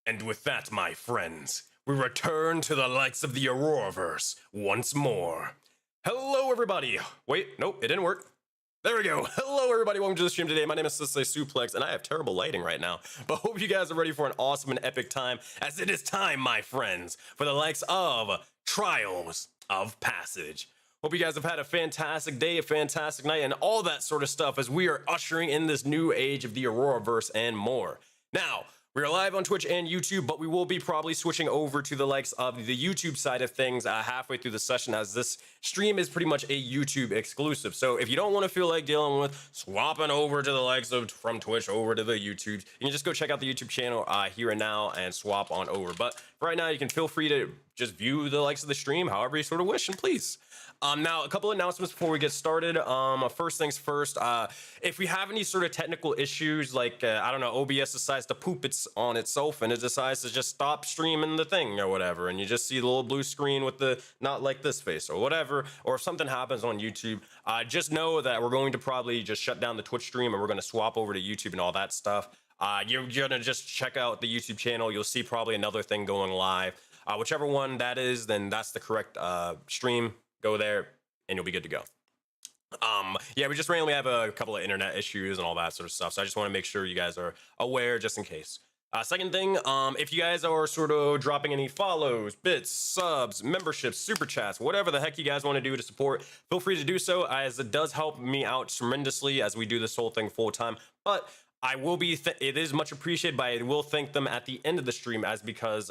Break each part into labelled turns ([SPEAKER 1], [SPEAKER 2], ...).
[SPEAKER 1] And with that, my friends, we return to the likes of the Auroraverse once more. Hello, everybody. Wait, nope, it didn't work. There we go. Hello, everybody. Welcome to the stream today. My name is Sensei Suplex, and I have terrible lighting right now. But hope you guys are ready for an awesome and epic time, as it is time, my friends, for the likes of Trials of Passage. Hope you guys have had a fantastic day, a fantastic night, and all that sort of stuff as we are ushering in this new age of the Auroraverse and more. Now, we are live on Twitch and YouTube, but we will be probably switching over to the likes of the YouTube side of things halfway through the session, as this stream is pretty much a YouTube exclusive. So if you don't want to feel like dealing with swapping over to the likes of from Twitch over to the YouTube, you can just go check out the YouTube channel here and now and swap on over. But for right now, you can feel free to just view the likes of the stream however you sort of wish and please. Now, a couple of announcements before we get started. First things first, if we have any sort of technical issues, like, I don't know, OBS decides to poop on itself and it decides to just stop streaming the thing or whatever, and you just see the little blue screen with the not like this face or whatever, or if something happens on YouTube, just know that we're going to probably just shut down the Twitch stream and we're going to swap over to YouTube and all that stuff. You're going to just check out the YouTube channel. You'll see probably another thing going live. Whichever one that is, then that's the correct stream. Go there and you'll be good to go. Yeah, we just randomly have a couple of internet issues and all that sort of stuff, so I just want to make sure you guys are aware just in case. Second thing, if you guys are sort of dropping any follows, bits, subs, memberships, super chats, whatever the heck you guys want to do to support, feel free to do so, as it does help me out tremendously as we do this whole thing full time. But I will be, it is much appreciated, but I will thank them at the end of the stream, as because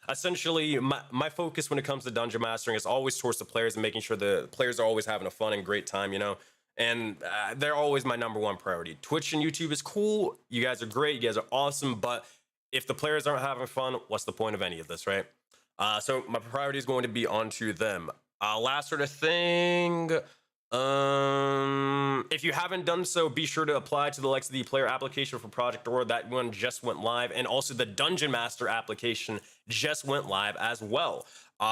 [SPEAKER 1] essentially my focus when it comes to dungeon mastering is always towards the players and making sure the players are always having a fun and great time, you know, and they're always my #1 priority. Twitch and YouTube is cool. You guys are great. You guys are awesome. But if the players aren't having fun, what's the point of any of this, right? So my priority is going to be onto them. Last sort of thing. If you haven't done so, be sure to apply to the likes of the player application for Project Aurora. That one just went live, and also the Dungeon Master application just went live as well.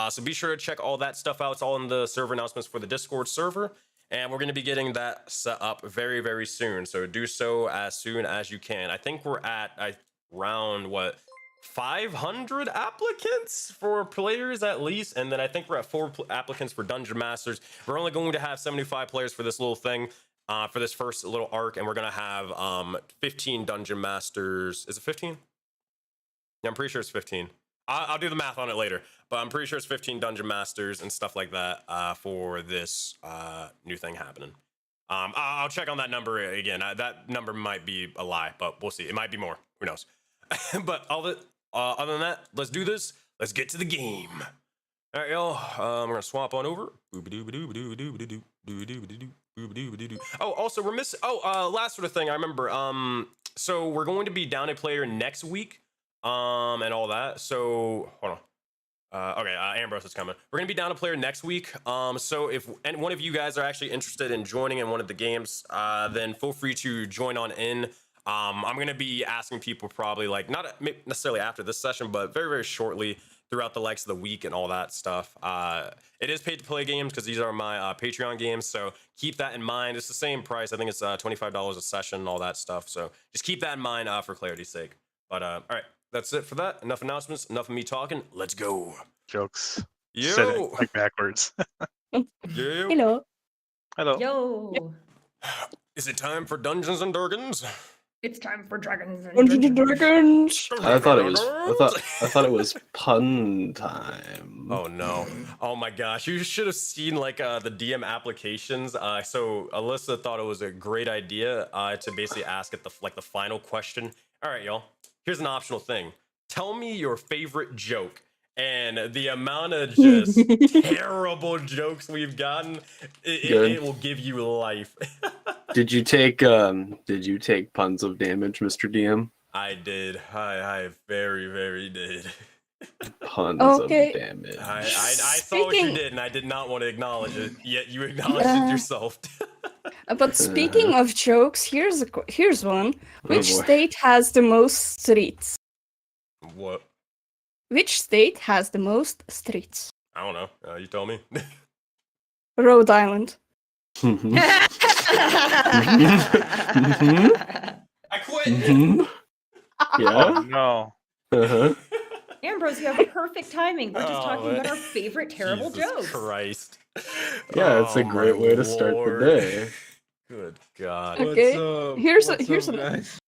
[SPEAKER 1] So be sure to check all that stuff out. It's all in the server announcements for the Discord server, and we're going to be getting that set up very, very soon. So do so as soon as you can. I think we're at around what, 500 applicants for players at least, and then I think we're at 4 applicants for Dungeon Masters. We're only going to have 75 players for this little thing, for this first little arc, and we're gonna have 15 Dungeon Masters. Is it 15? Yeah, I'm pretty sure it's 15. I'll do the math on it later, but I'm pretty sure it's 15 Dungeon Masters and stuff like that for this new thing happening. I'll check on that number again. That number might be a lie, but we'll see. It might be more. Who knows? But other than that, let's do this. Let's get to the game. All right, y'all. We're gonna swap on over. Oh, also we're missing. Oh, last sort of thing I remember. So we're going to be down a player next week. And all that. So hold on. Okay, Ambrose is coming. We're gonna be down a player next week. So if one of you guys are actually interested in joining in one of the games, then feel free to join on in. I'm going to be asking people probably, like, not necessarily after this session, but very, very shortly throughout the likes of the week and all that stuff. It is paid to play games because these are my Patreon games, so keep that in mind. It's the same price. I think it's $25 a session and all that stuff, so just keep that in mind for clarity's sake. But all right, that's it for that. Enough announcements, enough of me talking. Let's go.
[SPEAKER 2] Jokes.
[SPEAKER 1] Yo.
[SPEAKER 2] Said it like backwards.
[SPEAKER 1] Yo.
[SPEAKER 3] Hello.
[SPEAKER 2] Hello.
[SPEAKER 4] Yo,
[SPEAKER 1] Is it time for Dungeons and Dragons?
[SPEAKER 4] it's time for dragons and
[SPEAKER 3] Dungeons and Dragons.
[SPEAKER 5] I thought it was pun time.
[SPEAKER 1] Oh no. Oh my gosh. You should have seen like the DM applications. So Alyssa thought it was a great idea to basically ask it the final question. All right, y'all. Here's an optional thing. Tell me your favorite joke. And the amount of just terrible jokes we've gotten, it will give you life.
[SPEAKER 5] Did you take puns of damage, Mr. DM?
[SPEAKER 1] I did. I very, very did.
[SPEAKER 5] Puns of damage.
[SPEAKER 1] I saw what you did, and I did not want to acknowledge it. Yet you acknowledged it yourself.
[SPEAKER 3] But speaking of jokes, here's one. Which state has the most streets?
[SPEAKER 1] What?
[SPEAKER 3] Which state has the most streets?
[SPEAKER 1] I don't know. You tell me.
[SPEAKER 3] Rhode Island.
[SPEAKER 1] I quit.
[SPEAKER 5] Yeah.
[SPEAKER 2] Oh, no.
[SPEAKER 5] Uh-huh.
[SPEAKER 4] Ambrose, you have perfect timing. We're just
[SPEAKER 1] Oh,
[SPEAKER 4] talking
[SPEAKER 1] man.
[SPEAKER 4] about our favorite terrible
[SPEAKER 1] Jesus
[SPEAKER 4] jokes.
[SPEAKER 1] Christ.
[SPEAKER 5] Yeah, it's a
[SPEAKER 1] Oh,
[SPEAKER 5] great
[SPEAKER 1] my
[SPEAKER 5] way to start the
[SPEAKER 1] Lord.
[SPEAKER 5] day.
[SPEAKER 1] Good God.
[SPEAKER 3] Okay, here's
[SPEAKER 6] What's up,
[SPEAKER 3] an-
[SPEAKER 6] guys?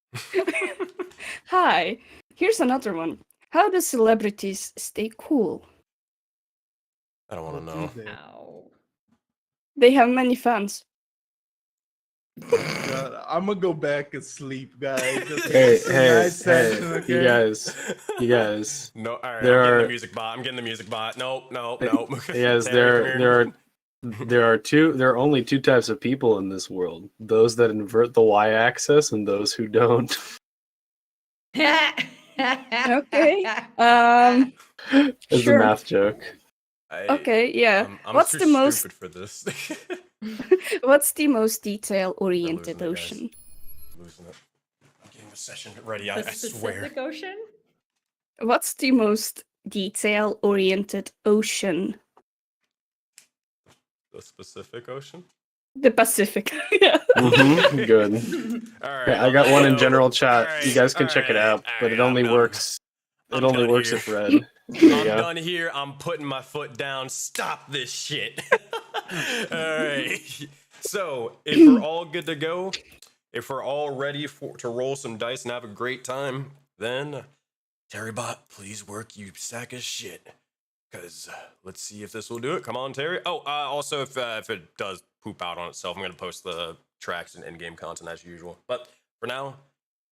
[SPEAKER 3] Hi, here's another one. How do celebrities stay cool?
[SPEAKER 1] I don't want to
[SPEAKER 6] What
[SPEAKER 1] know.
[SPEAKER 6] do they-
[SPEAKER 4] Ow.
[SPEAKER 3] They have many fans.
[SPEAKER 6] God, I'm gonna go back and sleep, guys. Just
[SPEAKER 5] Hey,
[SPEAKER 6] some
[SPEAKER 5] hey,
[SPEAKER 6] nice session,
[SPEAKER 5] hey,
[SPEAKER 6] okay?
[SPEAKER 5] you guys.
[SPEAKER 1] No, all right.
[SPEAKER 5] There
[SPEAKER 1] I'm getting
[SPEAKER 5] are-
[SPEAKER 1] the music bot. I'm getting the music bot. Nope.
[SPEAKER 5] Yes,
[SPEAKER 1] Terry, come here.
[SPEAKER 5] there are only two types of people in this world: those that invert the y-axis and those who don't.
[SPEAKER 3] Okay.
[SPEAKER 5] It's
[SPEAKER 3] Sure.
[SPEAKER 5] a math joke.
[SPEAKER 3] Okay, yeah.
[SPEAKER 1] I'm
[SPEAKER 3] What's
[SPEAKER 1] too
[SPEAKER 3] the most
[SPEAKER 1] stupid for this.
[SPEAKER 3] What's the most detail-oriented
[SPEAKER 1] We're losing it, guys.
[SPEAKER 3] ocean?
[SPEAKER 1] Losing it. I'm getting the session ready.
[SPEAKER 4] The
[SPEAKER 1] I swear.
[SPEAKER 4] Pacific Ocean?
[SPEAKER 3] What's the most detail-oriented ocean?
[SPEAKER 1] The Pacific Ocean.
[SPEAKER 3] The Pacific. Yeah.
[SPEAKER 5] Mm-hmm. Good.
[SPEAKER 1] All right.
[SPEAKER 5] Yeah, I got one in general chat.
[SPEAKER 1] All
[SPEAKER 5] You guys can
[SPEAKER 1] right,
[SPEAKER 5] check it
[SPEAKER 1] all
[SPEAKER 5] out,
[SPEAKER 1] right,
[SPEAKER 5] but it
[SPEAKER 1] all
[SPEAKER 5] only
[SPEAKER 1] right,
[SPEAKER 5] works.
[SPEAKER 1] I'm
[SPEAKER 5] It only
[SPEAKER 1] done
[SPEAKER 5] works
[SPEAKER 1] here.
[SPEAKER 5] if red. There you
[SPEAKER 1] I'm
[SPEAKER 5] go.
[SPEAKER 1] done here. I'm putting my foot down. Stop this shit. All right. So, if we're all good to go, if we're all ready to roll some dice and have a great time, then Terrybot, please work, you sack of shit. Because let's see if this will do it. Come on, Terry. Oh, also, if it does poop out on itself, I'm going to post the tracks and in-game content as usual. But for now,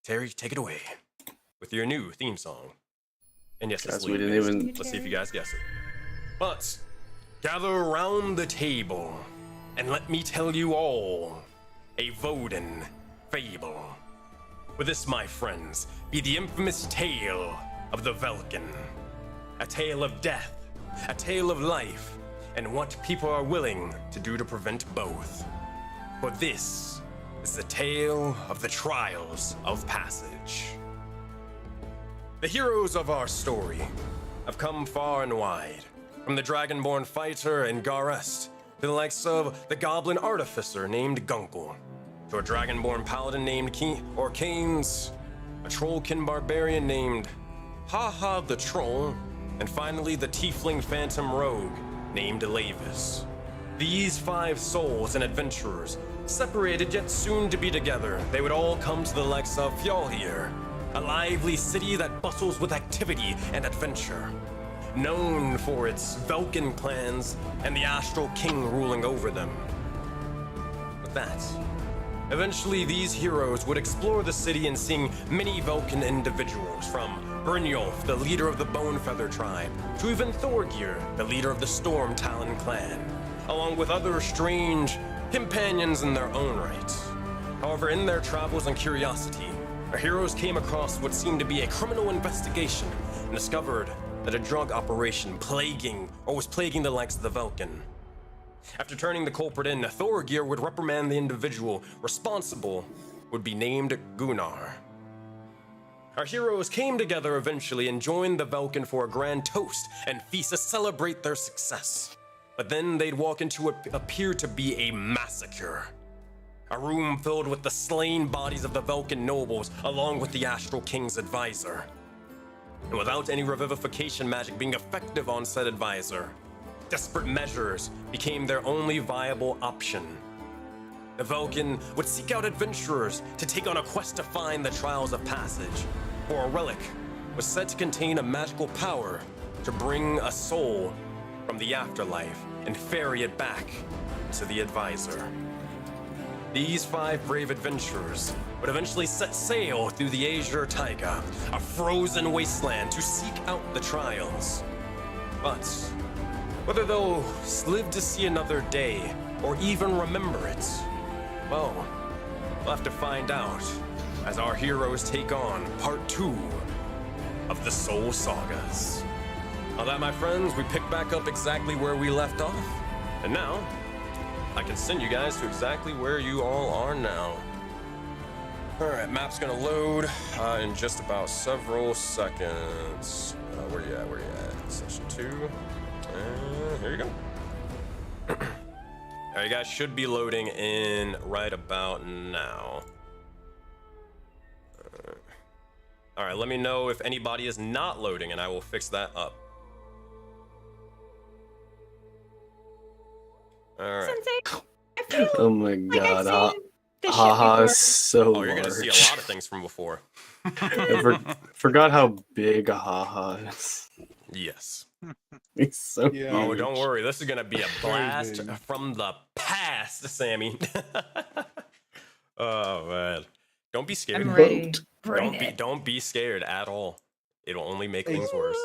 [SPEAKER 1] Terry, take it away with your new theme song. And yes, it's
[SPEAKER 5] Guys, we didn't
[SPEAKER 1] lead-based.
[SPEAKER 5] even-
[SPEAKER 1] Let's see if you guys guess it. But gather around the table, and let me tell you all a Voden fable. With this, my friends, be the infamous tale of the Velkin. A tale of death, a tale of life, and what people are willing to do to prevent both. For this is the tale of the trials of passage. The heroes of our story have come far and wide, from the Dragonborn fighter in Garest to the likes of the Goblin artificer named Gunkel, to a Dragonborn paladin named Canes, a Trollkin barbarian named Haha the Troll, and finally the Tiefling Phantom Rogue named Elavis. These 5 souls and adventurers, separated yet soon to be together, they would all come to the likes of Fjallhir, a lively city that bustles with activity and adventure, known for its Velkin clans and the Astral King ruling over them. With that, eventually these heroes would explore the city and seeing many Velkin individuals, from Brynjolf, the leader of the Bonefeather tribe, to even Thorgir, the leader of the Storm Talon clan, along with other strange companions in their own right. However, in their travels and curiosity, our heroes came across what seemed to be a criminal investigation and discovered that a drug operation was plaguing the likes of the Velkin. After turning the culprit in, Thorgir would reprimand the individual responsible, would be named Gunnar. Our heroes came together eventually and joined the Velkin for a grand toast and feast to celebrate their success. But then they'd walk into what appeared to be a massacre. A room filled with the slain bodies of the Velkin nobles, along with the Astral King's advisor. And without any revivification magic being effective on said advisor, desperate measures became their only viable option. The Velkin would seek out adventurers to take on a quest to find the Trials of Passage, for a relic was said to contain a magical power to bring a soul from the afterlife and ferry it back to the advisor. These 5 brave adventurers would eventually set sail through the Azure Taiga, a frozen wasteland, to seek out the Trials. But whether they'll live to see another day or even remember it, well, we'll have to find out as our heroes take on part 2 of the Soul Sagas. Now that, my friends, we pick back up exactly where we left off, and now I can send you guys to exactly where you all are now. All right, map's gonna load in just about several seconds. Where you at? Session 2. And here you go. All right, you guys should be loading in right about now. All right, let me know if anybody is not loading, and I will fix that up. All right.
[SPEAKER 4] Sensei, I feel
[SPEAKER 5] Oh my
[SPEAKER 4] like
[SPEAKER 5] god,
[SPEAKER 4] I've seen this shit
[SPEAKER 5] haha
[SPEAKER 4] before.
[SPEAKER 5] is so
[SPEAKER 1] Oh, you're
[SPEAKER 5] large.
[SPEAKER 1] gonna see a lot of things from before.
[SPEAKER 5] Forgot how big a haha is.
[SPEAKER 1] Yes.
[SPEAKER 5] He's so
[SPEAKER 6] Yeah.
[SPEAKER 1] Oh,
[SPEAKER 5] huge.
[SPEAKER 1] don't worry. This is gonna be a
[SPEAKER 6] Very
[SPEAKER 1] blast
[SPEAKER 6] big.
[SPEAKER 1] from the past, Sammy. Oh man, don't be scared.
[SPEAKER 4] I'm ready. Bring it.
[SPEAKER 1] Don't be scared at all. It'll only make
[SPEAKER 6] Hey,
[SPEAKER 1] things worse.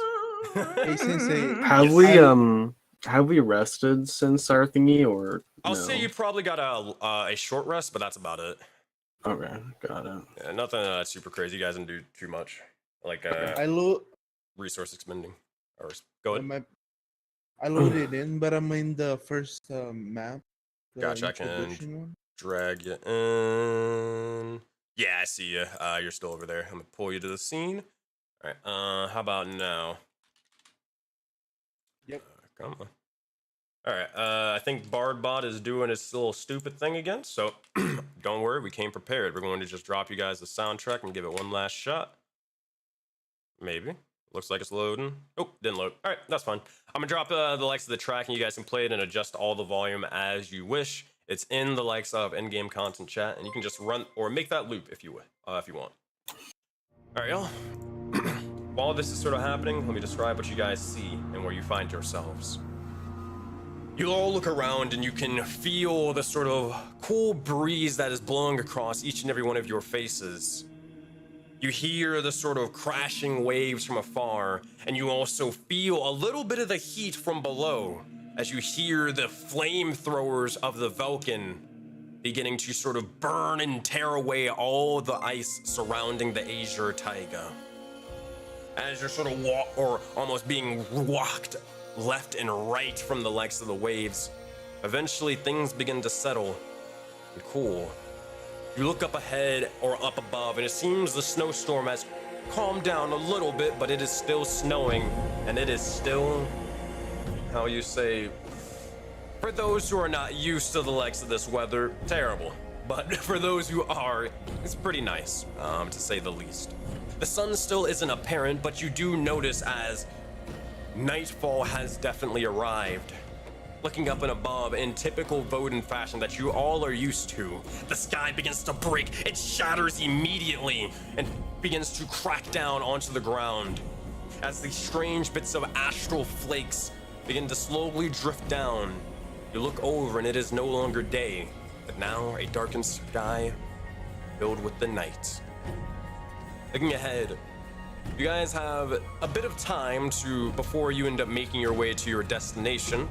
[SPEAKER 6] Hey, Sensei.
[SPEAKER 5] Have we rested since our thingy or
[SPEAKER 1] I'll
[SPEAKER 5] no?
[SPEAKER 1] say you probably got a short rest, but that's about it.
[SPEAKER 5] Okay, got it.
[SPEAKER 1] Yeah, nothing super crazy. You guys didn't do too much, like
[SPEAKER 6] I load.
[SPEAKER 1] resource expending. Or go ahead.
[SPEAKER 6] I loaded in, but I'm in the first map. The
[SPEAKER 1] Gotcha, I can
[SPEAKER 6] introduction one.
[SPEAKER 1] drag you in. Yeah, I see you. You're still over there. I'm gonna pull you to the scene. All right. How about now?
[SPEAKER 6] Yep.
[SPEAKER 1] Come on. All right. I think Bardbot is doing his little stupid thing again. So don't worry, we came prepared. We're going to just drop you guys the soundtrack and give it one last shot. Maybe. Looks like it's loading. Oh, didn't load. All right, that's fine. I'm gonna drop the likes of the track, and you guys can play it and adjust all the volume as you wish. It's in the likes of in-game content chat, and you can just run or make that loop if you want. All right, y'all. While this is sort of happening, let me describe what you guys see and where you find yourselves. You all look around and you can feel the sort of cool breeze that is blowing across each and every one of your faces. You hear the sort of crashing waves from afar, and you also feel a little bit of the heat from below as you hear the flamethrowers of the Vulcan beginning to sort of burn and tear away all the ice surrounding the Azure Taiga. As you're sort of almost being walked left and right from the likes of the waves, eventually things begin to settle and cool. You look up ahead or up above, and it seems the snowstorm has calmed down a little bit, but it is still snowing, and it is still, how you say, for those who are not used to the likes of this weather, terrible. But for those who are, it's pretty nice, to say the least. The sun still isn't apparent, but you do notice as nightfall has definitely arrived. Looking up and above in typical Voden fashion that you all are used to, the sky begins to break, it shatters immediately, and begins to crack down onto the ground. As these strange bits of astral flakes begin to slowly drift down, you look over and it is no longer day, but now a darkened sky filled with the night. Looking ahead, you guys have a bit of time before you end up making your way to your destination.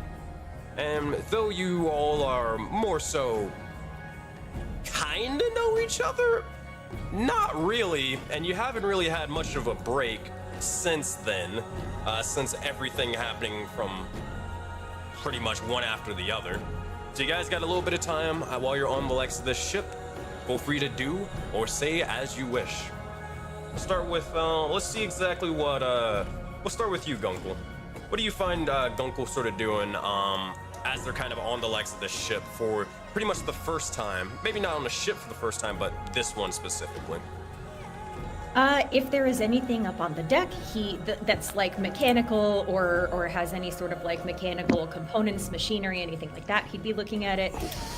[SPEAKER 1] And though you all are more so kinda know each other, not really, and you haven't really had much of a break since then, since everything happening from pretty much one after the other. So you guys got a little bit of time while you're on the likes of this ship. Feel free to do or say as you wish. We'll start with, let's see exactly what, we'll start with you, Gunkel. What do you find Gunkel sort of doing as they're kind of on the likes of the ship for pretty much the first time? Maybe not on the ship for the first time, but this one specifically.
[SPEAKER 4] If there is anything up on the deck, that's like mechanical or has any sort of like mechanical components, machinery, anything like that, he'd be looking at it.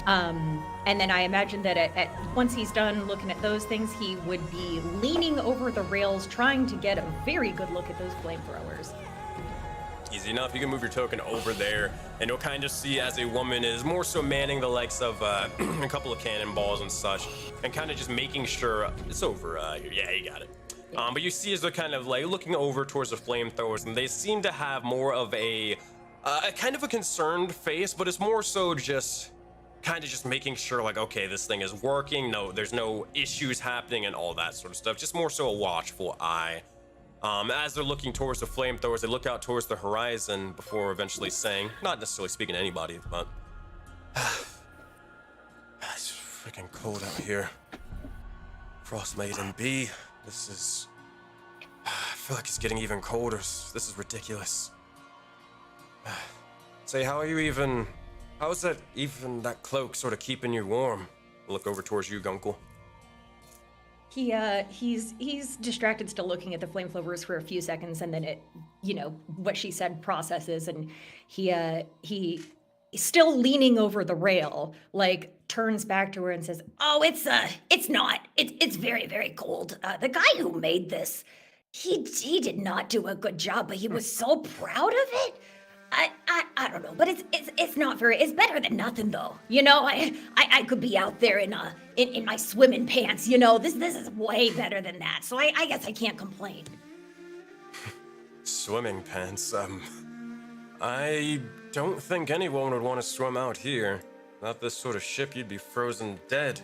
[SPEAKER 4] And then I imagine that once he's done looking at those things, he would be leaning over the rails, trying to get a very good look at those flamethrowers.
[SPEAKER 1] Easy enough. You can move your token over there, and you'll kind of see as a woman is more so manning the likes of a couple of cannonballs and such, and kind of just making sure it's over here. Yeah, you got it. But you see as they're kind of like looking over towards the flamethrowers, and they seem to have more of a kind of a concerned face, but it's more so just kind of just making sure like, okay, this thing is working. No, there's no issues happening and all that sort of stuff. Just more so a watchful eye. As they're looking towards the flamethrowers, they look out towards the horizon before eventually saying, not necessarily speaking to anybody, but it's freaking cold out here. Frostmaiden B, this is, I feel like it's getting even colder. This is ridiculous. Say, how is that even that cloak sort of keeping you warm? Look over towards you, Gunkel.
[SPEAKER 4] He's distracted, still looking at the flamethrowers for a few seconds, and then it, what she said processes, and he still leaning over the rail, like turns back to her and says, "Oh, it's not. It's very, very cold. The guy who made this, he did not do a good job, but he was so proud of it. I don't know, but it's not very. It's better than nothing, though. I could be out there in my swimming pants. This is way better than that. So I guess I can't complain."
[SPEAKER 1] Swimming pants. I don't think anyone would want to swim out here. Not this sort of ship, you'd be frozen dead.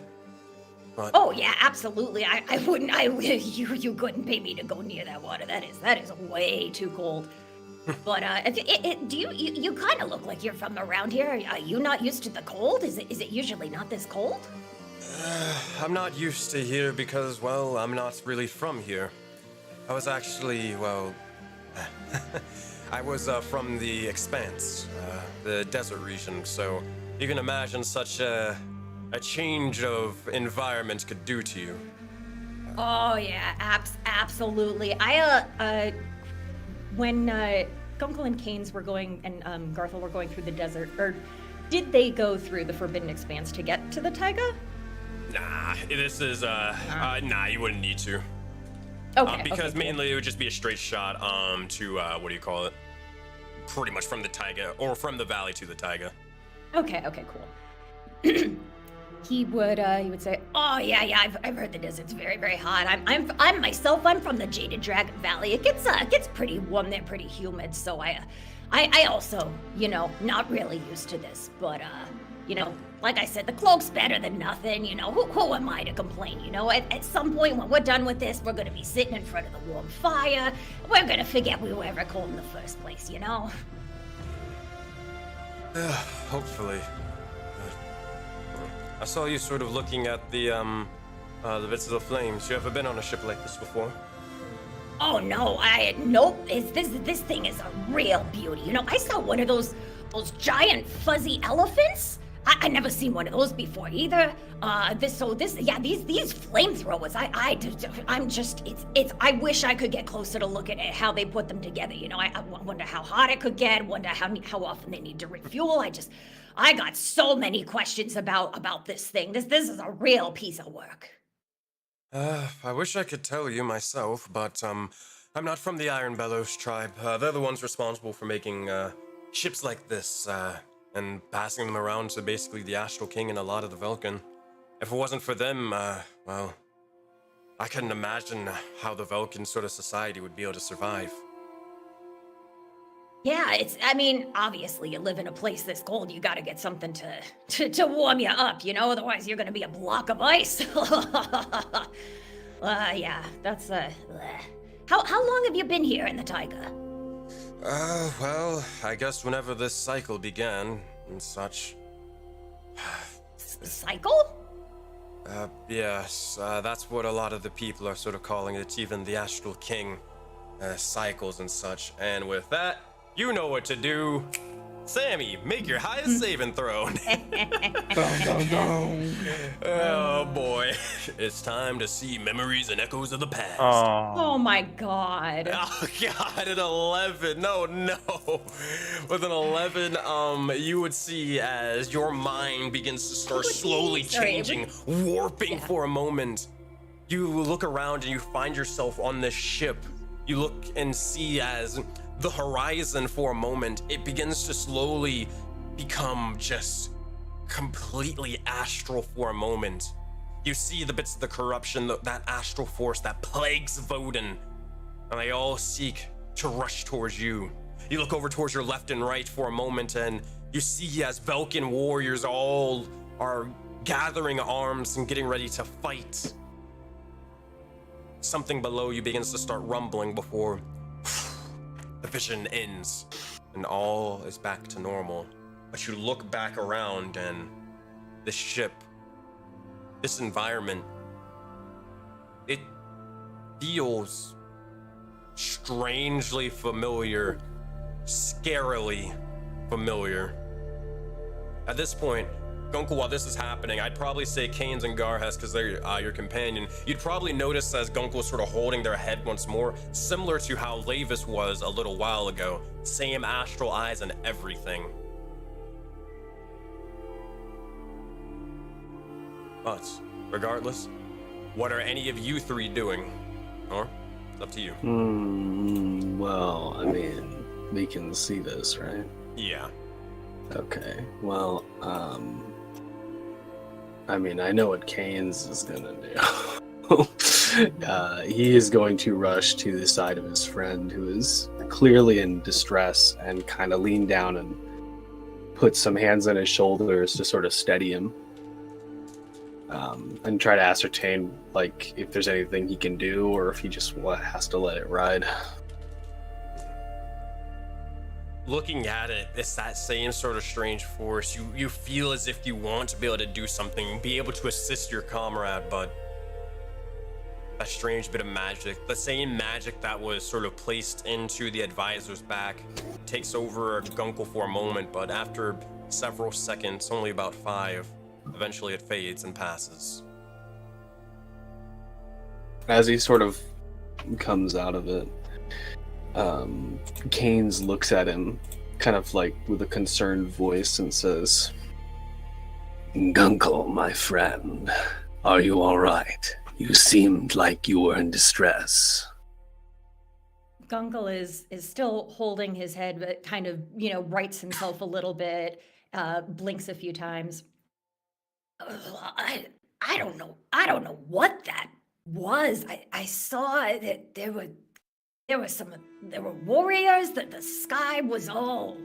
[SPEAKER 1] But
[SPEAKER 4] Oh yeah, absolutely. I wouldn't. You couldn't pay me to go near that water. That is way too cold. But you kind of look like you're from around here. Are you not used to the cold? Is it usually not this cold?
[SPEAKER 1] I'm not used to here because, well, I'm not really from here. I was actually, well, I was from the Expanse, the desert region, so you can imagine such a change of environment could do to you.
[SPEAKER 4] Oh yeah, absolutely. When Gunkel and Canes were going and Garthel were going through the desert, or did they go through the Forbidden Expanse to get to the Taiga?
[SPEAKER 1] Nah, this is, nah, you wouldn't need to.
[SPEAKER 4] Okay.
[SPEAKER 1] Because
[SPEAKER 4] okay,
[SPEAKER 1] mainly it would just be a straight shot, to, what do you call it? Pretty much from the Taiga, or from the valley to the Taiga.
[SPEAKER 4] Okay, cool. He would say, "Oh yeah, I've heard the desert's very, very hot. I'm myself. I'm from the Jaded Dragon Valley. It gets pretty warm there, pretty humid. So I also, not really used to this. But like I said, the cloak's better than nothing. Who am I to complain? At some point when we're done with this, we're gonna be sitting in front of the warm fire. We're gonna forget we were ever cold in the first place.
[SPEAKER 1] Hopefully. I saw you sort of looking at the bits of the flames. You ever been on a ship like this before?
[SPEAKER 4] Oh no, nope. This thing is a real beauty. I saw one of those giant fuzzy elephants. I never seen one of those before either. These flamethrowers. I wish I could get closer to look at how they put them together. I wonder how hot it could get. Wonder how often they need to refuel. I got so many questions about this thing. This is a real piece of work.
[SPEAKER 1] I wish I could tell you myself, but I'm not from the Iron Bellows tribe. They're the ones responsible for making ships like this and passing them around to basically the Astral King and a lot of the Vulcan. If it wasn't for them, well, I couldn't imagine how the Vulcan sort of society would be able to survive.
[SPEAKER 4] Yeah, obviously you live in a place this cold, you gotta get something to warm you up, otherwise you're gonna be a block of ice. Yeah, that's, How long have you been here in the Taiga?
[SPEAKER 1] Well, I guess whenever this cycle began and such.
[SPEAKER 4] Cycle?
[SPEAKER 1] Yes, that's what a lot of the people are sort of calling it, even the Astral King, cycles and such. And with that, you know what to do. Sammy, make your highest saving throw. Oh boy, it's time to see memories and echoes of the past.
[SPEAKER 4] Oh my god.
[SPEAKER 1] Oh god, an 11. No. With an 11, you would see as your mind begins to start slowly changing, warping for a moment. You look around and you find yourself on this ship. You look and see as the horizon for a moment, it begins to slowly become just completely astral for a moment. You see the bits of the corruption, that astral force that plagues Voden, and they all seek to rush towards you. You look over towards your left and right for a moment, and you see as Vulcan warriors all are gathering arms and getting ready to fight. Something below you begins to start rumbling before the vision ends and all is back to normal. But you look back around and this ship, this environment, it feels strangely familiar, scarily familiar. At this point, Gunkel, while this is happening, I'd probably say Canes and Garhes, because they're your companion. You'd probably notice as Gunkel is sort of holding their head once more, similar to how Lavis was a little while ago. Same astral eyes and everything. But, regardless, what are any of you three doing? Or, it's up to you.
[SPEAKER 5] Well, I mean, we can see this, right?
[SPEAKER 1] Yeah.
[SPEAKER 5] Okay, well, I mean, I know what Canes is gonna do. He is going to rush to the side of his friend, who is clearly in distress, and kind of lean down and put some hands on his shoulders to sort of steady him. And try to ascertain, like, if there's anything he can do, or if he just has to let it ride.
[SPEAKER 1] Looking at it, it's that same sort of strange force. You feel as if you want to be able to do something, be able to assist your comrade, but a strange bit of magic, the same magic that was sort of placed into the advisor's back, takes over Gunkel for a moment, but after several seconds, only about 5, eventually it fades and passes.
[SPEAKER 5] As he sort of comes out of it, Canes looks at him, kind of like with a concerned voice, and says, "Gunkel, my friend, are you all right? You seemed like you were in distress."
[SPEAKER 4] Gunkel is still holding his head, but kind of, rights himself a little bit, blinks a few times. I don't know what that was. I saw that there were warriors, that the sky was all,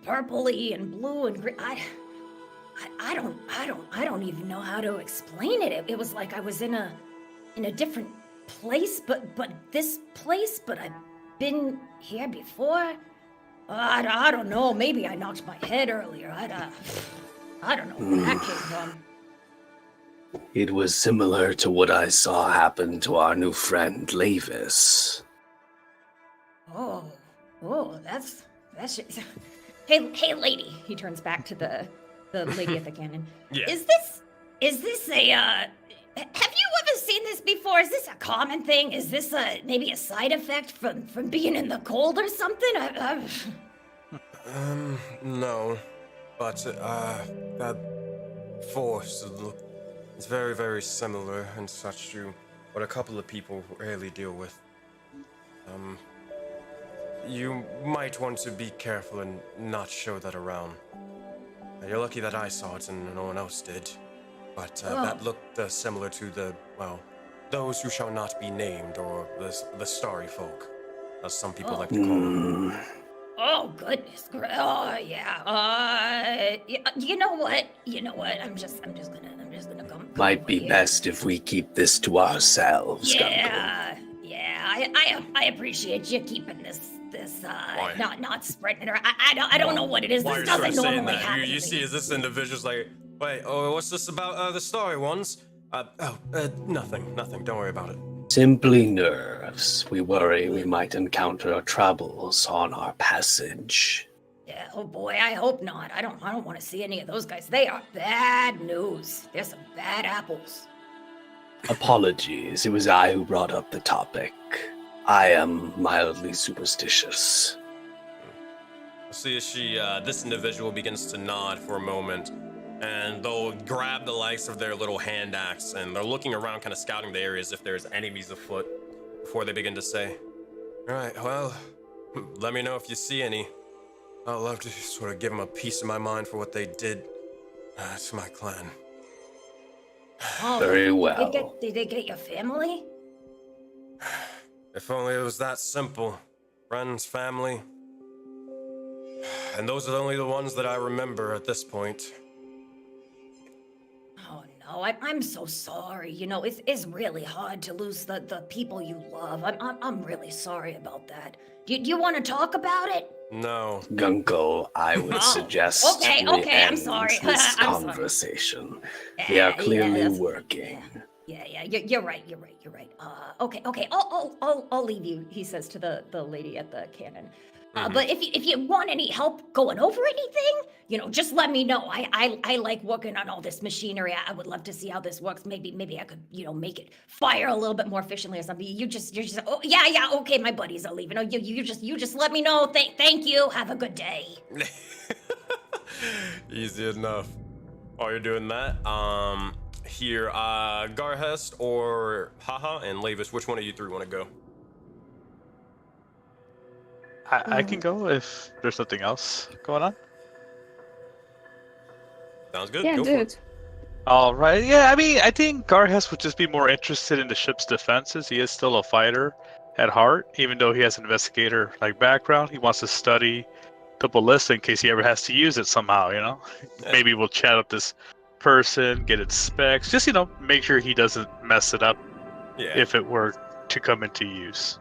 [SPEAKER 4] purpley and blue and green. I don't even know how to explain it. It was like I was in a different place, but this place, but I've been here before. I don't know. Maybe I knocked my head earlier. I don't know where that came from.
[SPEAKER 5] It was similar to what I saw happen to our new friend, Lavis.
[SPEAKER 4] Oh, that's Hey, lady. He turns back to the lady at the cannon.
[SPEAKER 1] Yeah.
[SPEAKER 4] Is this a have you ever seen this before? Is this a common thing? Is this maybe a side effect from being in the cold or something?
[SPEAKER 1] No. But, that force, it's very, very similar and such to what a couple of people rarely deal with. You might want to be careful and not show that around. You're lucky that I saw it and no one else did. But, that looked similar to those who shall not be named, or the starry folk, as some people like to call them.
[SPEAKER 4] Oh goodness! Oh yeah. You know what? I'm just gonna come.
[SPEAKER 5] Might be best if we keep this to ourselves, Gunkel.
[SPEAKER 4] Yeah. I appreciate you keeping this not spreading it around. I don't know what it is.
[SPEAKER 1] Why
[SPEAKER 4] This
[SPEAKER 1] are you
[SPEAKER 4] doesn't
[SPEAKER 1] saying
[SPEAKER 4] normally
[SPEAKER 1] that?
[SPEAKER 4] happen.
[SPEAKER 1] You see, as this individual's like, wait, what's this about the starry ones? Nothing. Don't worry about it.
[SPEAKER 5] Simply nerves. We worry we might encounter troubles on our passage.
[SPEAKER 4] Yeah. Oh boy. I hope not. I don't want to see any of those guys. They are bad news. They're some bad apples.
[SPEAKER 5] Apologies, it was I who brought up the topic. I am mildly superstitious.
[SPEAKER 1] See, this individual begins to nod for a moment, and they'll grab the likes of their little hand axe, and they're looking around, kind of scouting the area as if there's enemies afoot, before they begin to say, "All right, well, let me know if you see any. I'd love to sort of give them a piece of my mind for what they did to my clan."
[SPEAKER 4] Oh,
[SPEAKER 5] Very well.
[SPEAKER 4] Did they get your family?
[SPEAKER 1] If only it was that simple. Friends, family. And those are only the ones that I remember at this point.
[SPEAKER 4] Oh no, I'm so sorry. It's really hard to lose the people you love. I'm really sorry about that. Do you want to talk about it?
[SPEAKER 1] No.
[SPEAKER 5] Gunkel, I would suggest
[SPEAKER 4] okay,
[SPEAKER 5] we
[SPEAKER 4] I'm
[SPEAKER 5] end
[SPEAKER 4] sorry.
[SPEAKER 5] this
[SPEAKER 4] I'm sorry.
[SPEAKER 5] conversation. We are clearly working.
[SPEAKER 4] Yeah. You're right. Okay. I'll leave you. He says to the lady at the cannon. But if you want any help going over anything, just let me know. I like working on all this machinery. I would love to see how this works. Maybe I could, make it fire a little bit more efficiently or something. You're just oh yeah, okay, my buddies are leaving. Oh, you just let me know. Thank you. Have a good day.
[SPEAKER 1] Easy enough. While you're doing that, here, Garhest or Haha and Lavis, which one of you three want to go?
[SPEAKER 2] I can go if there's something else going on.
[SPEAKER 1] Sounds good.
[SPEAKER 3] Yeah,
[SPEAKER 1] Go
[SPEAKER 3] do
[SPEAKER 1] for it.
[SPEAKER 3] it.
[SPEAKER 2] All right. Yeah, I mean, I think Garhest would just be more interested in the ship's defenses. He is still a fighter at heart, even though he has an investigator background. He wants to study the ballista in case he ever has to use it somehow.
[SPEAKER 1] Yeah.
[SPEAKER 2] Maybe we'll chat up this person, get its specs, just make sure he doesn't mess it up
[SPEAKER 1] Yeah.
[SPEAKER 2] if it were to come into use.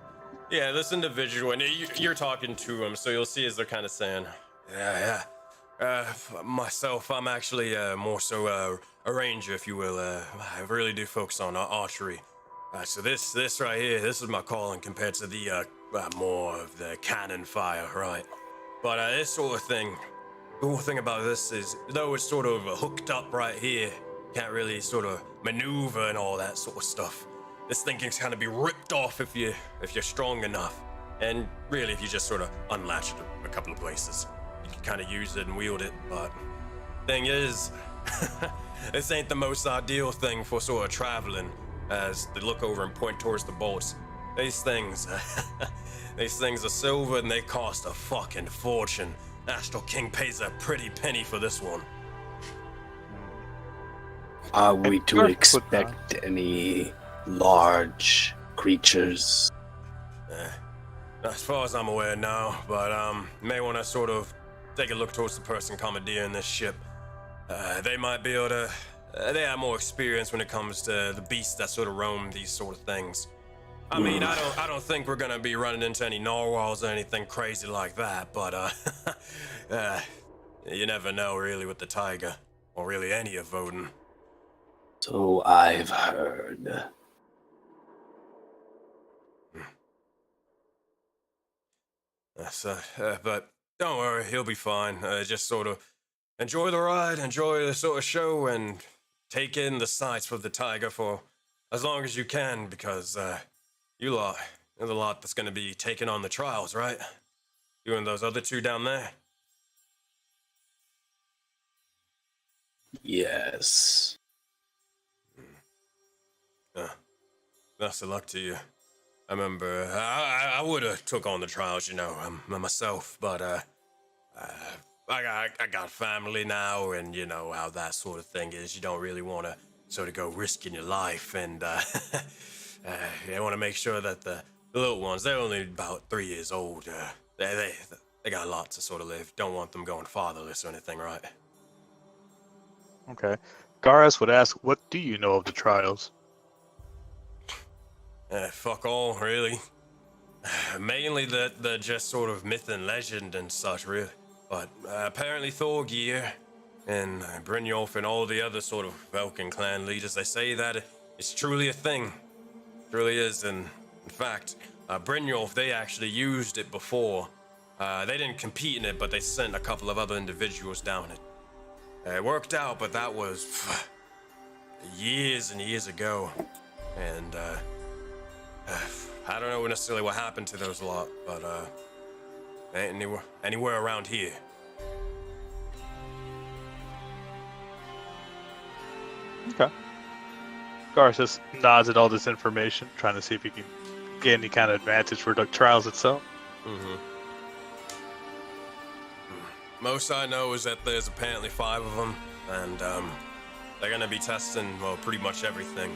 [SPEAKER 1] Yeah, this individual, and you're talking to him, so you'll see as they're kind of saying, yeah. Myself, I'm actually more so a ranger, if you will. I really do focus on archery. So this right here, this is my calling compared to the more of the cannon fire, right? But this sort of thing, the cool thing about this is, though it's sort of hooked up right here, can't really sort of maneuver and all that sort of stuff. This thing can kind of be ripped off if you're strong enough, and really if you just sort of unlatch it a couple of places, you can kind of use it and wield it. But thing is, this ain't the most ideal thing for sort of traveling. As they look over and point towards the bolts, these things are silver and they cost a fucking fortune. Astral King pays a pretty penny for this one.
[SPEAKER 5] Are we to
[SPEAKER 2] Garth would
[SPEAKER 5] expect any large creatures?
[SPEAKER 1] As far as I'm aware now, but may want to sort of take a look towards the person commandeering this ship. They might be able to. They have more experience when it comes to the beasts that sort of roam these sort of things. I mean, I don't think we're gonna be running into any narwhals or anything crazy like that, but you never know really with the Taiga, or really any of Voden.
[SPEAKER 5] So I've heard.
[SPEAKER 1] But don't worry, he'll be fine. Just sort of enjoy the ride, enjoy the sort of show, and take in the sights of the Taiga for as long as you can, because you're the lot that's going to be taking on the trials, right? You and those other two down there?
[SPEAKER 5] Yes.
[SPEAKER 1] Best of luck to you. I remember I would have took on the trials, myself, but I got family now, and you know how that sort of thing is. You don't really want to sort of go risking your life, and you want to make sure that the little ones, they're only about 3 years old. They got a lot to sort of live. Don't want them going fatherless or anything, right?
[SPEAKER 2] Okay. Garas would ask, what do you know of the trials?
[SPEAKER 1] Fuck all, really. Mainly the just sort of myth and legend and such, really. But apparently Thorgeir and Brynjolf and all the other sort of Vulcan clan leaders, they say that it's truly a thing. It truly is, and in fact, Brynjolf, they actually used it before. They didn't compete in it, but they sent a couple of other individuals down it. It worked out, but that was years and years ago. And I don't know necessarily what happened to those lot, but they ain't anywhere around here.
[SPEAKER 2] Okay. Garas just nods at all this information, trying to see if he can get any kind of advantage for the trials itself.
[SPEAKER 1] Mm-hmm. Most I know is that there's apparently 5 of them, and they're gonna be testing, well, pretty much everything.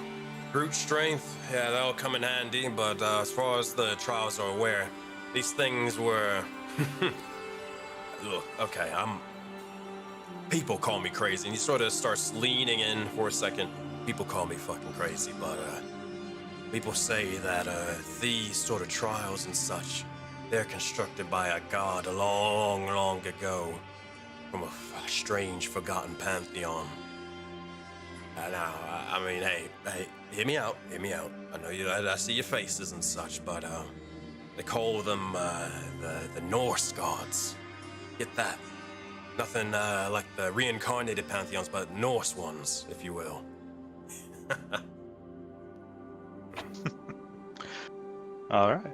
[SPEAKER 1] Brute strength, yeah, that'll come in handy, but as far as the trials are aware, these things were... Look, okay, people call me crazy, and he sort of starts leaning in for a second. People call me fucking crazy, but people say that these sort of trials and such, they're constructed by a god long, long ago from a strange, forgotten pantheon. Now, I mean, hey, hear me out. I know I see your faces and such, but They call them the Norse gods. Get that? Nothing like the reincarnated pantheons, but Norse ones, if you will.
[SPEAKER 2] All right.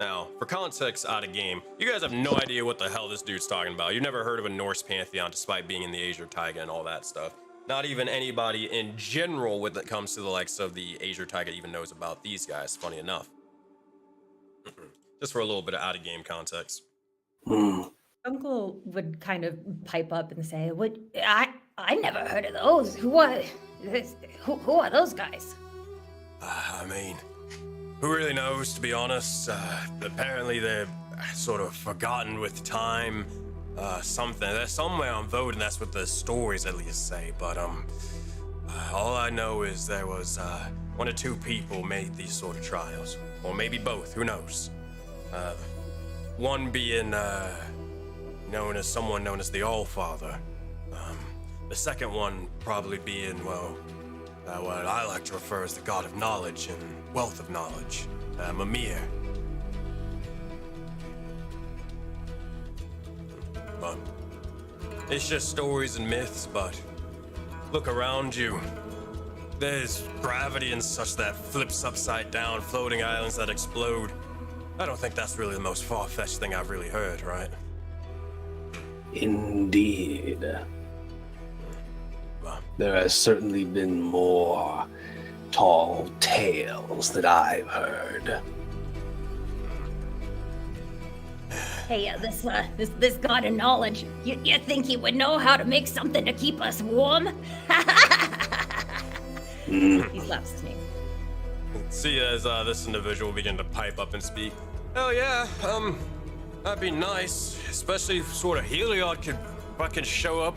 [SPEAKER 1] Now, for context out of game, you guys have no idea what the hell this dude's talking about. You've never heard of a Norse pantheon despite being in the Azure Taiga and all that stuff. Not even anybody in general when it comes to the likes of the Azure Taiga even knows about these guys, funny enough. Just for a little bit of out of game context.
[SPEAKER 4] Gunkel would kind of pipe up and say, "What? I never heard of those. Who are those guys?"
[SPEAKER 1] I mean, who really knows, to be honest? Apparently they're sort of forgotten with time. Something. They're somewhere on Vote, and that's what the stories at least say. But all I know is there was one or two people made these sort of trials, or maybe both. Who knows? One being someone known as the Allfather. The second one probably being, well, what I like to refer as the God of Knowledge and Wealth of Knowledge, Mimir. But it's just stories and myths, but look around you. There's gravity and such that flips upside down, floating islands that explode. I don't think that's really the most far-fetched thing I've really heard, right?
[SPEAKER 5] Indeed.
[SPEAKER 1] Well,
[SPEAKER 5] There has certainly been more tall tales that I've heard.
[SPEAKER 4] Hey, this god of knowledge. You think he would know how to make something to keep us warm? He slaps his knee.
[SPEAKER 1] see as this individual begin to pipe up and speak. Hell yeah, that'd be nice. Especially if sort of Heliod could fucking show up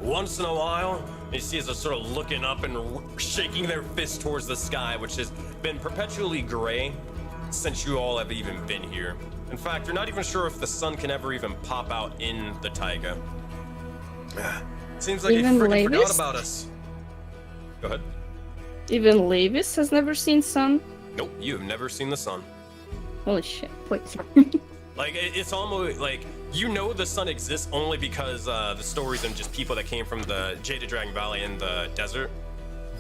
[SPEAKER 1] once in a while. And you see as they're sort of looking up and shaking their fist towards the sky, which has been perpetually gray since you all have even been here. In fact, you're not even sure if the sun can ever even pop out in the taiga. Seems like
[SPEAKER 3] Even
[SPEAKER 1] he freaking forgot
[SPEAKER 3] Lavis?
[SPEAKER 1] about us. Go ahead.
[SPEAKER 3] Even Lavis has never seen sun.
[SPEAKER 1] Nope, you have never seen the sun.
[SPEAKER 3] Holy shit! Wait.
[SPEAKER 1] Like, it's almost like, you know the sun exists only because the stories and just people that came from the Jaded Dragon Valley in the desert.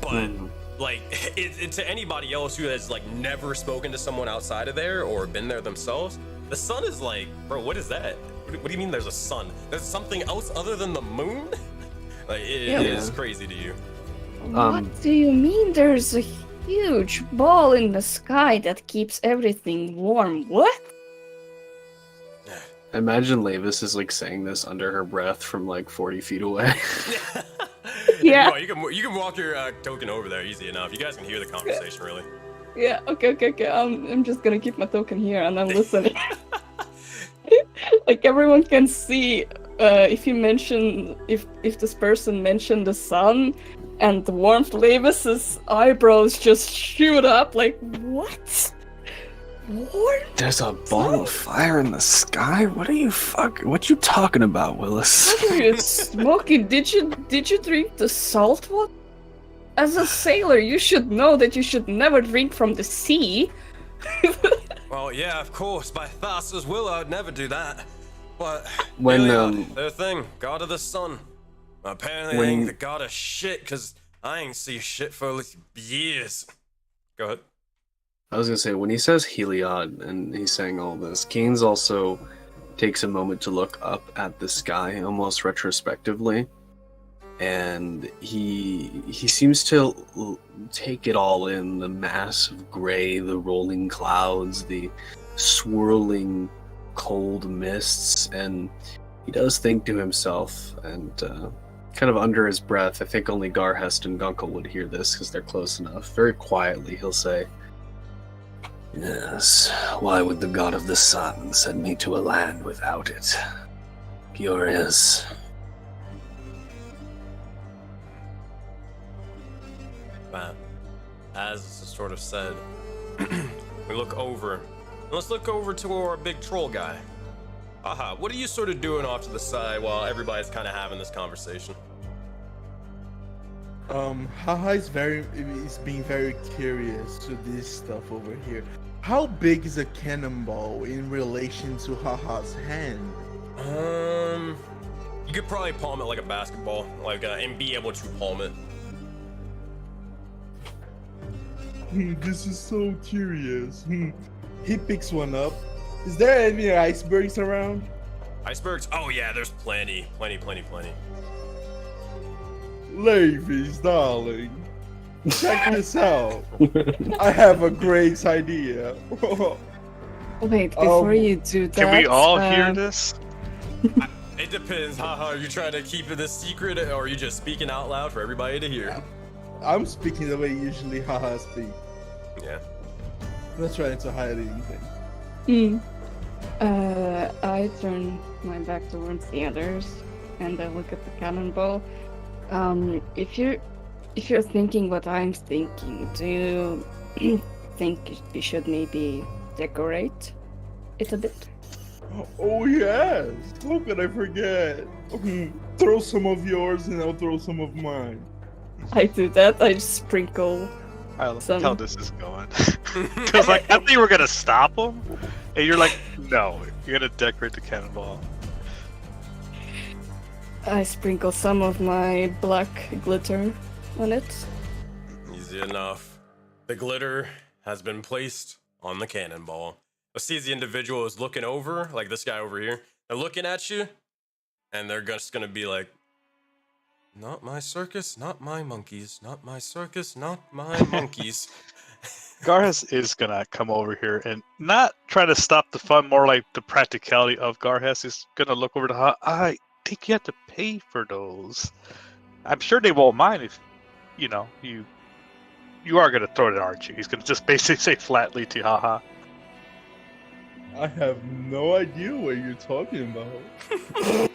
[SPEAKER 1] But, like, to anybody else who has, like, never spoken to someone outside of there or been there themselves, the sun is like, bro, what is that? What do you mean there's a sun? There's something else other than the moon? Like, it is crazy to you.
[SPEAKER 3] What do you mean there's a huge ball in the sky that keeps everything warm? What?
[SPEAKER 5] Imagine Lavis is like saying this under her breath from like 40 feet away.
[SPEAKER 3] Yeah.
[SPEAKER 1] You can walk your token over there easy enough. You guys can hear the conversation, really.
[SPEAKER 3] Yeah, okay. I'm just gonna keep my token here and I'm listening. Like, everyone can see if this person mentioned the sun and the warmth, Lavis's eyebrows just shoot up like, what? Warm?
[SPEAKER 5] There's a ball of fire in the sky? What you talking about, Willis?
[SPEAKER 3] What are you smoking? Did you drink the salt water? As a sailor, you should know that you should never drink from the sea.
[SPEAKER 1] Well, yeah, of course. By Thassa's will, I would never do that. But
[SPEAKER 5] When,
[SPEAKER 1] Heliod, their thing, god of the sun. Apparently, they ain't the god of shit, because I ain't see shit for years. Go ahead.
[SPEAKER 5] I was gonna say, when he says Heliod and he's saying all this, Keynes also takes a moment to look up at the sky, almost retrospectively, and he seems to take it all in, the mass of gray, the rolling clouds, the swirling cold mists, and he does think to himself, and kind of under his breath, I think only Garhest and Gunkel would hear this because they're close enough. Very quietly, he'll say, "Yes, why would the god of the sun send me to a land without it? Curious."
[SPEAKER 1] But as sort of said, we look over. Let's look over to our big troll guy. Aha, what are you sort of doing off to the side while everybody's kind of having this conversation?
[SPEAKER 6] Haha is being very curious to this stuff over here. How big is a cannonball in relation to Haha's hand?
[SPEAKER 1] You could probably palm it like a basketball, and be able to palm it.
[SPEAKER 6] This is so curious. He picks one up. Is there any icebergs around?
[SPEAKER 1] Icebergs? Oh yeah, there's plenty.
[SPEAKER 6] Ladies, darling, check this out. I have a great idea.
[SPEAKER 3] Wait, before you do that,
[SPEAKER 2] Can we all hear this?
[SPEAKER 1] It depends. Haha, are you trying to keep it a secret, or are you just speaking out loud for everybody to hear?
[SPEAKER 6] I'm speaking the way usually Haha speak.
[SPEAKER 1] Yeah.
[SPEAKER 6] I'm not trying to hide anything.
[SPEAKER 3] I turn my back towards the others, and I look at the cannonball. If you're thinking what I'm thinking, do you think you should maybe decorate it a bit?
[SPEAKER 6] Oh yes! How could I forget? Throw some of yours and I'll throw some of mine.
[SPEAKER 3] I do that. I just sprinkle.
[SPEAKER 2] I like
[SPEAKER 3] Some-
[SPEAKER 2] how this is going. Because like I thought you were gonna stop him, and you're like, no, you're gonna decorate the cannonball.
[SPEAKER 3] I sprinkle some of my black glitter on it.
[SPEAKER 1] Easy enough. The glitter has been placed on the cannonball. Let's see as the individual is looking over, like this guy over here. They're looking at you, and they're just gonna be like, "Not my circus, not my monkeys. Not my circus, not my monkeys."
[SPEAKER 2] Garhas is gonna come over here and not try to stop the fun, more like the practicality of Garhas. Is gonna look over to I think you have to pay for those. I'm sure they won't mind if, you are gonna throw it, aren't you? He's gonna just basically say flatly to Haha.
[SPEAKER 6] I have no idea what you're talking about.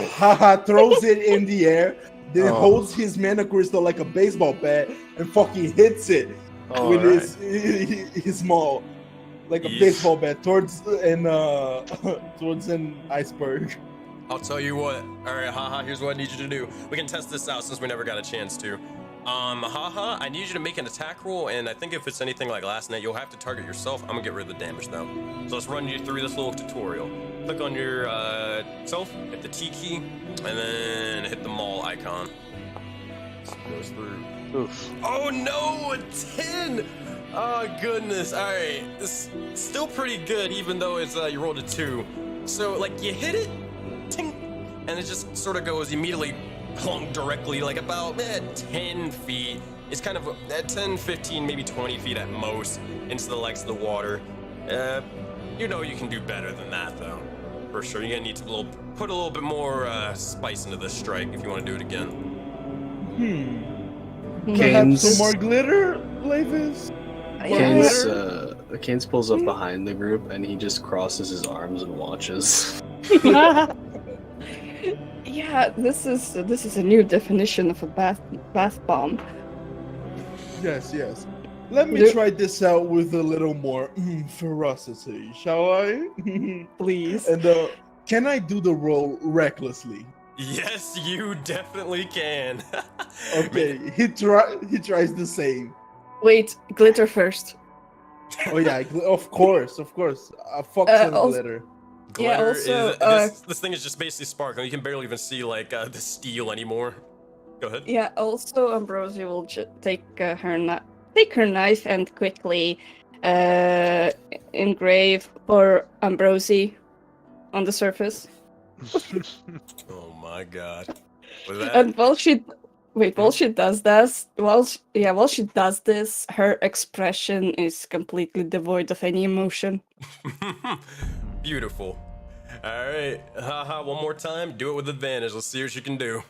[SPEAKER 6] Haha throws it in the air, then holds his mana crystal like a baseball bat and fucking hits it with his maul, like a baseball bat towards towards an iceberg.
[SPEAKER 1] I'll tell you what. All right, Haha, here's what I need you to do. We can test this out since we never got a chance to. Haha, I need you to make an attack roll, and I think if it's anything like last night, you'll have to target yourself. I'm gonna get rid of the damage though. So let's run you through this little tutorial. Click on your self, hit the T key, and then hit the maul icon. Goes through.
[SPEAKER 2] Oof.
[SPEAKER 1] Oh no, a 10! Oh goodness. All right, it's still pretty good, even though it's you rolled a 2. So like you hit it, ting, and it just sort of goes immediately plunk directly, like about 10 feet. It's kind of at 10, 15, maybe 20 feet at most into the legs of the water. You know you can do better than that though, for sure. You're gonna need to put a little bit more spice into this strike if you want to do it again.
[SPEAKER 6] Perhaps some more glitter, Lavis?
[SPEAKER 5] Canes pulls up behind the group and he just crosses his arms and watches.
[SPEAKER 3] Yeah, this is a new definition of a bath bomb.
[SPEAKER 6] Yes. Let me try this out with a little more ferocity, shall I?
[SPEAKER 3] Please.
[SPEAKER 6] And can I do the roll recklessly?
[SPEAKER 1] Yes, you definitely can.
[SPEAKER 6] Okay, he tries the same.
[SPEAKER 3] Wait, glitter first.
[SPEAKER 6] Oh yeah, of course. Fuck some glitter.
[SPEAKER 3] Yeah,
[SPEAKER 1] Glitter
[SPEAKER 3] also,
[SPEAKER 1] this thing is just basically sparkling. You can barely even see like the steel anymore. Go ahead.
[SPEAKER 3] Yeah, also Ambrosia will take her knife and quickly engrave for Ambrosia on the surface.
[SPEAKER 1] Oh my god. Was that?
[SPEAKER 3] And while she does this, her expression is completely devoid of any emotion.
[SPEAKER 1] Beautiful. All right, haha. One more time. Do it with advantage. Let's see what you can do.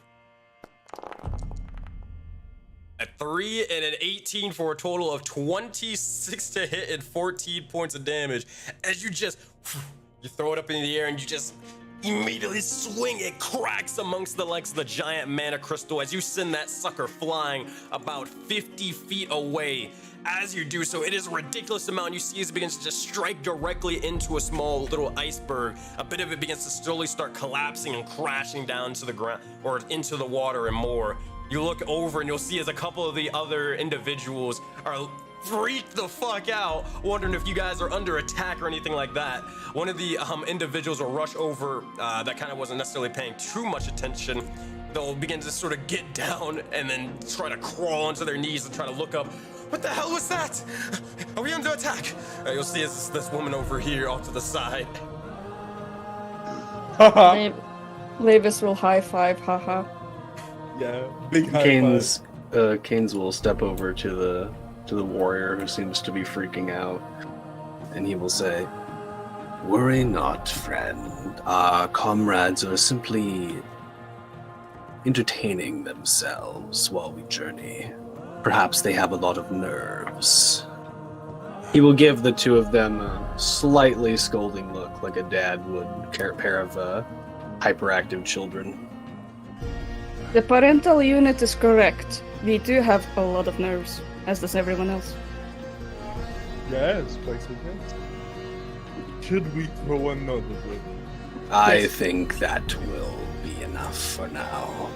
[SPEAKER 1] A 3 and an 18 for a total of 26 to hit and 14 points of damage. As you throw it up in the air and you just immediately swing. It cracks amongst the legs of the giant mana crystal as you send that sucker flying about 50 feet away. As you do so, it is a ridiculous amount. You see as it begins to just strike directly into a small little iceberg. A bit of it begins to slowly start collapsing and crashing down to the ground or into the water and more. You look over and you'll see as a couple of the other individuals are freak the fuck out, wondering if you guys are under attack or anything like that. One of the individuals will rush over that kind of wasn't necessarily paying too much attention. They'll begin to sort of get down and then try to crawl onto their knees and try to look up. What the hell was that? Are we under attack? You'll see this woman over here off to the side.
[SPEAKER 6] Haha.
[SPEAKER 3] Levis will high five, haha.
[SPEAKER 6] Yeah, big high
[SPEAKER 5] Canes will step over to the warrior who seems to be freaking out, and he will say, "Worry not, friend. Our comrades are simply entertaining themselves while we journey. Perhaps they have a lot of nerves." He will give the two of them a slightly scolding look, like a dad would a pair of hyperactive children.
[SPEAKER 3] The parental unit is correct. We do have a lot of nerves, as does everyone else.
[SPEAKER 6] Yes, quite so yes. Should we throw another one?
[SPEAKER 5] I think that will be enough for now.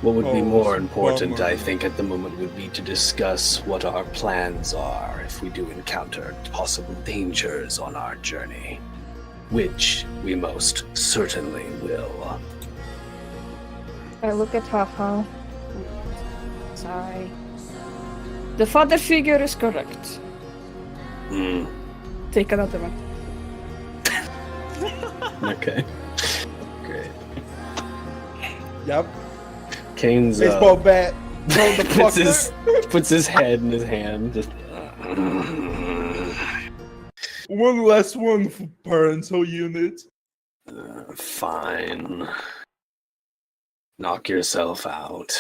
[SPEAKER 5] What would be more important, I think, at the moment would be to discuss what our plans are if we do encounter possible dangers on our journey, which we most certainly will.
[SPEAKER 3] I look at haha. Sigh. The father figure is correct. Take another one.
[SPEAKER 5] Okay. Great.
[SPEAKER 6] Yep.
[SPEAKER 5] Kane's
[SPEAKER 6] Baseball bat. Throw the
[SPEAKER 5] puts his head in his hand. Just
[SPEAKER 6] One less one for parental unit.
[SPEAKER 5] fine. Knock yourself out.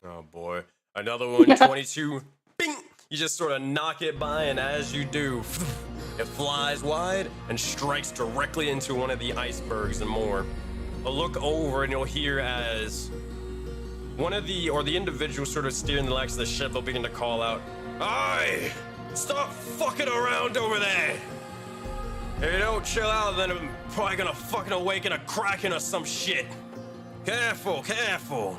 [SPEAKER 1] Oh boy. Another one, 22. Bing! You just sort of knock it by, and as you do, it flies wide and strikes directly into one of the icebergs and more. A look over, and you'll hear as one of the individuals sort of steering the legs of the ship, they'll begin to call out, "Aye! Stop fucking around over there! If you don't chill out, then I'm probably gonna fucking awaken a kraken or some shit. Careful, careful."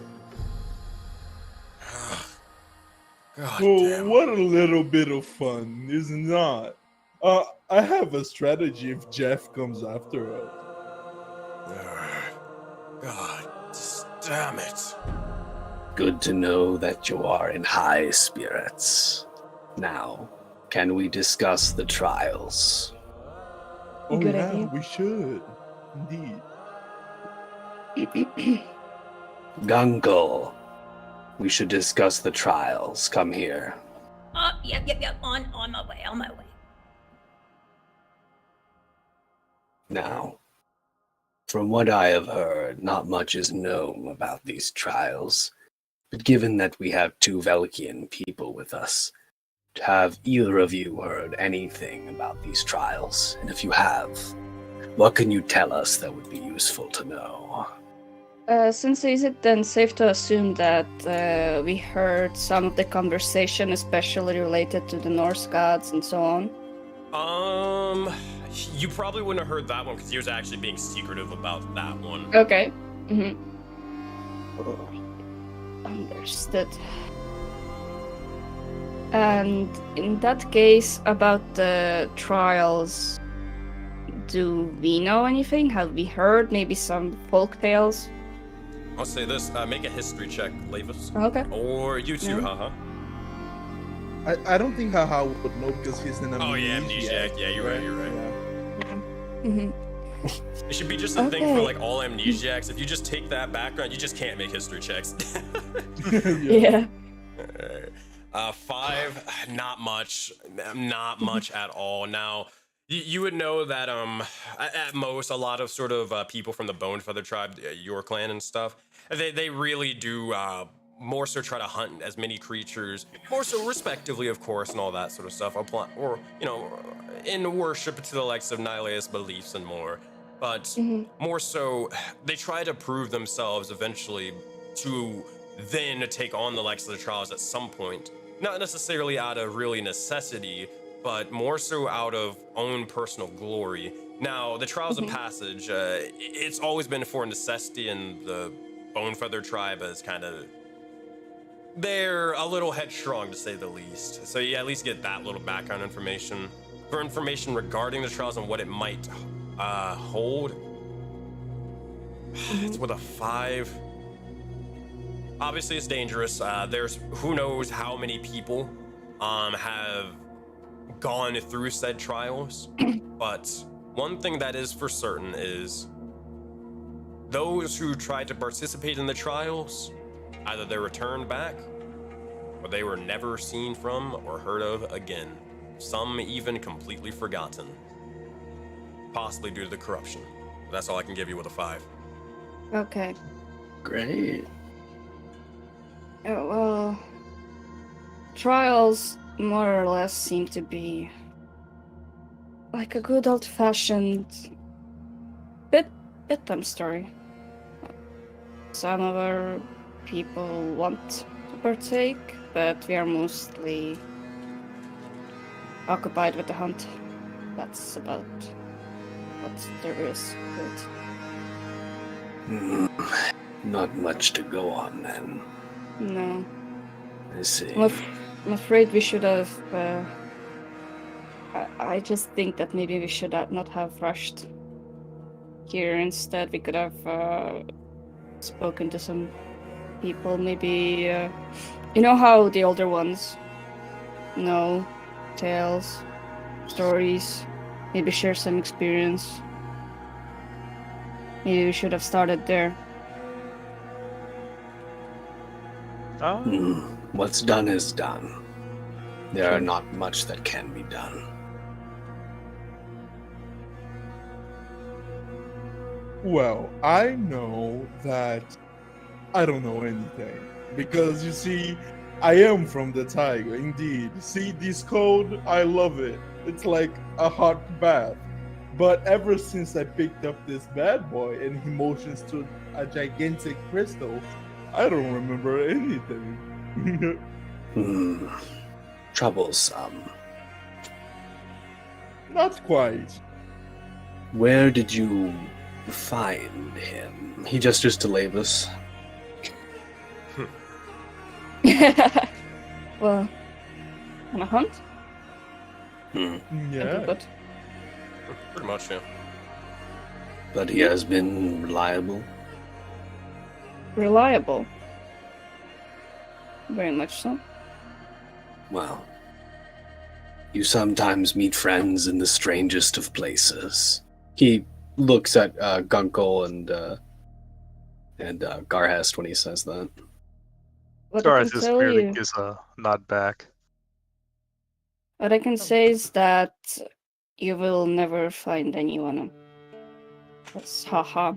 [SPEAKER 1] God
[SPEAKER 6] Oh,
[SPEAKER 1] damn.
[SPEAKER 6] what a little bit of fun, is not? I have a strategy if Jeff comes after us.
[SPEAKER 1] God damn it.
[SPEAKER 5] Good to know that you are in high spirits. Now, can we discuss the trials?
[SPEAKER 6] Oh
[SPEAKER 3] Good
[SPEAKER 6] yeah,
[SPEAKER 3] idea.
[SPEAKER 6] we should. Indeed.
[SPEAKER 5] Gunkel, we should discuss the trials. Come here.
[SPEAKER 4] Yep. On my way.
[SPEAKER 5] Now, from what I have heard, not much is known about these trials. But given that we have two Velkian people with us, have either of you heard anything about these trials? And if you have, what can you tell us that would be useful to know?
[SPEAKER 3] Sensei, is it then safe to assume that we heard some of the conversation, especially related to the Norse gods and so on?
[SPEAKER 1] You probably wouldn't have heard that one because he was actually being secretive about that one.
[SPEAKER 3] Okay. Understood. And in that case, about the trials, do we know anything? Have we heard maybe some folk tales?
[SPEAKER 1] I'll say this, make a history check, Levis.
[SPEAKER 3] Okay.
[SPEAKER 1] Or you too,
[SPEAKER 3] Yeah.
[SPEAKER 1] haha.
[SPEAKER 6] I don't think Haha would know because he's an amnesiac.
[SPEAKER 1] Oh yeah, amnesiac. Yeah, you're right.
[SPEAKER 3] Mm-hmm.
[SPEAKER 1] It should be just a thing for
[SPEAKER 3] Okay.
[SPEAKER 1] like all amnesiacs. If you just take that background, you just can't make history checks.
[SPEAKER 3] Yeah.
[SPEAKER 1] 5, not much at all. Now, you would know that at most a lot of sort of people from the Bonefeather tribe, your clan and stuff, they really do more so try to hunt as many creatures, more so respectively, of course, and all that sort of stuff, or in worship to the likes of nihilist beliefs and more. But more so, they try to prove themselves eventually to then take on the likes of the trials at some point. Not necessarily out of really necessity, but more so out of own personal glory. Now, the Trials of Passage, it's always been for necessity, and the Bonefeather tribe has kind of they're a little headstrong to say the least. So you at least get that little background information. For information regarding the trials and what it might hold, it's with a 5. Obviously, it's dangerous. There's who knows how many people have gone through said trials. But one thing that is for certain is those who tried to participate in the trials, either they returned back or they were never seen from or heard of again. Some even completely forgotten. Possibly due to the corruption. That's all I can give you with a 5.
[SPEAKER 3] Okay.
[SPEAKER 5] Great.
[SPEAKER 3] Well, trials more or less seem to be like a good old-fashioned bedtime story. Some of our people want to partake, but we are mostly occupied with the hunt. That's about what there is to it.
[SPEAKER 5] Not much to go on then.
[SPEAKER 3] No.
[SPEAKER 5] I see.
[SPEAKER 3] I'm afraid we should have. I just think that maybe we should not have rushed here. Instead, we could have spoken to some people. Maybe you know how the older ones know tales, stories. Maybe share some experience. Maybe we should have started there.
[SPEAKER 5] What's done is done. There are not much that can be done.
[SPEAKER 6] Well, I know that I don't know anything. Because you see, I am from the Taiga, indeed. See, this code, I love it. It's like a hot bath. But ever since I picked up this bad boy and he motions to a gigantic crystal, I don't remember anything.
[SPEAKER 5] Troublesome.
[SPEAKER 6] Not quite.
[SPEAKER 5] Where did you find him? He gestures to Lavis.
[SPEAKER 3] Well, on a hunt?
[SPEAKER 6] Yeah.
[SPEAKER 3] But
[SPEAKER 1] Pretty much, yeah.
[SPEAKER 5] But he has been reliable.
[SPEAKER 3] reliable. Very much so.
[SPEAKER 5] Well, you sometimes meet friends in the strangest of places. He looks at Gunkel and Garhest when he says that.
[SPEAKER 3] What I
[SPEAKER 2] Sorry,
[SPEAKER 3] can
[SPEAKER 2] just
[SPEAKER 3] tell
[SPEAKER 2] merely
[SPEAKER 3] you,
[SPEAKER 2] gives a nod back.
[SPEAKER 3] what I can say is that you will never find anyone. That's haha.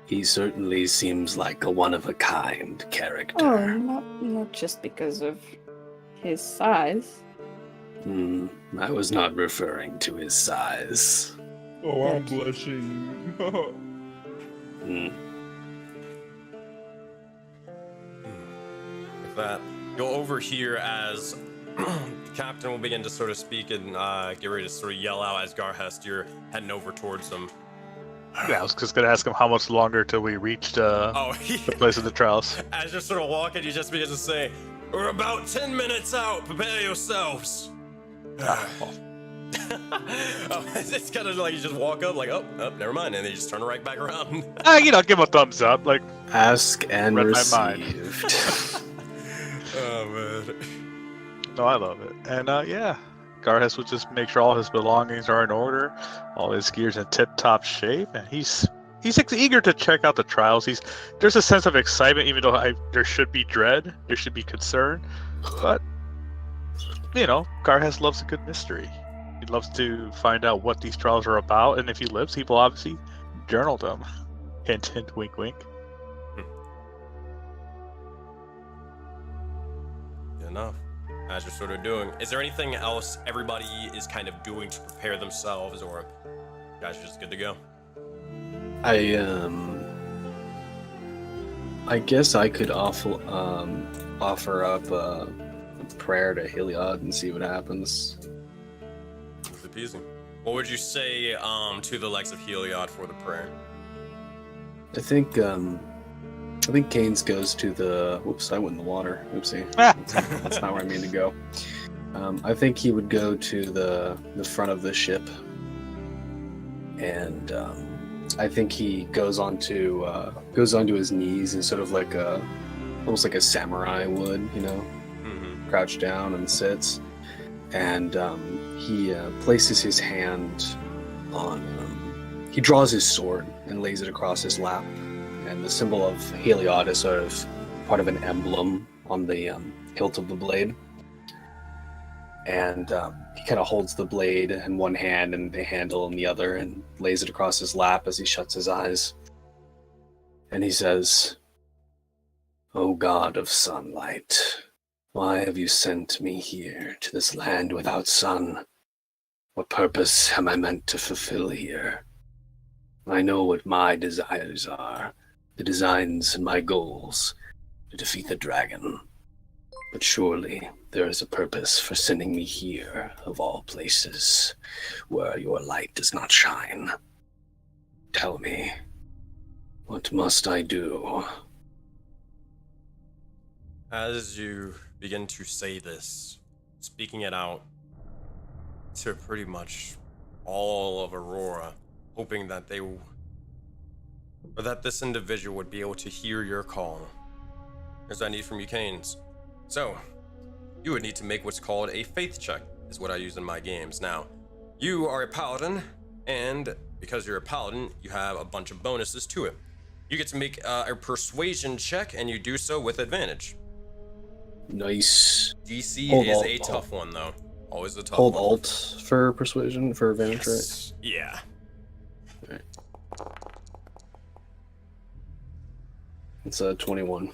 [SPEAKER 5] He certainly seems like a one-of-a-kind
[SPEAKER 3] Oh,
[SPEAKER 5] character.
[SPEAKER 3] not just because of his size.
[SPEAKER 5] I was not referring to his size.
[SPEAKER 6] Oh, I'm blushing.
[SPEAKER 1] With that, you'll overhear as the captain will begin to sort of speak and get ready to sort of yell out as Garhest, you're heading over towards them.
[SPEAKER 2] Yeah, I was just gonna ask him how much longer till we reached the place of the trials.
[SPEAKER 1] As you're sort of walking, you just begin to say, "We're about 10 minutes out. Prepare yourselves." It's kind of like you just walk up, like, oh, never mind, and then you just turn right back around.
[SPEAKER 2] Give him a thumbs up, like.
[SPEAKER 5] Ask and
[SPEAKER 2] Read my mind.
[SPEAKER 5] received.
[SPEAKER 1] Oh man.
[SPEAKER 2] No, I love it. And yeah, Garhest would just make sure all his belongings are in order, all his gear's in tip-top shape, and he's eager to check out the trials. There's a sense of excitement, even though there should be dread, there should be concern, but Garhest loves a good mystery. He loves to find out what these trials are about, and if he lives, he will obviously journal them. Hint, hint, wink, wink.
[SPEAKER 1] Good enough. As you're sort of doing, is there anything else everybody is kind of doing to prepare themselves, or you guys are just good to go?
[SPEAKER 5] I guess I could offer up a prayer to Heliod and see what happens.
[SPEAKER 1] Easy peasy. What would you say to the likes of Heliod for the prayer?
[SPEAKER 5] I think I think Keynes goes to the. Whoops, I went in the water. Oopsie.
[SPEAKER 2] Ah.
[SPEAKER 5] That's not where I mean to go. I think he would go to the front of the ship, and I think he goes onto his knees and sort of like almost like a samurai would, crouch down and sits, and he places his hand on. He draws his sword and lays it across his lap, and the symbol of Heliod is sort of part of an emblem on the hilt of the blade. And he kind of holds the blade in one hand and the handle in the other and lays it across his lap as he shuts his eyes. And he says, "O God of sunlight, why have you sent me here to this land without sun? What purpose am I meant to fulfill here? I know what my desires are, the designs and my goals, to defeat the dragon. But surely there is a purpose for sending me here, of all places, where your light does not shine. Tell me, what must I do?"
[SPEAKER 1] As you begin to say this, speaking it out to pretty much all of Aurora, hoping that that this individual would be able to hear your call. Here's what I need from you, Keynes. So, you would need to make what's called a faith check, is what I use in my games. Now, you are a paladin, and because you're a paladin, you have a bunch of bonuses to it. You get to make a persuasion check, and you do so with advantage.
[SPEAKER 5] Nice.
[SPEAKER 1] DC
[SPEAKER 5] Hold
[SPEAKER 1] is
[SPEAKER 5] alt,
[SPEAKER 1] a tough one, though. Always a tough
[SPEAKER 5] Hold
[SPEAKER 1] one.
[SPEAKER 5] Alt for persuasion, for advantage, right?
[SPEAKER 1] Yes. Yeah.
[SPEAKER 5] Right. It's a 21.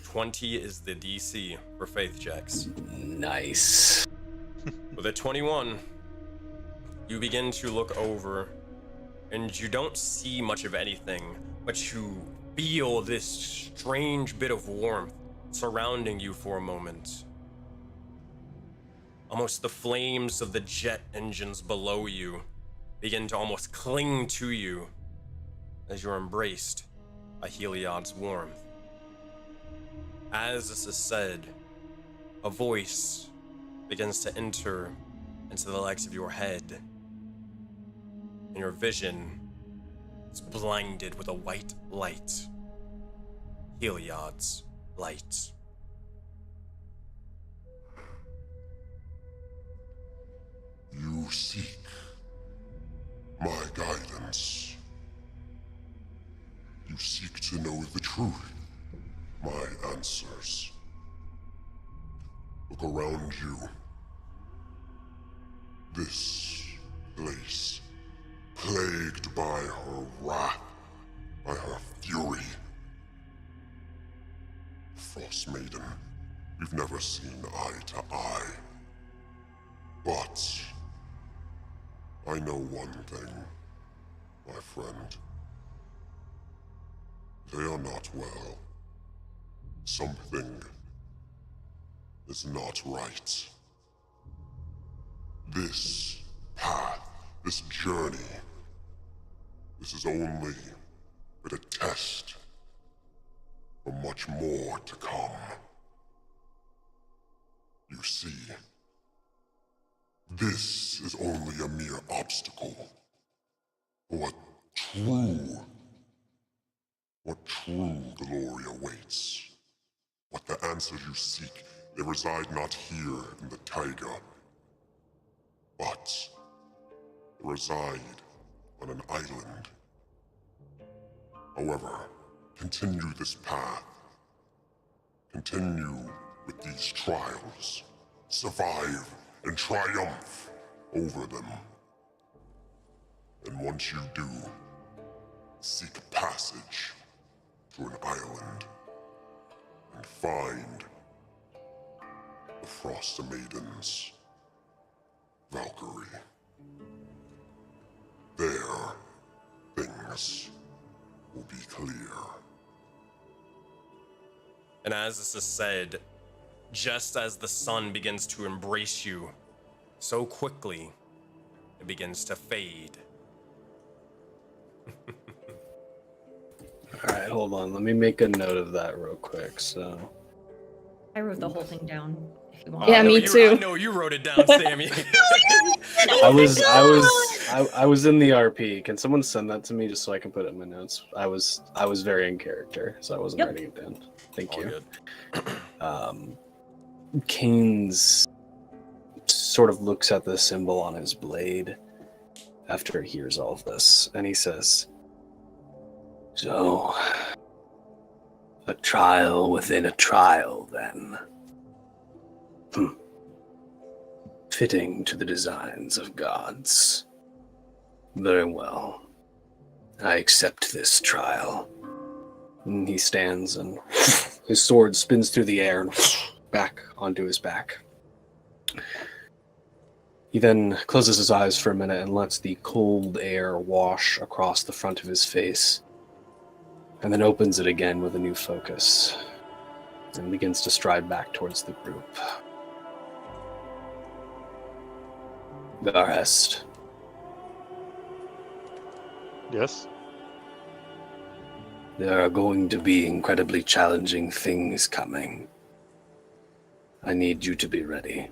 [SPEAKER 1] 20 is the DC for faith checks.
[SPEAKER 5] Nice.
[SPEAKER 1] With a 21, you begin to look over, and you don't see much of anything, but you feel this strange bit of warmth surrounding you for a moment. Almost the flames of the jet engines below you begin to almost cling to you as you're embraced by Heliod's warmth. As this is said, a voice begins to enter into the legs of your head, and your vision is blinded with a white light. Heliod's light.
[SPEAKER 7] You seek my guidance. You seek to know the truth, my answers. Look around you. This place, plagued by her wrath, by her fury. Frostmaiden, we've never seen eye to eye. But I know one thing, my friend. They are not well. Something is not right. This path, this journey, this is only but a test for much more to come. You see, this is only a mere obstacle for what true glory awaits. What the answers you seek, they reside not here in the Taiga, but they reside on an island. However, continue this path. Continue with these trials. Survive and triumph over them. And once you do, seek passage to an island and find the Frostmaiden's Valkyrie. There, things will be clear.
[SPEAKER 1] And as this is said, just as the sun begins to embrace you, so quickly it begins to fade.
[SPEAKER 5] Alright. right, hold on. Let me make a note of that real quick. So,
[SPEAKER 4] I wrote the whole thing down. If you want.
[SPEAKER 3] Yeah,
[SPEAKER 1] I know
[SPEAKER 3] me
[SPEAKER 1] you-
[SPEAKER 3] too.
[SPEAKER 1] I know you wrote it down, Sammy.
[SPEAKER 5] I was in the RP. Can someone send that to me just so I can put it in my notes? I was very in character, so I wasn't
[SPEAKER 4] Yep.
[SPEAKER 5] writing it down. Thank
[SPEAKER 1] All
[SPEAKER 5] you.
[SPEAKER 1] good.
[SPEAKER 5] Keynes sort of looks at the symbol on his blade after he hears all of this, and he says, "So, a trial within a trial, then. Fitting to the designs of gods. Very well. I accept this trial." And he stands, and his sword spins through the air and back onto his back. He then closes his eyes for a minute and lets the cold air wash across the front of his face, and then opens it again with a new focus, and begins to stride back towards the group. Garhest,
[SPEAKER 2] Yes.
[SPEAKER 5] there are going to be incredibly challenging things coming. I need you to be ready.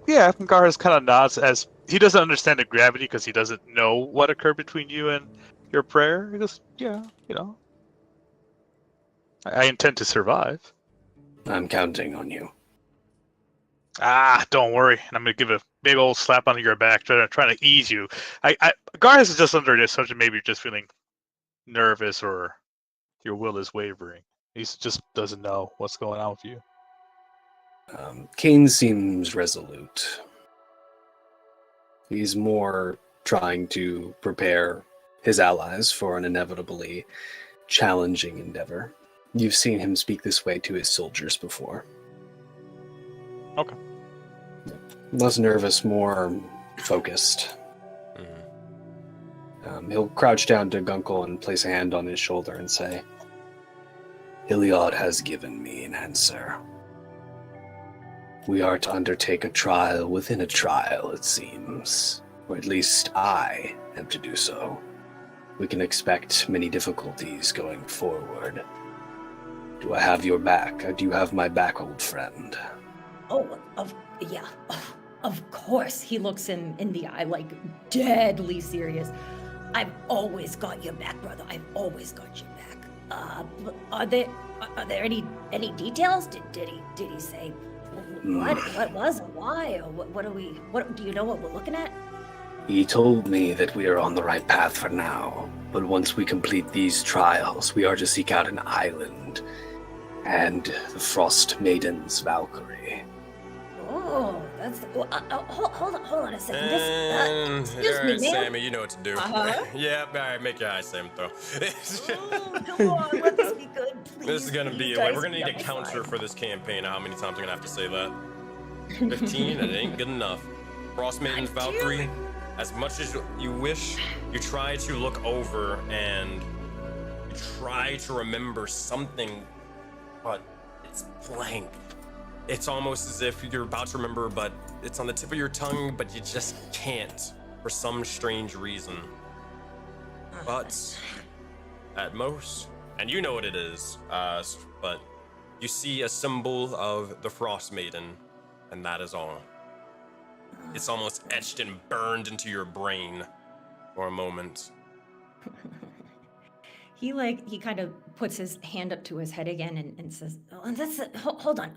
[SPEAKER 2] Yeah, Garhas kind of nods as he doesn't understand the gravity because he doesn't know what occurred between you and your prayer. He goes, yeah, I intend to survive.
[SPEAKER 5] I'm counting on you.
[SPEAKER 2] Ah, don't worry. And I'm gonna give a big old slap on your back, trying to ease you. Garhas is just under the assumption maybe you're just feeling nervous or your will is wavering. He just doesn't know what's going on with you.
[SPEAKER 5] Kane seems resolute. He's more trying to prepare his allies for an inevitably challenging endeavor. You've seen him speak this way to his soldiers before.
[SPEAKER 2] Okay.
[SPEAKER 5] Less nervous, more focused. He'll crouch down to Gunkel and place a hand on his shoulder and say, "Iliad has given me an answer. We are to undertake a trial within a trial, it seems. Or at least I am to do so. We can expect many difficulties going forward. Do I have your back? Do you have my back, old friend?"
[SPEAKER 4] Oh, of course. He looks him in the eye, like deadly serious. I've always got your back, brother. I've always got your back. But are there any details? Did he say what was and why, or what do you know what we're looking at?
[SPEAKER 5] He told me that we are on the right path for now, but once we complete these trials, we are to seek out an island and the Frostmaiden's Valkyrie.
[SPEAKER 4] Oh, that's hold on a second.
[SPEAKER 1] And
[SPEAKER 4] Excuse
[SPEAKER 1] all
[SPEAKER 4] me,
[SPEAKER 1] right,
[SPEAKER 4] man.
[SPEAKER 1] Sammy, you know what to do.
[SPEAKER 4] Uh-huh.
[SPEAKER 1] Yeah, all right, make your eyes Sam throw.
[SPEAKER 4] Oh, come on, let this be good, please.
[SPEAKER 1] This is gonna be
[SPEAKER 4] You
[SPEAKER 1] like
[SPEAKER 4] guys
[SPEAKER 1] we're gonna need
[SPEAKER 4] be
[SPEAKER 1] a
[SPEAKER 4] on my
[SPEAKER 1] counter
[SPEAKER 4] side.
[SPEAKER 1] for this campaign. How many times I'm gonna have to say that? 15? It ain't good enough. Frostmaiden's Valkyrie. As much as you wish, you try to look over and you try to remember something, but it's blank. It's almost as if you're about to remember, but it's on the tip of your tongue, but you just can't for some strange reason. But at most, and you know what it is, but you see a symbol of the Frostmaiden, and that is all. It's almost etched and burned into your brain for a moment.
[SPEAKER 4] He kind of puts his hand up to his head again and says, "Oh, that's it. Hold on.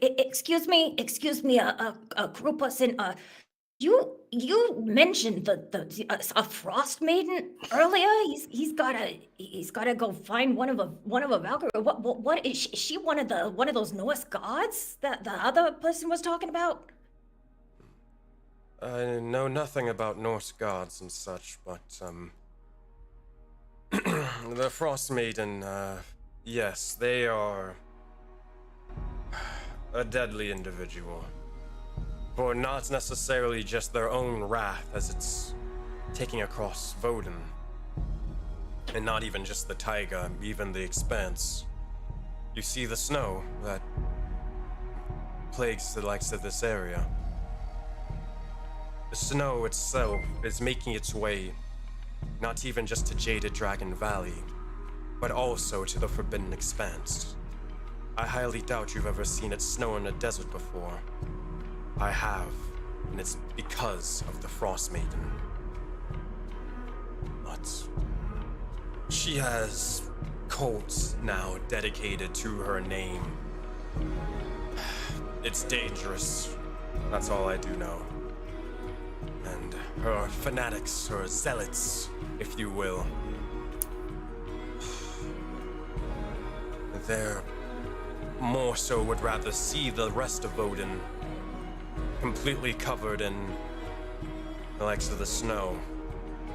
[SPEAKER 4] Excuse me, a crew person. You mentioned a frost maiden earlier. He's gotta go find one of a Valkyrie. What is she one of those Norse gods that the other person was talking about?"
[SPEAKER 1] I know nothing about Norse gods and such, but the Frostmaiden, yes, they are a deadly individual. For not necessarily just their own wrath as it's taking across Voden. And not even just the Taiga, even the Expanse. You see the snow that plagues the likes of this area. The snow itself is making its way Not even just to Jaded Dragon Valley, but also to the Forbidden Expanse. I highly doubt you've ever seen it snow in a desert before. I have, and it's because of the Frostmaiden. But she has cults now dedicated to her name. It's dangerous. That's all I do know. And her fanatics, her zealots, if you will. They're more so would rather see the rest of Odin completely covered in the likes of the snow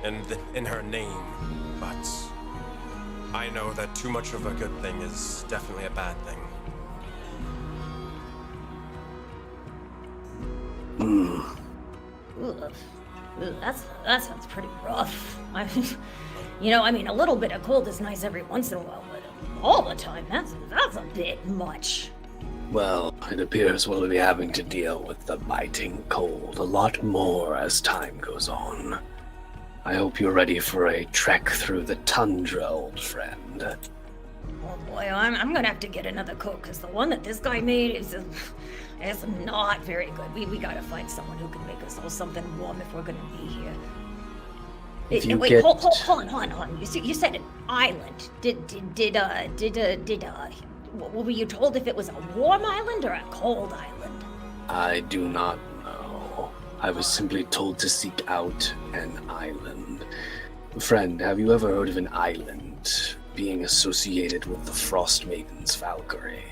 [SPEAKER 1] and in her name. But I know that too much of a good thing is definitely a bad thing.
[SPEAKER 4] Ugh. That sounds pretty rough. I mean, a little bit of cold is nice every once in a while, but all the time, that's a bit much.
[SPEAKER 5] Well, it appears we'll be having to deal with the biting cold a lot more as time goes on. I hope you're ready for a trek through the tundra, old friend.
[SPEAKER 4] Oh boy, I'm gonna have to get another coat, because the one that this guy made is not very good. We gotta find someone who can make us all something warm if we're gonna be here. Wait, hold on. You said an island. Were you told if it was a warm island or a cold island?
[SPEAKER 5] I do not know. I was simply told to seek out an island. Friend, have you ever heard of an island being associated with the Frostmaiden's Valkyrie?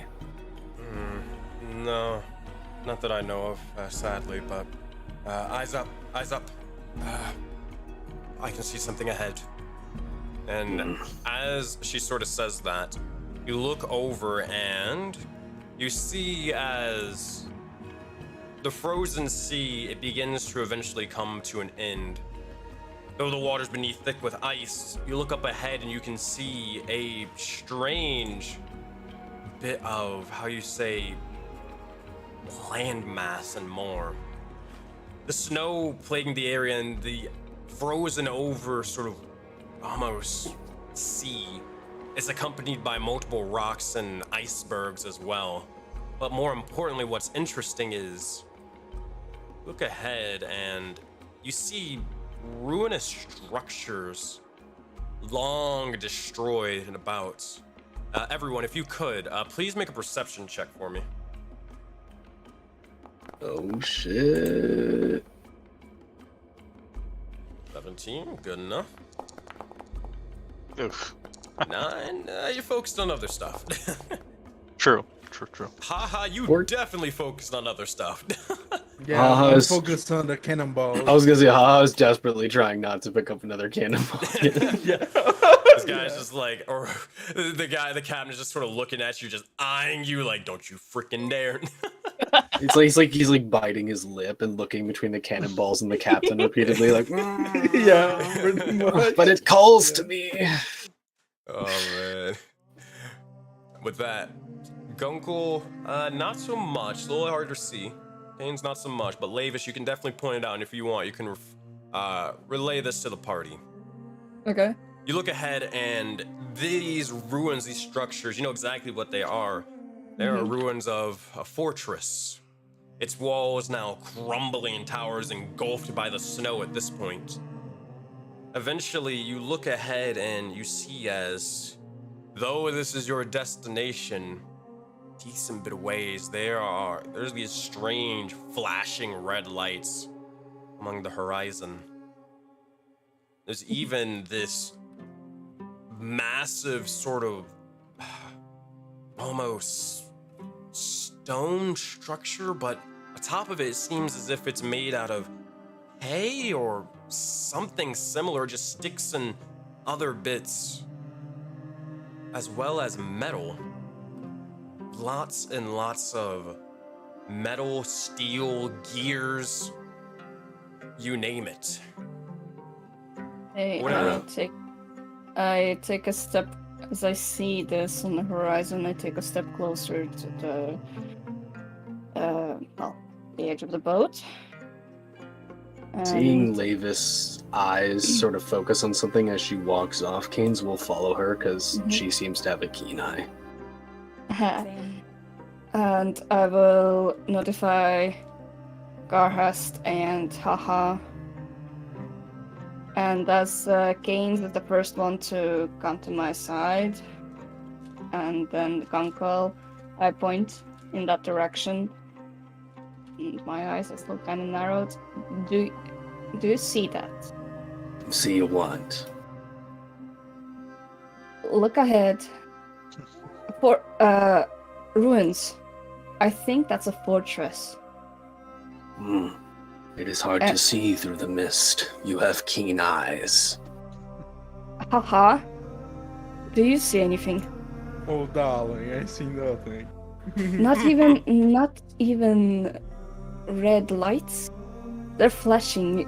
[SPEAKER 1] No, not that I know of, sadly, but eyes up. I can see something ahead. And as she sort of says that, you look over and you see as the frozen sea, it begins to eventually come to an end. Though the water's beneath thick with ice, you look up ahead and you can see a strange bit of, how you say, landmass and more. The snow plaguing the area and the frozen over sort of almost sea is accompanied by multiple rocks and icebergs as well. But more importantly, what's interesting is look ahead and you see ruinous structures long destroyed and about. Everyone, if you could, please make a perception check for me.
[SPEAKER 5] Oh shit.
[SPEAKER 1] 17, good enough.
[SPEAKER 2] Oof.
[SPEAKER 1] 9, you focused on other stuff.
[SPEAKER 2] True.
[SPEAKER 1] Haha, you
[SPEAKER 5] Or-
[SPEAKER 1] definitely focused on other stuff.
[SPEAKER 6] Yeah,
[SPEAKER 5] I
[SPEAKER 6] I'm
[SPEAKER 5] was-
[SPEAKER 6] focused on the cannonballs.
[SPEAKER 5] I was gonna say, I was desperately trying not to pick up another cannonball.
[SPEAKER 6] Yeah.
[SPEAKER 1] This guy's just like, or the captain is just sort of looking at you, just eyeing you like, don't you freaking dare.
[SPEAKER 5] He's like biting his lip and looking between the cannonballs and the captain repeatedly, like,
[SPEAKER 6] Yeah, pretty much.
[SPEAKER 5] but it calls to me.
[SPEAKER 1] Oh man. With that, Gunkel, not so much. A little harder to see. Kane's not so much, but Lavish, you can definitely point it out, and if you want, you can relay this to the party.
[SPEAKER 3] Okay.
[SPEAKER 1] You look ahead, and these ruins, these structures, you know exactly what they are. They are ruins of a fortress. Its walls now crumbling and towers engulfed by the snow at this point. Eventually, you look ahead and you see as though this is your destination, decent bit of ways, there's these strange flashing red lights among the horizon. There's even this massive sort of almost stone structure, but atop of it seems as if it's made out of hay or something similar, just sticks and other bits, as well as metal. Lots and lots of metal, steel, gears, you name it.
[SPEAKER 3] Hey,
[SPEAKER 1] Whatever.
[SPEAKER 3] I take a step as I see this on the horizon. I take a step closer to the edge of the boat.
[SPEAKER 5] Seeing
[SPEAKER 3] And
[SPEAKER 5] Lavis eyes sort of focus on something as she walks off, Canes will follow her because she seems to have a keen eye.
[SPEAKER 3] And I will notify Garhast and Haha. And as Canes is the first one to come to my side, and then Gunkel, I point in that direction. And my eyes are still kind of narrowed. Do you see that?
[SPEAKER 5] See what?
[SPEAKER 3] Look ahead. For ruins. I think that's a fortress.
[SPEAKER 5] It is hard to see through the mist. You have keen eyes.
[SPEAKER 3] Haha. Do you see anything?
[SPEAKER 6] Oh, darling, I see nothing.
[SPEAKER 3] Not even red lights. They're flashing.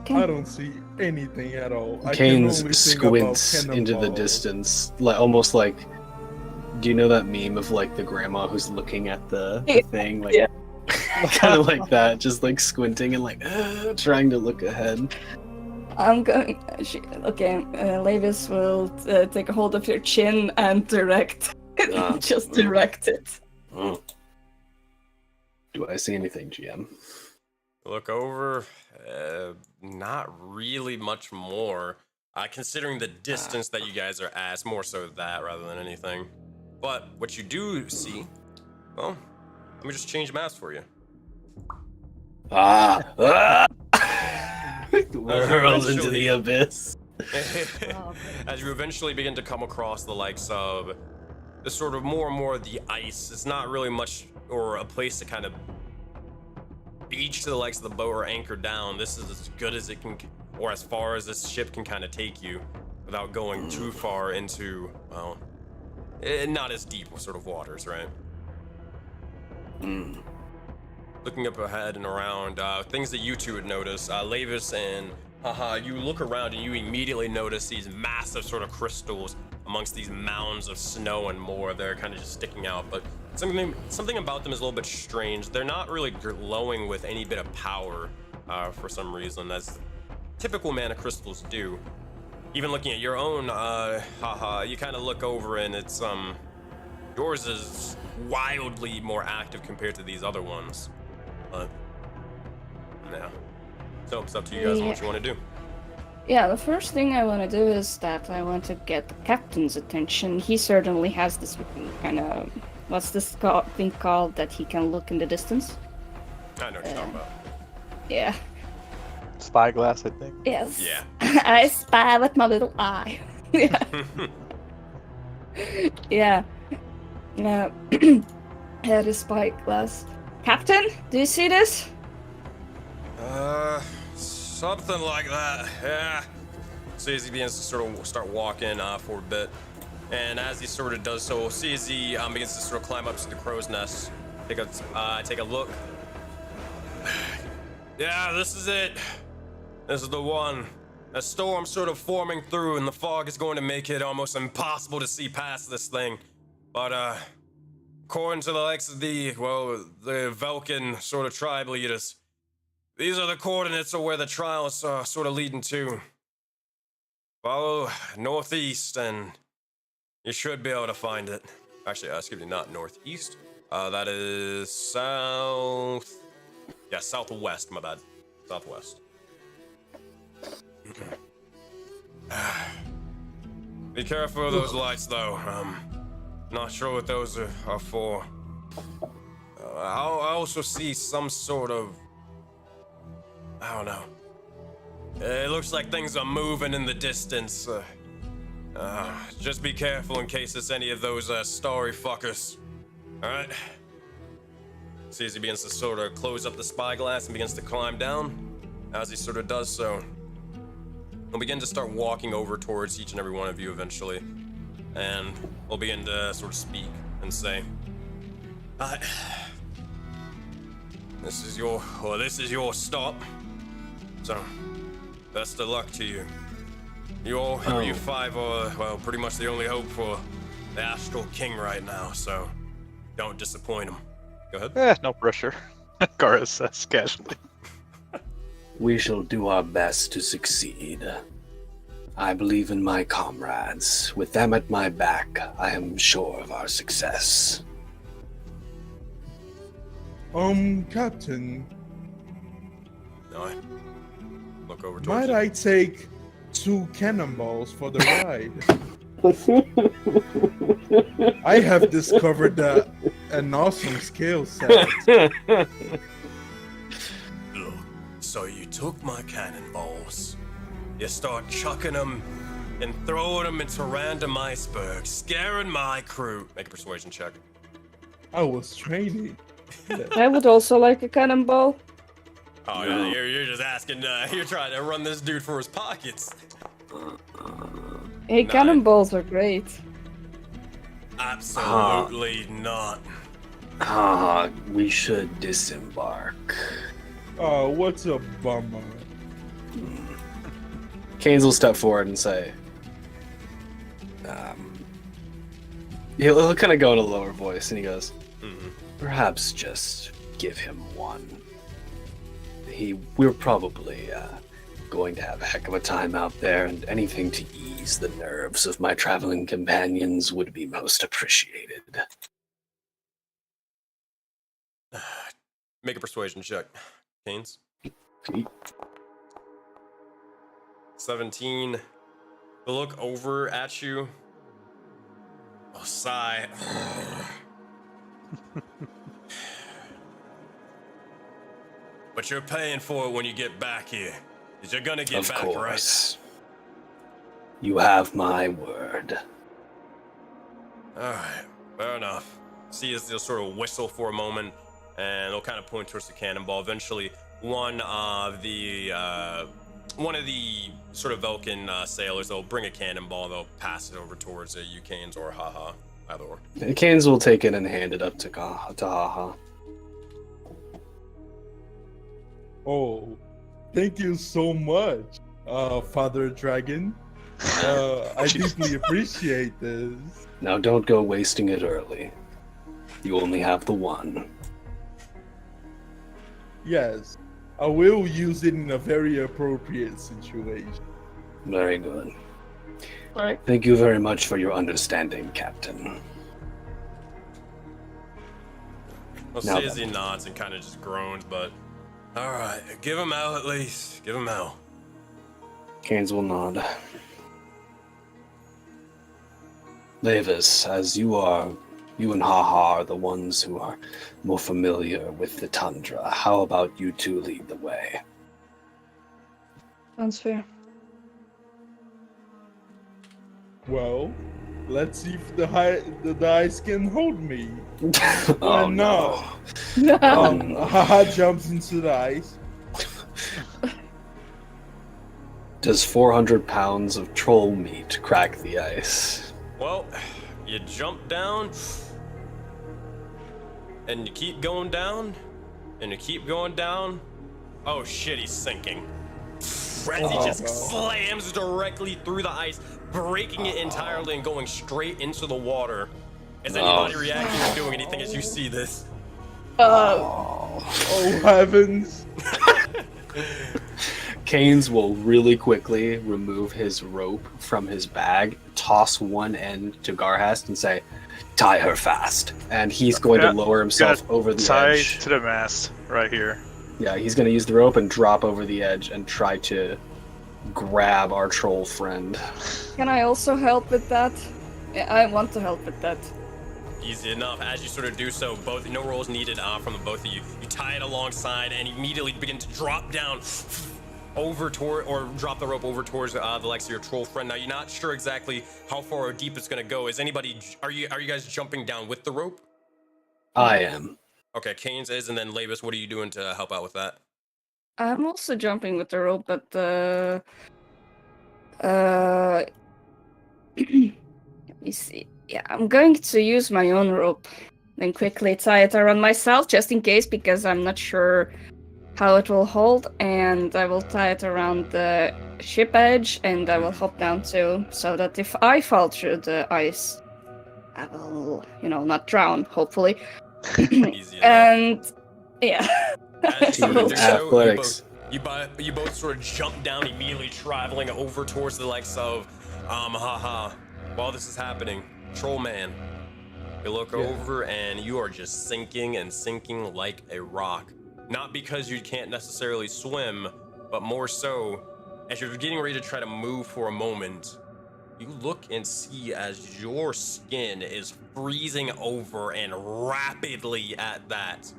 [SPEAKER 6] I don't see anything at all. I can
[SPEAKER 5] Canes
[SPEAKER 6] only think
[SPEAKER 5] squints
[SPEAKER 6] about
[SPEAKER 5] into the
[SPEAKER 6] cannonball.
[SPEAKER 5] distance, almost like. Do you know that meme of like the grandma who's looking at the thing, like
[SPEAKER 3] Yeah.
[SPEAKER 5] kind of like that, just like squinting and like trying to look ahead.
[SPEAKER 3] I'm going. Lavis will take a hold of your chin and direct. Just direct it.
[SPEAKER 5] Do I see anything, GM?
[SPEAKER 1] Look over. Not really much more. Considering the distance that you guys are at, it's more so that rather than anything. But what you do see, well, let me just change maps for you.
[SPEAKER 5] Whirled into the abyss.
[SPEAKER 1] As you eventually begin to come across the likes of the sort of more and more of the ice, it's not really much or a place to kind of beach to the likes of the boat or anchor down. This is as good as it can, or as far as this ship can kind of take you without going too far into, well, not as deep sort of waters, right? Looking up ahead and around, things that you two would notice, Lavis and Haha, you look around and you immediately notice these massive sort of crystals amongst these mounds of snow and more. They're kind of just sticking out, but something about them is a little bit strange. They're not really glowing with any bit of power for some reason, as typical mana crystals do. Even looking at your own, Haha, you kind of look over and it's, yours is wildly more active compared to these other ones. But, yeah. So it's up to you guys on what you want to do.
[SPEAKER 3] Yeah, the first thing I want to do is that I want to get the captain's attention. He certainly has this kind of, what's this thing called that he can look in the distance?
[SPEAKER 1] I know what you're talking about.
[SPEAKER 3] Yeah.
[SPEAKER 2] Spyglass, I think.
[SPEAKER 3] Yes.
[SPEAKER 1] Yeah.
[SPEAKER 3] I spy with my little eye. Yeah. Yeah. Yeah. Had a spyglass. Captain, do you see this?
[SPEAKER 1] Something like that, yeah. So as he begins to sort of start walking for a bit, and as he sort of does so, see as he begins to sort of climb up to the crow's nest, take a look. Yeah, this is it. This is the one. A storm sort of forming through, and the fog is going to make it almost impossible to see past this thing. But according to the likes of the Velkin sort of tribe leaders, these are the coordinates of where the trial is sort of leading to. Follow northeast, and you should be able to find it. Actually, excuse me, not northeast. That is south. Yeah, southwest. My bad. Southwest. Be careful of those lights, though. Not sure what those are for. I also see some sort of, I don't know. It looks like things are moving in the distance. Just be careful in case it's any of those starry fuckers. Alright? See as he begins to sort of close up the spyglass and begins to climb down. As he sort of does so, he'll begin to start walking over towards each and every one of you eventually. And we'll begin to sort of speak and say, this is your stop. So, best of luck to you. You five are, well, pretty much the only hope for the Astral King right now, so don't disappoint him. Go ahead.
[SPEAKER 2] No pressure. Garis says casually.
[SPEAKER 5] We shall do our best to succeed. I believe in my comrades. With them at my back, I am sure of our success.
[SPEAKER 6] Captain,
[SPEAKER 1] No, I look over towards
[SPEAKER 6] might
[SPEAKER 1] you.
[SPEAKER 6] I take 2 cannonballs for the ride? I have discovered an awesome skill set.
[SPEAKER 1] Look, so you took my cannonballs, you start chucking them and throwing them into random icebergs, scaring my crew. Make a persuasion check.
[SPEAKER 6] I was training.
[SPEAKER 3] I would also like a cannonball.
[SPEAKER 1] Oh, yeah, you're just asking, you're trying to run this dude for his pockets.
[SPEAKER 3] Hey,
[SPEAKER 1] Nine.
[SPEAKER 3] cannonballs are great.
[SPEAKER 1] Absolutely not.
[SPEAKER 5] We should disembark.
[SPEAKER 6] Oh, what's a bummer.
[SPEAKER 5] Keynes will step forward and say, he'll kind of go in a lower voice, and he goes, perhaps just give him one. We're probably going to have a heck of a time out there, and anything to ease the nerves of my traveling companions would be most appreciated.
[SPEAKER 1] Make a persuasion check, Keynes. 17. To look over at you. Oh, sigh. But you're paying for it when you get back here. 'Cause you're gonna get
[SPEAKER 5] Of
[SPEAKER 1] back,
[SPEAKER 5] course. You have my word.
[SPEAKER 1] right? Alright, fair enough. See as they'll sort of whistle for a moment, and they'll kind of point towards the cannonball. Eventually, one of the sort of Vulcan sailors, they'll bring a cannonball, they'll pass it over towards you, Canes, or Haha, either or.
[SPEAKER 5] Keynes will take it and hand it up to Haha.
[SPEAKER 6] Oh, thank you so much, Father Dragon. I deeply appreciate this.
[SPEAKER 5] Now don't go wasting it early. You only have the one.
[SPEAKER 6] Yes, I will use it in a very appropriate situation.
[SPEAKER 5] Very good.
[SPEAKER 3] Alright.
[SPEAKER 5] Thank you very much for your understanding, Captain.
[SPEAKER 1] Well,
[SPEAKER 5] Now
[SPEAKER 1] Sizzy nods and kind of just groans, but alright, give him out at least. Give him out.
[SPEAKER 5] Keynes will nod. Davis, as you and Haha are the ones who are more familiar with the tundra. How about you two lead the way?
[SPEAKER 3] Sounds fair.
[SPEAKER 6] Well, let's see if the dice can hold me.
[SPEAKER 5] Oh
[SPEAKER 6] no.
[SPEAKER 5] no.
[SPEAKER 6] Haha jumps into the ice.
[SPEAKER 5] Does 400 pounds of troll meat crack the ice?
[SPEAKER 1] Well, you jump down, and you keep going down, and you keep going down. Oh shit, he's sinking. As he just slams directly through the ice, breaking it entirely and going straight into the water. Is anybody reacting or doing anything as you see this?
[SPEAKER 6] Oh heavens.
[SPEAKER 5] Keynes will really quickly remove his rope from his bag, toss one end to Garhast and say, tie her fast. And he's going to lower himself over the edge.
[SPEAKER 2] Tied to the mast right here.
[SPEAKER 5] Yeah, he's going to use the rope and drop over the edge and try to grab our troll friend.
[SPEAKER 3] Can I also help with that? Yeah, I want to help with that.
[SPEAKER 1] Easy enough. As you sort of do so, no rolls needed from the both of you. You tie it alongside and immediately begin to drop down over toward, or drop the rope over towards the likes of your troll friend. Now you're not sure exactly how far or deep it's gonna go. Are you guys jumping down with the rope?
[SPEAKER 5] I am.
[SPEAKER 1] Okay, Keynes is, and then Labus, what are you doing to help out with that?
[SPEAKER 3] I'm also jumping with the rope, but let me see. Yeah, I'm going to use my own rope, then quickly tie it around myself, just in case, because I'm not sure how it will hold, and I will tie it around the ship edge, and I will hop down too, so that if I fall through the ice, I will, not drown, hopefully.
[SPEAKER 1] Easy enough.
[SPEAKER 3] And yeah.
[SPEAKER 1] As you sort of do so,
[SPEAKER 5] Athletics.
[SPEAKER 1] You both sort of jump down, immediately traveling over towards the likes of Haha. While this is happening, Troll Man, you look over and you are just sinking and sinking like a rock. Not because you can't necessarily swim, but more so as you're getting ready to try to move for a moment, you look and see as your skin is freezing over and rapidly at that.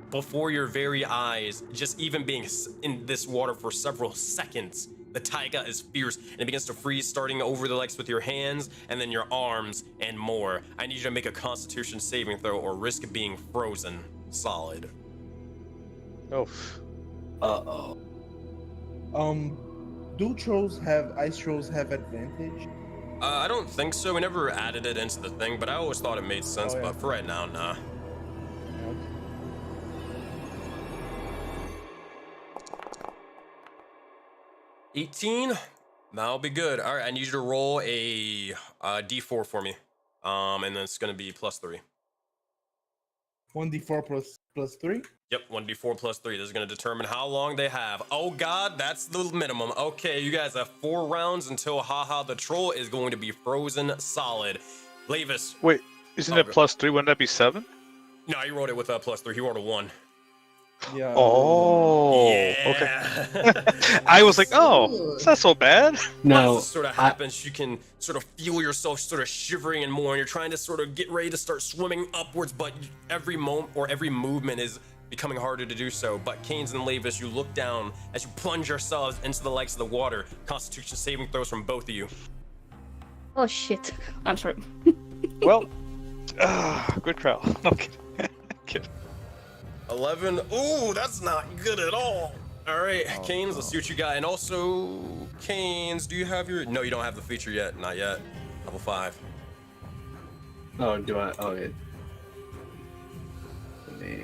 [SPEAKER 1] Before your very eyes, just even being in this water for several seconds, the Taiga is fierce and it begins to freeze, starting over the legs with your hands and then your arms and more. I need you to make a Constitution saving throw or risk being frozen solid.
[SPEAKER 2] Oh.
[SPEAKER 5] Uh-oh.
[SPEAKER 6] Do ice trolls have advantage?
[SPEAKER 1] I don't think so. We never added it into the thing, but I always thought it made sense.
[SPEAKER 6] Oh, yeah.
[SPEAKER 1] But for right now, nah. 18. That'll be good. All right, I need you to roll a d4 for me. And then it's gonna be +3.
[SPEAKER 6] 1d4 plus 3?
[SPEAKER 1] Yep, 1d4 +3. This is gonna determine how long they have. Oh God, that's the minimum. Okay, you guys have 4 rounds until Haha the Troll is going to be frozen solid. Lavis.
[SPEAKER 2] Wait, isn't it +3? Wouldn't that be 7?
[SPEAKER 1] No, he rolled it with a +3. He rolled a 1.
[SPEAKER 6] Yeah.
[SPEAKER 2] Oh,
[SPEAKER 1] yeah.
[SPEAKER 2] okay. I was like, oh, it's not so bad.
[SPEAKER 5] No,
[SPEAKER 1] Once this sort of happens, you can sort of feel yourself sort of shivering and more, and you're trying to sort of get ready to start swimming upwards, but every moment or every movement is becoming harder to do so. But Canes and Lavis, you look down as you plunge yourselves into the likes of the water. Constitution saving throws from both of you.
[SPEAKER 3] Oh shit. I'm sorry.
[SPEAKER 2] Well, good trial. No, I'm kidding. Kidding.
[SPEAKER 1] 11. Ooh, that's not good at all. All right, Canes, let's see what you got. And also, Canes, do you have your... No, you don't have the feature yet. Not yet. Level 5.
[SPEAKER 5] Oh, do I? Oh, yeah. Let me...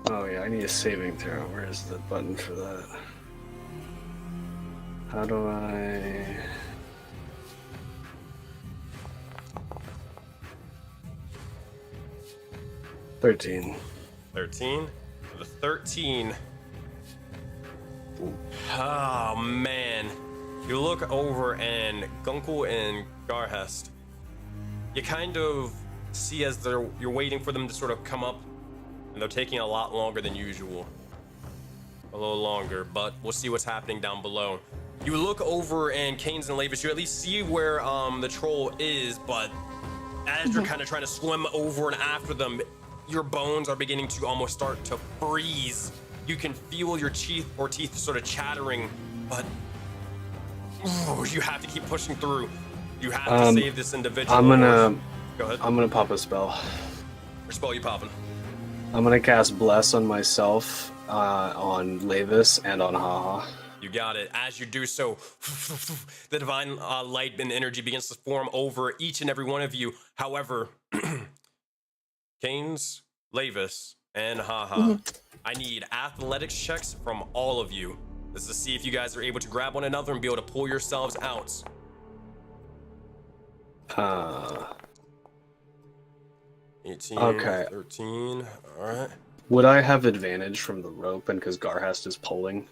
[SPEAKER 5] Oh, yeah, I need a saving throw. Where's the button for that? How do I... $13.
[SPEAKER 1] 13. The 13. Oh, man. You look over and Gunkel and Garhest, you kind of see as you're waiting for them to sort of come up, and they're taking a lot longer than usual. A little longer, but we'll see what's happening down below. You look over and Canes and Lavis, you at least see where the troll is, but as you're kind of trying to swim over and after them, your bones are beginning to almost start to freeze. You can feel your teeth sort of chattering, but you have to keep pushing through. You have to save this individual. Go ahead.
[SPEAKER 5] I'm gonna pop a spell.
[SPEAKER 1] What spell are you popping?
[SPEAKER 5] I'm gonna cast Bless on myself, on Lavis, and on Haha.
[SPEAKER 1] You got it. As you do so, the divine light and energy begins to form over each and every one of you. However, Canes, Lavis, and Haha, I need athletics checks from all of you. This is to see if you guys are able to grab one another and be able to pull yourselves out. 18,
[SPEAKER 5] okay.
[SPEAKER 1] 13, all right.
[SPEAKER 5] Would I have advantage from the rope and because Garhest is pulling?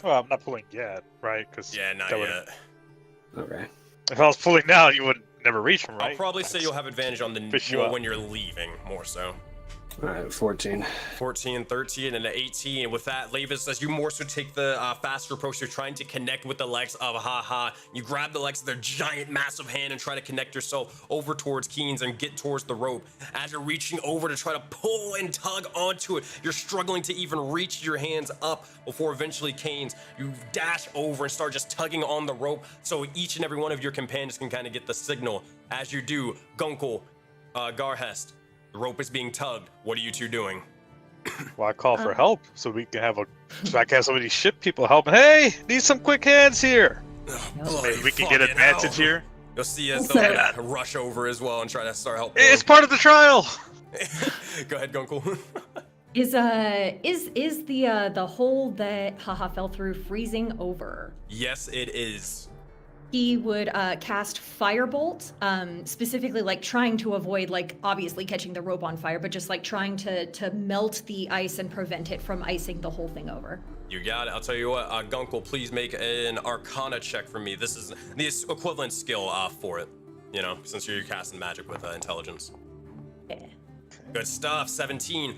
[SPEAKER 2] Well, I'm not pulling yet, right? Cause
[SPEAKER 1] Yeah, not
[SPEAKER 2] that
[SPEAKER 1] yet.
[SPEAKER 5] Okay.
[SPEAKER 2] If I was pulling now, you would never reach him, right?
[SPEAKER 1] I'll probably say you'll have advantage on
[SPEAKER 2] Fish you
[SPEAKER 1] the
[SPEAKER 2] up.
[SPEAKER 1] when you're leaving, more so.
[SPEAKER 5] All right, 14.
[SPEAKER 1] 14, 13, and an 18. And with that, Lavis, as you more so take the faster approach, you're trying to connect with the legs of Haha. You grab the legs of their giant, massive hand and try to connect yourself over towards Canes and get towards the rope. As you're reaching over to try to pull and tug onto it, you're struggling to even reach your hands up before eventually, Canes, you dash over and start just tugging on the rope so each and every one of your companions can kind of get the signal. As you do, Gunkel, Garhest, the rope is being tugged. What are you two doing?
[SPEAKER 2] Well, I call for help so we can have so I can have some of these ship people helping. Hey, need some quick hands here. Maybe we can get advantage here.
[SPEAKER 1] You'll see us rush over as well and try to start helping.
[SPEAKER 2] It's part of the trial.
[SPEAKER 1] Go ahead, Gunkel.
[SPEAKER 4] Is the hole that Haha fell through freezing over?
[SPEAKER 1] Yes, it is.
[SPEAKER 4] He would cast Firebolt, specifically like trying to avoid like obviously catching the rope on fire, but just like trying to melt the ice and prevent it from icing the whole thing over.
[SPEAKER 1] You got it. I'll tell you what, Gunkel, please make an Arcana check for me. This is the equivalent skill for it, you know, since you're casting magic with intelligence.
[SPEAKER 4] Yeah.
[SPEAKER 1] Good stuff. 17.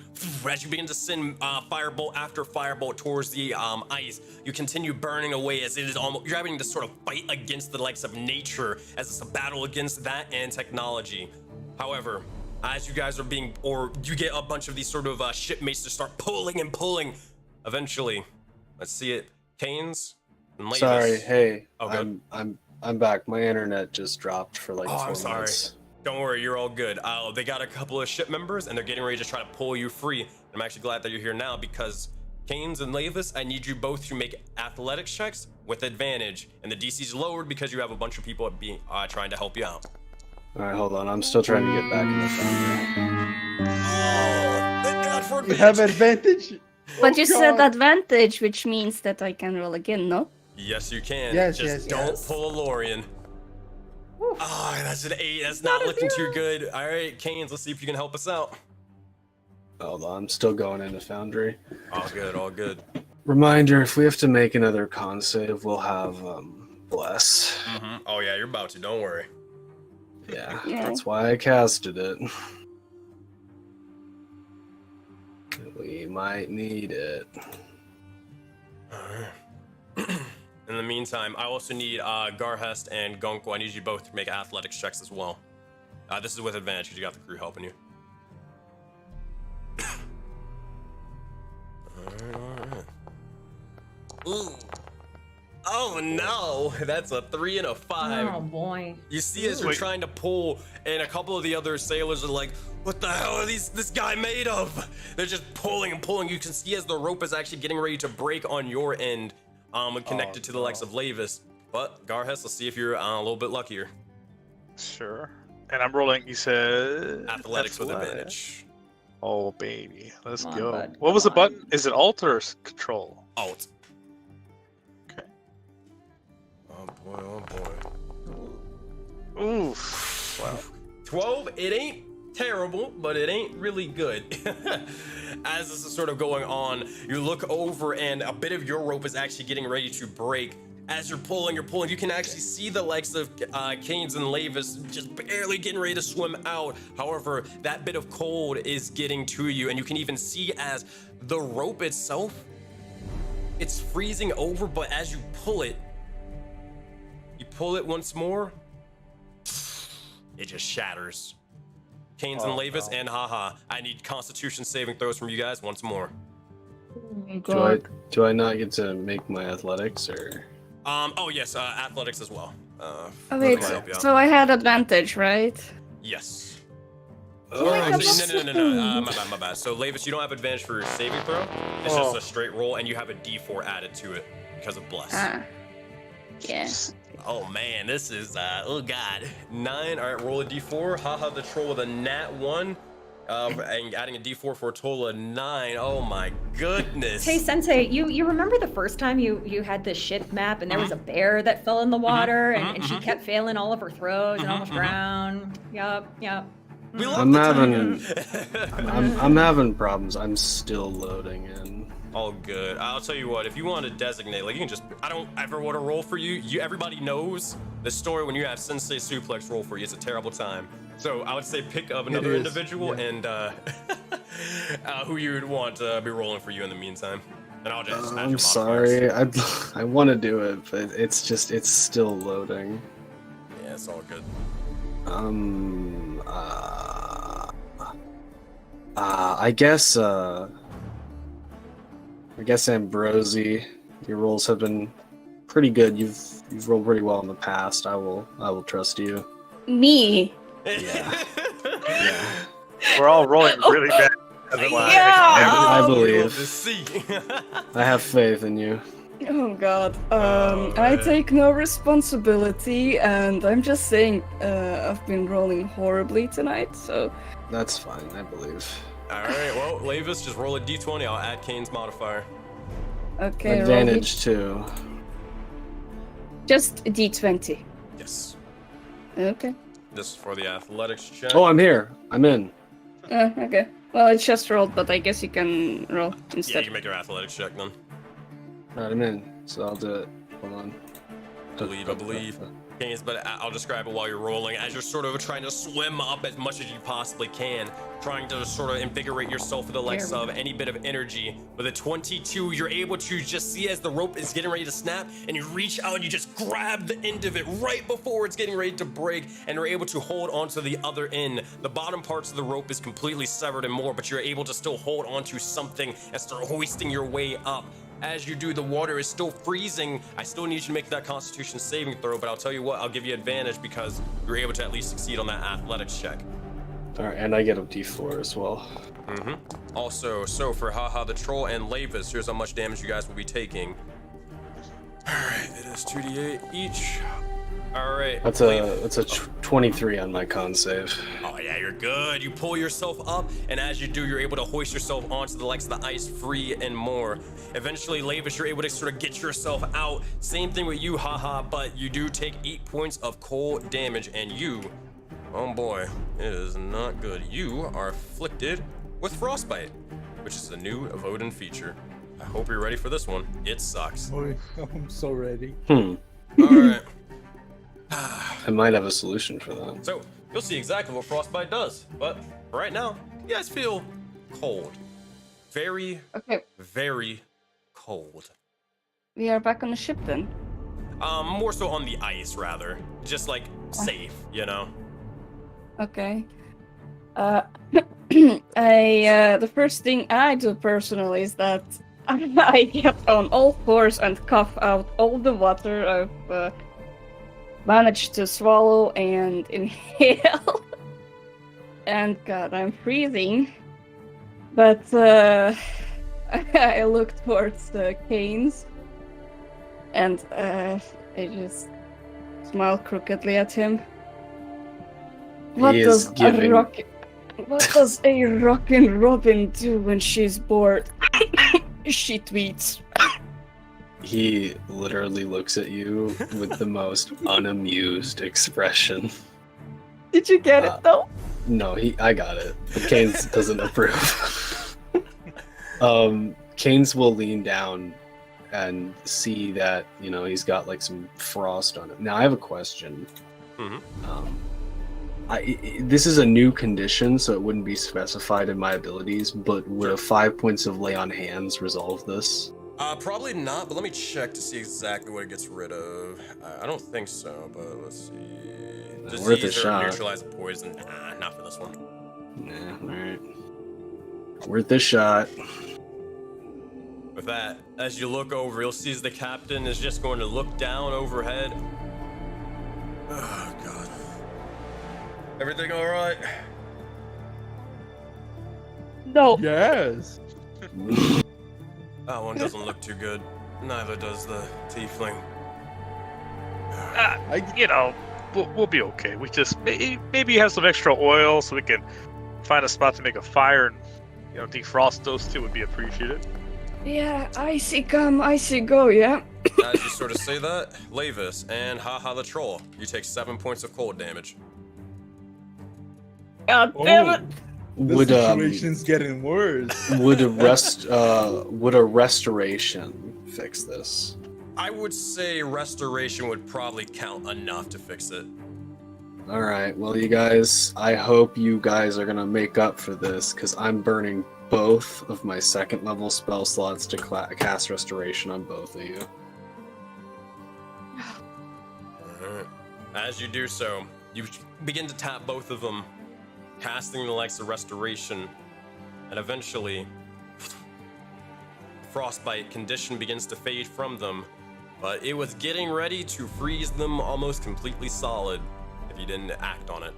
[SPEAKER 1] As you begin to send firebolt after firebolt towards the ice, you continue burning away as it is almost, you're having to sort of fight against the likes of nature as it's a battle against that and technology. However, as you guys are being, or you get a bunch of these sort of shipmates to start pulling and pulling, eventually, let's see it, Canes and Lavis.
[SPEAKER 5] Sorry, hey,
[SPEAKER 1] Oh, good.
[SPEAKER 5] I'm back. My internet just dropped for like 4
[SPEAKER 1] I'm sorry.
[SPEAKER 5] minutes.
[SPEAKER 1] Don't worry, you're all good. They got a couple of ship members, and they're getting ready to try to pull you free. I'm actually glad that you're here now because Canes and Lavis, I need you both to make athletics checks with advantage, and the DC's lowered because you have a bunch of people being trying to help you out.
[SPEAKER 5] All right, hold on. I'm still trying to get back in the foundry.
[SPEAKER 1] Oh, thank God for
[SPEAKER 6] You have
[SPEAKER 1] advantage.
[SPEAKER 6] advantage.
[SPEAKER 3] But
[SPEAKER 6] Oh,
[SPEAKER 3] you said
[SPEAKER 6] God.
[SPEAKER 3] advantage, which means that I can roll again, no?
[SPEAKER 1] Yes, you can.
[SPEAKER 6] Yes,
[SPEAKER 1] Just
[SPEAKER 6] yes,
[SPEAKER 1] don't
[SPEAKER 6] yes.
[SPEAKER 1] pull a Lorian. Oh, that's an 8. That's not looking too good. All right, Canes, let's see if you can help us out.
[SPEAKER 5] Hold on, I'm still going into foundry.
[SPEAKER 1] All good, all good.
[SPEAKER 5] Reminder: if we have to make another con save, we'll have bless.
[SPEAKER 1] Oh yeah, you're about to. Don't worry.
[SPEAKER 5] Yeah,
[SPEAKER 3] Yeah.
[SPEAKER 5] that's why I casted it. We might need it.
[SPEAKER 1] All right. In the meantime, I also need Garhest and Gunkel. I need you both to make athletics checks as well. This is with advantage because you got the crew helping you. Alright. Ooh. Oh no! That's a 3 and a 5.
[SPEAKER 4] Oh boy.
[SPEAKER 1] You see as you're trying to pull, and a couple of the other sailors are like, what the hell are this guy made of? They're just pulling and pulling. You can see as the rope is actually getting ready to break on your end, connected to the likes of Lavis. But Garhest, let's see if you're a little bit luckier.
[SPEAKER 2] Sure. And I'm rolling, you said...
[SPEAKER 1] Athletics with advantage.
[SPEAKER 2] Oh, baby. Let's
[SPEAKER 4] Come on,
[SPEAKER 2] go.
[SPEAKER 4] bud.
[SPEAKER 2] What was the
[SPEAKER 4] Come on.
[SPEAKER 2] button? Is it Alt or Control?
[SPEAKER 1] Alt.
[SPEAKER 2] Okay.
[SPEAKER 1] Oh boy, oh boy.
[SPEAKER 2] Oof. Wow.
[SPEAKER 1] 12, it ain't terrible, but it ain't really good. As this is sort of going on, you look over and a bit of your rope is actually getting ready to break. As you're pulling, you can actually see the likes of Canes and Lavis just barely getting ready to swim out. However, that bit of cold is getting to you, and you can even see as the rope itself, it's freezing over, but as you pull it once more, it just shatters. Canes and Lavis and Haha, I need Constitution saving throws from you guys once more.
[SPEAKER 5] Do I not get to make my athletics or?
[SPEAKER 1] Oh yes, athletics as well.
[SPEAKER 3] Oh
[SPEAKER 1] let
[SPEAKER 3] wait,
[SPEAKER 1] me help you out.
[SPEAKER 3] so I had advantage, right?
[SPEAKER 1] Yes.
[SPEAKER 5] Oh,
[SPEAKER 1] Actually, no. My bad. So Lavis, you don't have advantage for your saving throw. It's just a straight roll, and you have a D4 added to it because of bless.
[SPEAKER 3] Ah. Yeah.
[SPEAKER 1] Oh man, this is oh god. 9. All right, roll a D4. Haha, the troll with a nat 1. And adding a D4 for a total of 9. Oh my goodness.
[SPEAKER 4] Hey Sensei, you remember the first time you had this ship map and there was a bear that fell in the water and she kept failing all of her throws and almost drowned? Yup.
[SPEAKER 1] We love
[SPEAKER 5] I'm
[SPEAKER 1] the
[SPEAKER 5] having,
[SPEAKER 1] Taiga.
[SPEAKER 5] I'm having problems. I'm still loading in.
[SPEAKER 1] All good. I'll tell you what, if you want to designate, like you can just, I don't ever want to roll for you. Everybody knows the story when you have Sensei Suplex roll for you. It's a terrible time. So I would say pick of another individual and who you would want to be rolling for you in the meantime. And I'll just add your
[SPEAKER 5] I'm sorry.
[SPEAKER 1] modifiers.
[SPEAKER 5] I want to do it, but it's still loading.
[SPEAKER 1] Yeah, it's all good.
[SPEAKER 5] I guess Ambrosi, your rolls have been pretty good. You've rolled pretty well in the past. I will trust you.
[SPEAKER 3] Me.
[SPEAKER 5] Yeah.
[SPEAKER 2] We're all rolling really bad.
[SPEAKER 5] I believe.
[SPEAKER 1] To see.
[SPEAKER 5] I have faith in you.
[SPEAKER 3] Oh god.
[SPEAKER 1] Oh,
[SPEAKER 3] I
[SPEAKER 1] man.
[SPEAKER 3] take no responsibility, and I'm just saying I've been rolling horribly tonight, so...
[SPEAKER 5] That's fine, I believe.
[SPEAKER 1] All right, well, Lavis, just roll a D20. I'll add Kane's modifier.
[SPEAKER 3] Okay,
[SPEAKER 5] Advantage too.
[SPEAKER 3] Just a D20.
[SPEAKER 1] Yes.
[SPEAKER 3] Okay.
[SPEAKER 1] This is for the athletics check.
[SPEAKER 5] Oh, I'm here. I'm in.
[SPEAKER 3] Okay. Well, it's just rolled, but I guess you can roll
[SPEAKER 1] yeah,
[SPEAKER 3] instead.
[SPEAKER 1] you can make your athletics check then.
[SPEAKER 5] Alright, I'm in. So I'll do it. Hold on.
[SPEAKER 1] I believe. Canes, but I'll describe it while you're rolling. As you're sort of trying to swim up as much as you possibly can, trying to sort of invigorate yourself with the likes of any bit of energy. With a 22, you're able to just see as the rope is getting ready to snap, and you reach out and you just grab the end of it right before it's getting ready to break, and you're able to hold onto the other end. The bottom parts of the rope is completely severed and more, but you're able to still hold onto something and start hoisting your way up. As you do, the water is still freezing. I still need you to make that Constitution saving throw, but I'll tell you what, I'll give you advantage because you're able to at least succeed on that athletics check.
[SPEAKER 5] Alright, and I get a d4 as well.
[SPEAKER 1] Also, so for Haha the Troll and Lavis, here's how much damage you guys will be taking. Alright, it is 2d8 each. Alright.
[SPEAKER 5] That's a 23 on my con save.
[SPEAKER 1] Oh yeah, you're good. You pull yourself up, and as you do, you're able to hoist yourself onto the likes of the ice, free and more. Eventually, Lavis, you're able to sort of get yourself out. Same thing with you, Haha, but you do take 8 points of cold damage, and you, oh boy, it is not good. You are afflicted with Frostbite, which is a new Voden feature. I hope you're ready for this one. It sucks.
[SPEAKER 6] Oh, I'm so ready.
[SPEAKER 1] Alright.
[SPEAKER 5] I might have a solution for that.
[SPEAKER 1] So, you'll see exactly what Frostbite does. But for right now, you guys feel cold. Very,
[SPEAKER 3] Okay,
[SPEAKER 1] very cold.
[SPEAKER 3] we are back on the ship then.
[SPEAKER 1] More so on the ice, rather. Just like safe, you know?
[SPEAKER 3] Okay. The first thing I do personally is that I get on all fours and cough out all the water I've managed to swallow and inhale. And God, I'm freezing. But I look towards the Canes, and I just smile crookedly at him. What
[SPEAKER 5] He
[SPEAKER 3] does
[SPEAKER 5] is giving-
[SPEAKER 3] What does a rockin' Robin do when she's bored? She tweets.
[SPEAKER 5] He literally looks at you with the most unamused expression.
[SPEAKER 3] Did you get it though?
[SPEAKER 5] No, I got it. But Keynes doesn't approve. Keynes will lean down and see that, he's got like some frost on it. Now I have a question. This is a new condition, so it wouldn't be specified in my abilities, but would 5 points of lay on hands resolve this?
[SPEAKER 1] Probably not, but let me check to see exactly what it gets rid of. I don't think so, but let's see.
[SPEAKER 5] Worth a
[SPEAKER 1] Disease or
[SPEAKER 5] shot.
[SPEAKER 1] neutralize poison. Nah, not for this one.
[SPEAKER 5] Nah, alright. Worth a shot.
[SPEAKER 1] With that, as you look over, you'll see as the captain is just going to look down overhead. Oh, God. Everything all right?
[SPEAKER 3] No.
[SPEAKER 6] Yes.
[SPEAKER 1] That one doesn't look too good. Neither does the tiefling.
[SPEAKER 2] We'll be okay. We just maybe have some extra oil so we can find a spot to make a fire and defrost those two would be appreciated.
[SPEAKER 3] Yeah, icy come, icy go, yeah?
[SPEAKER 1] As you sort of say that, Lavis and Haha the Troll, you take 7 points of cold damage.
[SPEAKER 3] God damn it!
[SPEAKER 6] The
[SPEAKER 5] Would
[SPEAKER 6] situation's getting worse.
[SPEAKER 5] would a restoration fix this?
[SPEAKER 1] I would say restoration would probably count enough to fix it.
[SPEAKER 5] All right, well, you guys, I hope you guys are gonna make up for this because I'm burning both of my second level spell slots to cast restoration on both of you.
[SPEAKER 1] Alright. As you do so, you begin to tap both of them, casting the likes of restoration, and eventually, frostbite condition begins to fade from them, but it was getting ready to freeze them almost completely solid if you didn't act on it.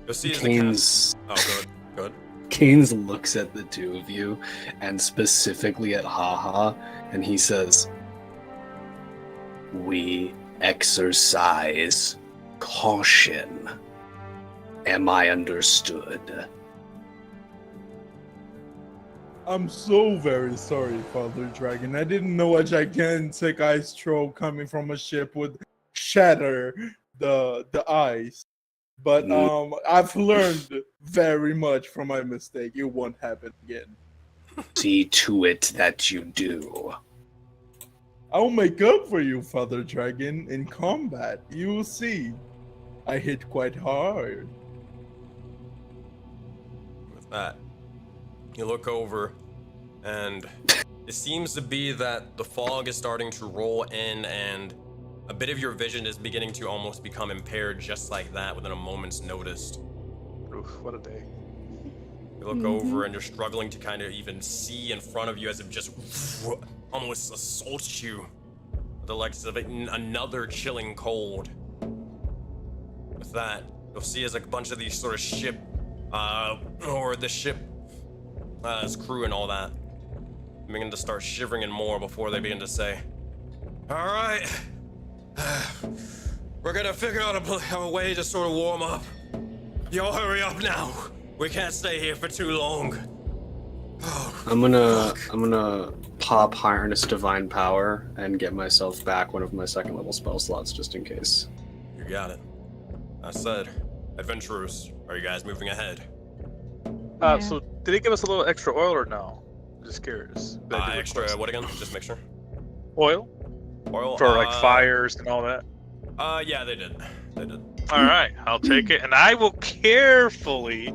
[SPEAKER 1] You'll see as the
[SPEAKER 5] Keynes,
[SPEAKER 1] Oh, good.
[SPEAKER 5] Keynes looks at the two of you, and specifically at Haha, and he says, "We exercise caution. Am I understood?"
[SPEAKER 6] I'm so very sorry, Father Dragon. I didn't know a gigantic ice troll coming from a ship would shatter the ice. But I've learned very much from my mistake. It won't happen again.
[SPEAKER 5] See to it that you do.
[SPEAKER 6] I'll make up for you, Father Dragon, in combat. You will see. I hit quite hard.
[SPEAKER 1] With that, you look over, and it seems to be that the fog is starting to roll in, and a bit of your vision is beginning to almost become impaired just like that within a moment's notice.
[SPEAKER 2] Oof, what a day.
[SPEAKER 1] You look over and you're struggling to kind of even see in front of you as it just almost assaults you with the likes of another chilling cold. With that, you'll see as a bunch of these sort of ship, or the ship, his crew and all that, begin to start shivering and more before they begin to say, all right, we're gonna figure out a way to sort of warm up. Y'all hurry up now. We can't stay here for too long. Oh,
[SPEAKER 5] I'm gonna pop Harness Divine Power and get myself back one of my second level spell slots just in case.
[SPEAKER 1] You got it. I said, adventurers, are you guys moving ahead?
[SPEAKER 2] So did he give us a little extra oil or no? Just curious.
[SPEAKER 1] Extra what again? Just make sure.
[SPEAKER 2] Oil?
[SPEAKER 1] Oil?
[SPEAKER 2] For like fires and all that?
[SPEAKER 1] Yeah, they did. They did.
[SPEAKER 2] Alright, I'll take it, and I will carefully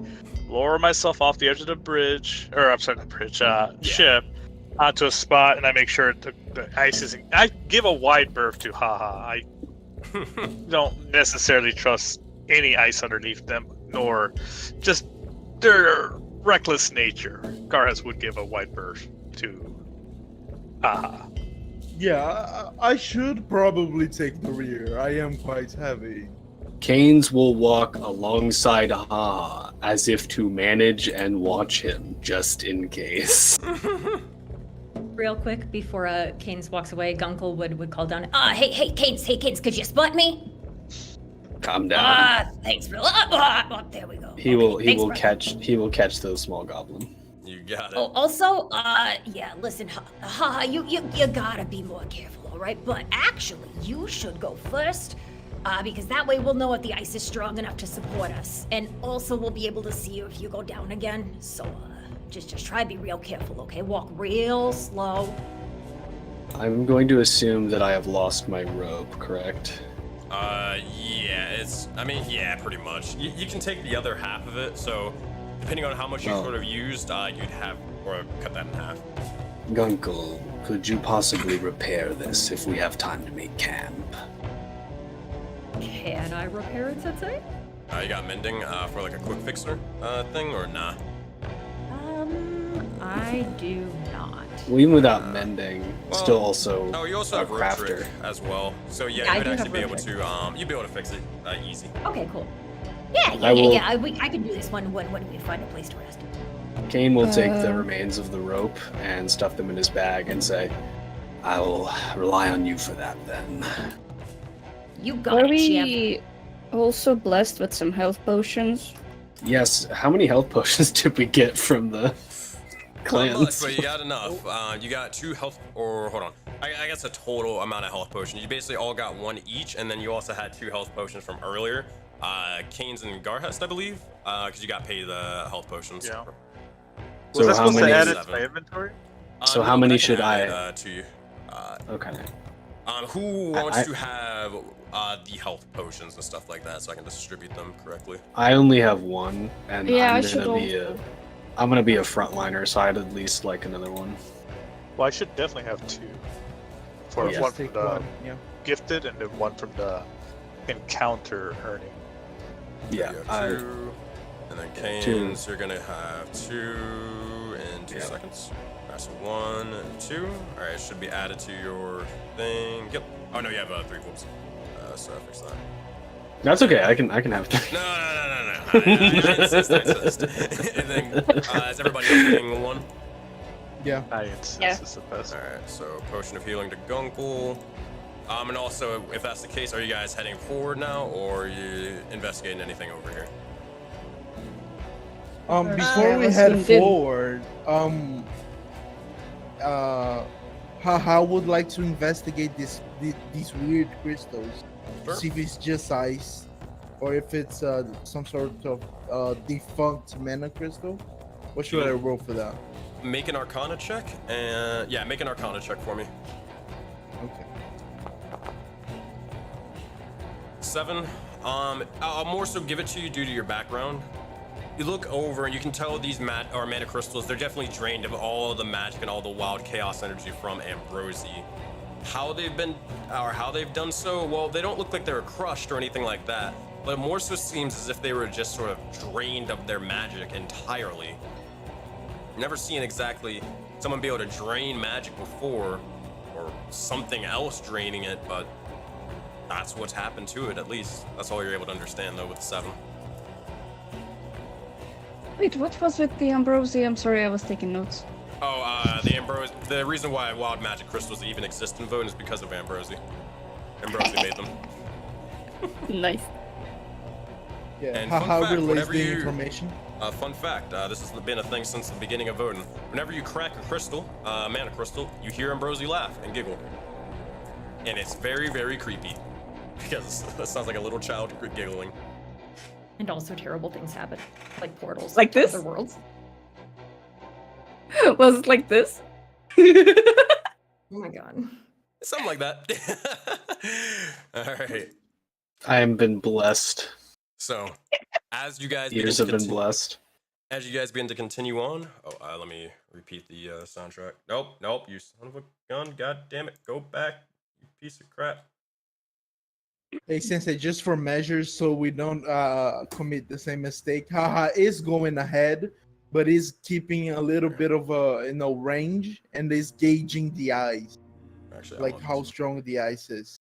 [SPEAKER 2] lower myself off the edge of the bridge, or I'm sorry, the bridge, ship, onto a spot, and I make sure the ice isn't... I give a wide berth to Haha. I don't necessarily trust any ice underneath them, nor just their reckless nature. Garhas would give a wide berth to Haha.
[SPEAKER 6] Yeah, I should probably take the rear. I am quite heavy.
[SPEAKER 5] Canes will walk alongside Haha as if to manage and watch him, just in case.
[SPEAKER 4] Real quick, before Canes walks away, Gunkel would call down, hey, Canes, could you spot me?
[SPEAKER 5] Calm down.
[SPEAKER 4] Thanks, bro. There we go.
[SPEAKER 5] He will catch those small goblin.
[SPEAKER 1] You got it.
[SPEAKER 4] Oh, also, listen, Haha, you gotta be more careful, all right? But actually, you should go first, because that way we'll know if the ice is strong enough to support us, and also we'll be able to see you if you go down again. So, just try to be real careful, okay? Walk real slow.
[SPEAKER 5] I'm going to assume that I have lost my rope, correct?
[SPEAKER 1] Yeah, pretty much. You can take the other half of it, so depending on how much you sort of used, you'd have, or cut that in half.
[SPEAKER 5] Gunkel, could you possibly repair this if we have time to make camp?
[SPEAKER 4] Can I repair it, Sensei?
[SPEAKER 1] You got mending for like a quick fixer thing, or nah?
[SPEAKER 4] I do not.
[SPEAKER 5] Well, even without mending,
[SPEAKER 1] Well,
[SPEAKER 5] still also
[SPEAKER 1] you also
[SPEAKER 5] a
[SPEAKER 1] have rope
[SPEAKER 5] crafter.
[SPEAKER 1] trick as well. So yeah,
[SPEAKER 4] I
[SPEAKER 1] you would
[SPEAKER 4] do
[SPEAKER 1] actually
[SPEAKER 4] have
[SPEAKER 1] be
[SPEAKER 4] rope
[SPEAKER 1] able to you'd be able to fix it easy.
[SPEAKER 4] Okay, cool. Yeah. I can do this when we find a place to rest.
[SPEAKER 5] Kane will take the remains of the rope and stuff them in his bag and say, I will rely on you for that then.
[SPEAKER 4] You got
[SPEAKER 3] Are
[SPEAKER 4] it,
[SPEAKER 3] we
[SPEAKER 4] champ.
[SPEAKER 3] also blessed with some health potions?
[SPEAKER 5] Yes, how many health potions did we get from the
[SPEAKER 1] Not
[SPEAKER 5] clans?
[SPEAKER 1] much, but you got enough. You got 2 health, or hold on. I guess a total amount of health potions. You basically all got 1 each, and then you also had 2 health potions from earlier. Canes and Garhest, I believe, because you got paid the health potions.
[SPEAKER 2] Yeah.
[SPEAKER 5] So
[SPEAKER 2] Was I
[SPEAKER 5] how
[SPEAKER 2] supposed to
[SPEAKER 5] many-
[SPEAKER 2] add it to my inventory?
[SPEAKER 5] So
[SPEAKER 1] No,
[SPEAKER 5] how
[SPEAKER 1] but
[SPEAKER 5] many
[SPEAKER 1] can
[SPEAKER 5] should
[SPEAKER 1] add
[SPEAKER 5] I-
[SPEAKER 1] it, to you.
[SPEAKER 5] Okay.
[SPEAKER 1] Who wants
[SPEAKER 5] I-
[SPEAKER 1] to have the health potions and stuff like that, so I can distribute them correctly?
[SPEAKER 5] I only have 1, and
[SPEAKER 3] Yeah, I
[SPEAKER 5] I'm
[SPEAKER 3] should
[SPEAKER 5] gonna be
[SPEAKER 3] also.
[SPEAKER 5] I'm gonna be a frontliner, so I'd at least like another one.
[SPEAKER 2] Well, I should definitely have 2. For
[SPEAKER 5] Yeah.
[SPEAKER 2] one
[SPEAKER 6] Just
[SPEAKER 2] from
[SPEAKER 6] take
[SPEAKER 2] the
[SPEAKER 6] one. Yeah.
[SPEAKER 2] gifted and then one from the encounter earning.
[SPEAKER 5] Yeah,
[SPEAKER 1] You
[SPEAKER 5] I,
[SPEAKER 1] have 2, and then Canes, you're gonna have 2 in 2
[SPEAKER 5] Yeah.
[SPEAKER 1] seconds. Alright, so 1 and 2. Alright, it should be added to your thing. Yep. Oh no, you have 3 whoops. So I fixed that.
[SPEAKER 5] that's okay. I can have 3.
[SPEAKER 1] No. I insist. And then, is everybody else getting 1?
[SPEAKER 6] Yeah.
[SPEAKER 2] I insist.
[SPEAKER 3] Yeah.
[SPEAKER 2] It's the best.
[SPEAKER 1] Alright, so potion of healing to Gunkel. And also, if that's the case, are you guys heading forward now, or are you investigating anything over here?
[SPEAKER 6] Before we
[SPEAKER 3] let's
[SPEAKER 6] head
[SPEAKER 3] move in.
[SPEAKER 6] forward, Haha would like to investigate these weird crystals.
[SPEAKER 1] Sure.
[SPEAKER 6] See if it's just ice, or if it's some sort of defunct mana crystal. What should I roll for that?
[SPEAKER 1] Make an Arcana check, and yeah, make an Arcana check for me.
[SPEAKER 6] Okay.
[SPEAKER 1] 7. I'll more so give it to you due to your background. You look over and you can tell these mana crystals, they're definitely drained of all the magic and all the wild chaos energy from Ambrosi. How they've done so, well, they don't look like they were crushed or anything like that, but it more so seems as if they were just sort of drained of their magic entirely. Never seen exactly someone be able to drain magic before, or something else draining it, but that's what's happened to it, at least. That's all you're able to understand, though, with 7.
[SPEAKER 3] Wait, what was with the Ambrosi? I'm sorry, I was taking notes.
[SPEAKER 1] Oh, the reason why wild magic crystals even exist in Voden is because of Ambrosi. Ambrosi made them.
[SPEAKER 3] Nice.
[SPEAKER 6] Yeah.
[SPEAKER 1] And
[SPEAKER 6] Haha
[SPEAKER 1] fun fact,
[SPEAKER 6] relays
[SPEAKER 1] whenever
[SPEAKER 6] the
[SPEAKER 1] you-
[SPEAKER 6] information.
[SPEAKER 1] Fun fact, this has been a thing since the beginning of Voden. Whenever you crack a crystal, mana crystal, you hear Ambrosi laugh and giggle. And it's very, very creepy. Because it sounds like a little child giggling.
[SPEAKER 4] And also terrible things happen, like portals.
[SPEAKER 3] Like
[SPEAKER 4] to
[SPEAKER 3] this?
[SPEAKER 4] Other worlds.
[SPEAKER 3] Was it like this?
[SPEAKER 4] Oh my god.
[SPEAKER 1] Something like that. Alright.
[SPEAKER 5] I have been blessed.
[SPEAKER 1] So, as you guys
[SPEAKER 5] Ears have been blessed.
[SPEAKER 1] As you guys begin to continue on, let me repeat the soundtrack. Nope, you son of a gun, god damn it, go back, you piece of crap.
[SPEAKER 6] Hey, Sensei, just for measures so we don't commit the same mistake. Haha is going ahead, but is keeping a little bit of a range and is gauging the ice,
[SPEAKER 1] Actually,
[SPEAKER 6] like how strong the ice is.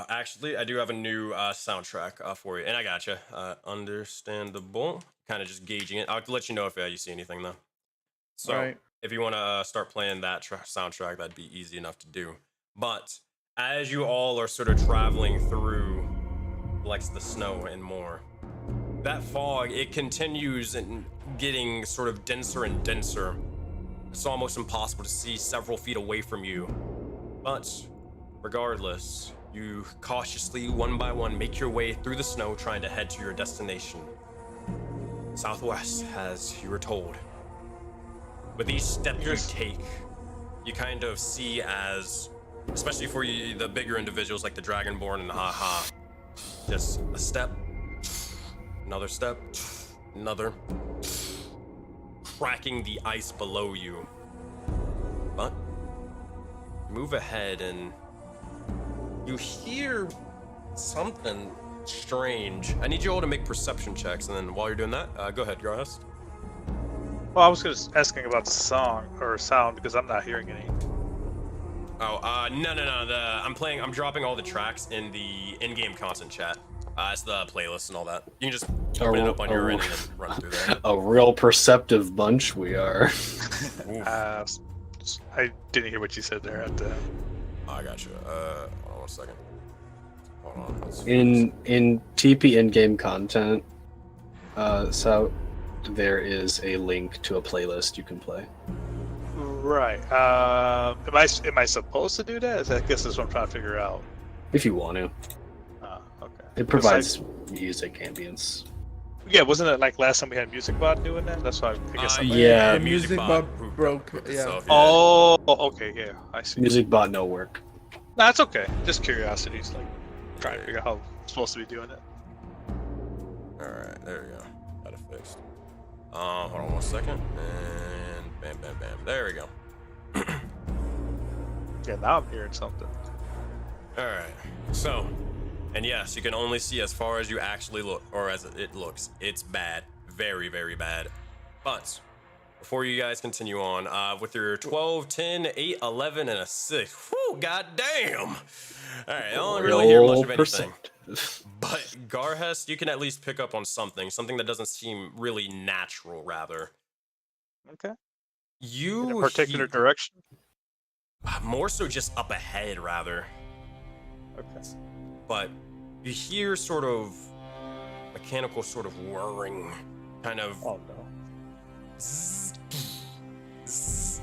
[SPEAKER 1] Actually, I do have a new soundtrack for you, and I gotcha. Understandable. Kind of just gauging it. I'll let you know if you see anything, though. So,
[SPEAKER 6] Right.
[SPEAKER 1] if you want to start playing that soundtrack, that'd be easy enough to do. But as you all are sort of traveling through, like the snow and more, that fog, it continues and getting sort of denser and denser. It's almost impossible to see several feet away from you. But regardless, you cautiously, one by one, make your way through the snow, trying to head to your destination. Southwest, as you were told. With each step you take, you kind of see as, especially for you, the bigger individuals like the Dragonborn and Haha, just a step, another, cracking the ice below you. But move ahead and you hear something strange. I need you all to make perception checks, and then while you're doing that, go ahead, Garhus.
[SPEAKER 2] Well, I was just asking about the song or sound because I'm not hearing any.
[SPEAKER 1] No. I'm dropping all the tracks in the in-game content chat. It's the playlist and all that. You can just open it up on your end and then run through there.
[SPEAKER 5] A real perceptive bunch we are.
[SPEAKER 2] I didn't hear what you said there at the.
[SPEAKER 1] I got you. Hold on 1 second. Hold on. Let's
[SPEAKER 5] In TP in-game content, so there is a link to a playlist you can play.
[SPEAKER 2] Right. Am I supposed to do that? I guess that's what I'm trying to figure out.
[SPEAKER 5] If you want to.
[SPEAKER 2] Okay.
[SPEAKER 5] It provides music ambience.
[SPEAKER 2] Yeah, wasn't it like last time we had Music Bot doing that? That's why I guess.
[SPEAKER 5] Yeah.
[SPEAKER 6] Music Bot broke.
[SPEAKER 1] hooked
[SPEAKER 6] Yeah.
[SPEAKER 1] itself,
[SPEAKER 2] Oh, okay, yeah, I see.
[SPEAKER 5] Music bot no work.
[SPEAKER 2] No, it's okay. Just curiosities, like trying to figure out how I'm supposed to be doing it.
[SPEAKER 1] Alright, there we go. Got it fixed. Hold on 1 second. And bam, bam, bam. There we go.
[SPEAKER 2] Yeah, now I'm hearing something.
[SPEAKER 1] Alright. So, and yes, you can only see as far as you actually look, or as it looks. It's bad. Very, very bad. But before you guys continue on, with your 12, 10, 8, 11, and a 6. Whew, goddamn! Alright, I don't really hear much of anything. But Garhest, you can at least pick up on something that doesn't seem really natural, rather.
[SPEAKER 2] Okay.
[SPEAKER 1] You
[SPEAKER 2] In a particular direction.
[SPEAKER 1] more so just up ahead, rather.
[SPEAKER 2] Okay.
[SPEAKER 1] But you hear sort of mechanical sort of whirring, kind of
[SPEAKER 2] Oh no.
[SPEAKER 1] zzz, zzz,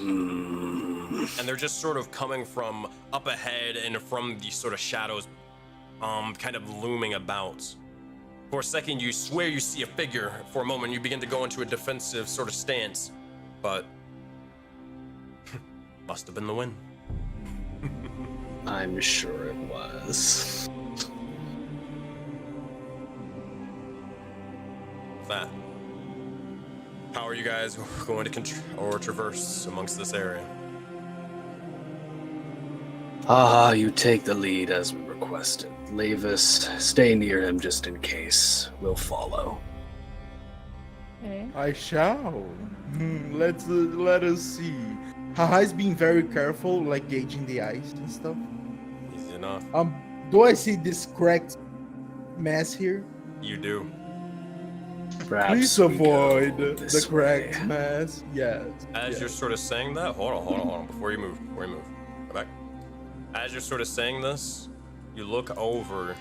[SPEAKER 1] And they're just sort of coming from up ahead and from these sort of shadows, kind of looming about. For a second, you swear you see a figure. For a moment, you begin to go into a defensive sort of stance, but must have been the wind.
[SPEAKER 5] I'm sure it was.
[SPEAKER 1] That. How are you guys going to traverse amongst this area?
[SPEAKER 5] You take the lead as we requested. Lavis, stay near him just in case. We'll follow.
[SPEAKER 3] Okay.
[SPEAKER 6] I shall. Let us see. Hahai's being very careful, like gauging the ice and stuff.
[SPEAKER 1] Easy enough.
[SPEAKER 6] Do I see this cracked mass here?
[SPEAKER 1] You do.
[SPEAKER 5] Perhaps
[SPEAKER 6] Please
[SPEAKER 5] we
[SPEAKER 6] avoid
[SPEAKER 5] go
[SPEAKER 6] the
[SPEAKER 5] this
[SPEAKER 6] cracked
[SPEAKER 5] way.
[SPEAKER 6] mass. Yes.
[SPEAKER 1] As
[SPEAKER 6] yes.
[SPEAKER 1] you're sort of saying that, hold on, before you move. Go back. As you're sort of saying this, you look over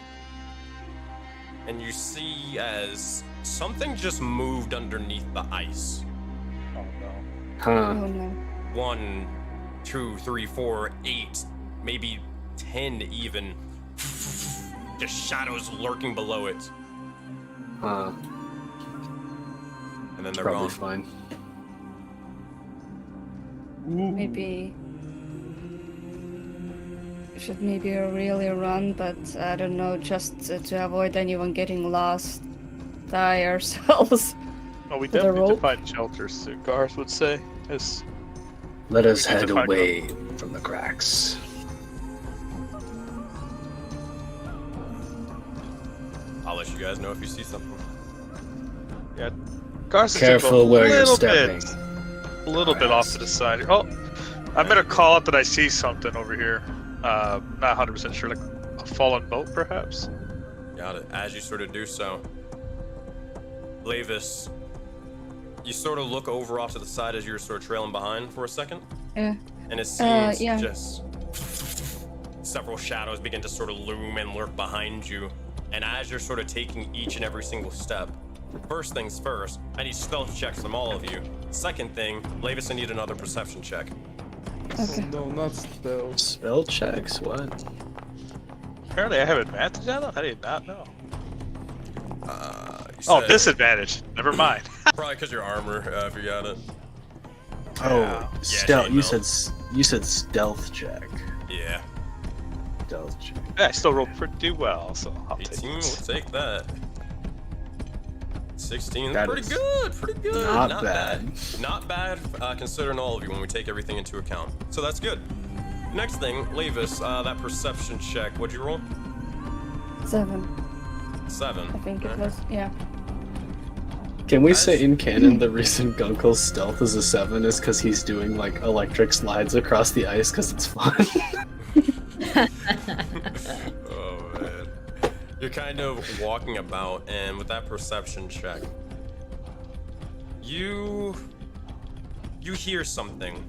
[SPEAKER 1] and you see as something just moved underneath the ice.
[SPEAKER 2] Oh no.
[SPEAKER 5] Huh.
[SPEAKER 3] Oh no.
[SPEAKER 1] 1, 2, 3, 4, 8, maybe 10 even. Just shadows lurking below it.
[SPEAKER 5] Huh.
[SPEAKER 1] And then they're
[SPEAKER 5] Probably
[SPEAKER 1] gone.
[SPEAKER 5] fine.
[SPEAKER 6] Ooh.
[SPEAKER 3] Maybe we should maybe really run, but I don't know, just to avoid anyone getting lost, tie ourselves.
[SPEAKER 2] Oh, we
[SPEAKER 3] For the
[SPEAKER 2] definitely need to
[SPEAKER 3] rope?
[SPEAKER 2] find shelters, Garth would say. As
[SPEAKER 5] Let us
[SPEAKER 2] We need
[SPEAKER 5] head
[SPEAKER 2] to find
[SPEAKER 5] away from the cracks.
[SPEAKER 1] I'll let you guys know if you see something.
[SPEAKER 2] yeah, Garth is
[SPEAKER 5] Careful
[SPEAKER 2] a
[SPEAKER 5] where you're
[SPEAKER 2] little
[SPEAKER 5] stepping.
[SPEAKER 2] bit, a little bit off to the side. Oh, I'm gonna call out that I see something over here. Not 100% sure, like a fallen boat, perhaps.
[SPEAKER 1] Got it. As you sort of do so, Lavis, you sort of look over off to the side as you're sort of trailing behind for a second,
[SPEAKER 3] Yeah.
[SPEAKER 1] and it seems
[SPEAKER 3] yeah.
[SPEAKER 1] just several shadows begin to sort of loom and lurk behind you. And as you're sort of taking each and every single step, first things first, I need stealth checks from all of you. Second thing, Lavis, I need another perception check.
[SPEAKER 3] Okay.
[SPEAKER 6] No, not stealth.
[SPEAKER 5] Spell checks? What?
[SPEAKER 2] Apparently, I have advantage on it. I did not know.
[SPEAKER 1] You
[SPEAKER 2] Oh,
[SPEAKER 1] said-
[SPEAKER 2] disadvantage. Never mind.
[SPEAKER 1] Probably because your armor, if you got it.
[SPEAKER 5] Oh, stealth.
[SPEAKER 1] Shane,
[SPEAKER 5] You said stealth check.
[SPEAKER 1] Yeah.
[SPEAKER 5] Stealth check.
[SPEAKER 2] I still rolled pretty well, so I'll take
[SPEAKER 1] 18, we'll
[SPEAKER 2] it.
[SPEAKER 1] take that. 16,
[SPEAKER 5] That
[SPEAKER 1] pretty
[SPEAKER 5] is
[SPEAKER 1] good, pretty good.
[SPEAKER 5] not bad.
[SPEAKER 1] Not bad, considering all of you when we take everything into account. So that's good. Next thing, Lavis, that perception check, what'd you roll?
[SPEAKER 3] 7,
[SPEAKER 1] 7.
[SPEAKER 3] I think it
[SPEAKER 1] Okay.
[SPEAKER 3] was. Yeah.
[SPEAKER 5] Can we say in canon the reason Gunkel's stealth is a 7 is because he's doing like electric slides across the ice because it's fun?
[SPEAKER 1] Oh man. You're kind of walking about, and with that perception check, you hear something.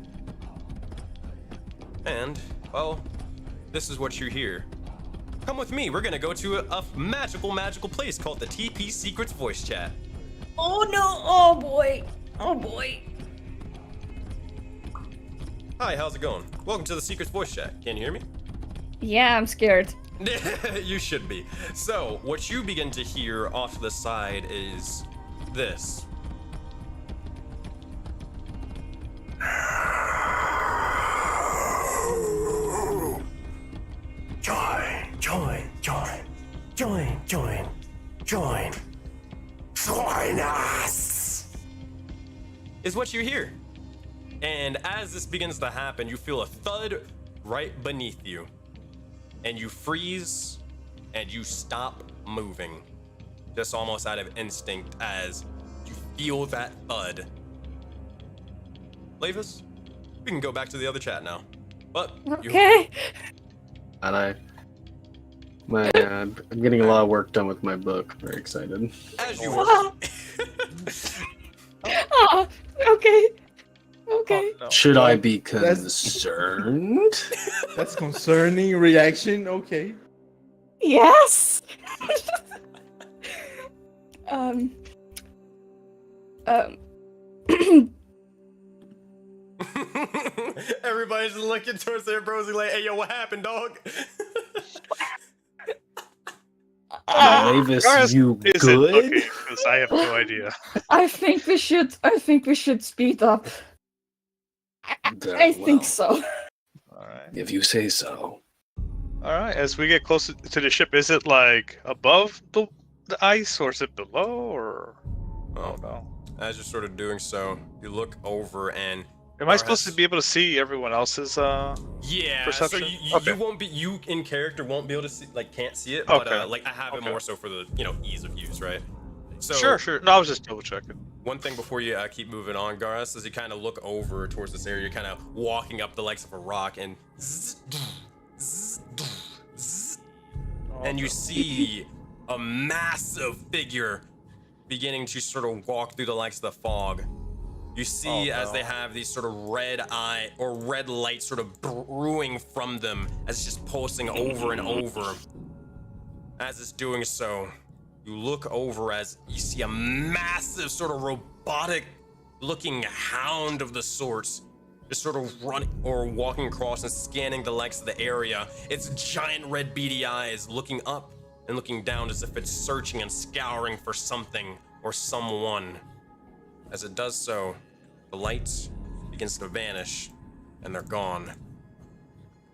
[SPEAKER 1] And, well, this is what you hear. Come with me, we're gonna go to a magical place called the TP Secrets voice chat.
[SPEAKER 4] Oh no! Oh boy! Oh boy!
[SPEAKER 1] Hi, how's it going? Welcome to the Secrets voice chat. Can you hear me?
[SPEAKER 3] Yeah, I'm scared.
[SPEAKER 1] You should be. So, what you begin to hear off to the side is this. Join. Join us! Is what you hear. And as this begins to happen, you feel a thud right beneath you. And you freeze and you stop moving. Just almost out of instinct as you feel that thud. Lavis, we can go back to the other chat now. But
[SPEAKER 3] Okay.
[SPEAKER 5] And I'm getting a lot of work done with my book. Very excited.
[SPEAKER 1] as you
[SPEAKER 3] Ah. Oh, okay. Okay.
[SPEAKER 2] Oh, no.
[SPEAKER 5] Should I be
[SPEAKER 6] That's-
[SPEAKER 5] concerned?
[SPEAKER 6] That's concerning reaction. Okay.
[SPEAKER 3] Yes. um.
[SPEAKER 1] Everybody's just looking towards their bros like, hey, yo, what happened, dog?
[SPEAKER 5] Mavis, you
[SPEAKER 2] Is
[SPEAKER 5] good?
[SPEAKER 2] it? Okay, because I have no idea.
[SPEAKER 3] I think we should speed up. I think so.
[SPEAKER 2] Alright.
[SPEAKER 5] If you say so.
[SPEAKER 2] Alright, as we get closer to the ship, is it like above the ice or is it below or
[SPEAKER 1] Oh,
[SPEAKER 2] no?
[SPEAKER 1] as you're sort of doing so, you look over and
[SPEAKER 2] Am I supposed to be able to see everyone else's
[SPEAKER 1] yeah,
[SPEAKER 2] perception?
[SPEAKER 1] so you
[SPEAKER 2] Okay.
[SPEAKER 1] won't be, you in character won't be able to see, like, can't see it, but
[SPEAKER 2] Okay.
[SPEAKER 1] like I have it
[SPEAKER 2] Okay.
[SPEAKER 1] more so for the, ease of use, right? So
[SPEAKER 2] Sure. No, I was just double checking.
[SPEAKER 1] one thing before you keep moving on, Garas, is you kind of look over towards this area, you're kind of walking up the likes of a rock, and and you see a massive figure beginning to sort of walk through the likes of the fog. You see as they have these sort of red eye or red light sort of brewing from them as it's just pulsing over and over. As it's doing so, you look over as you see a massive sort of robotic looking hound of the sorts just sort of running or walking across and scanning the likes of the area. Its giant red beady eyes looking up and looking down as if it's searching and scouring for something or someone. As it does so, the light begins to vanish and they're gone.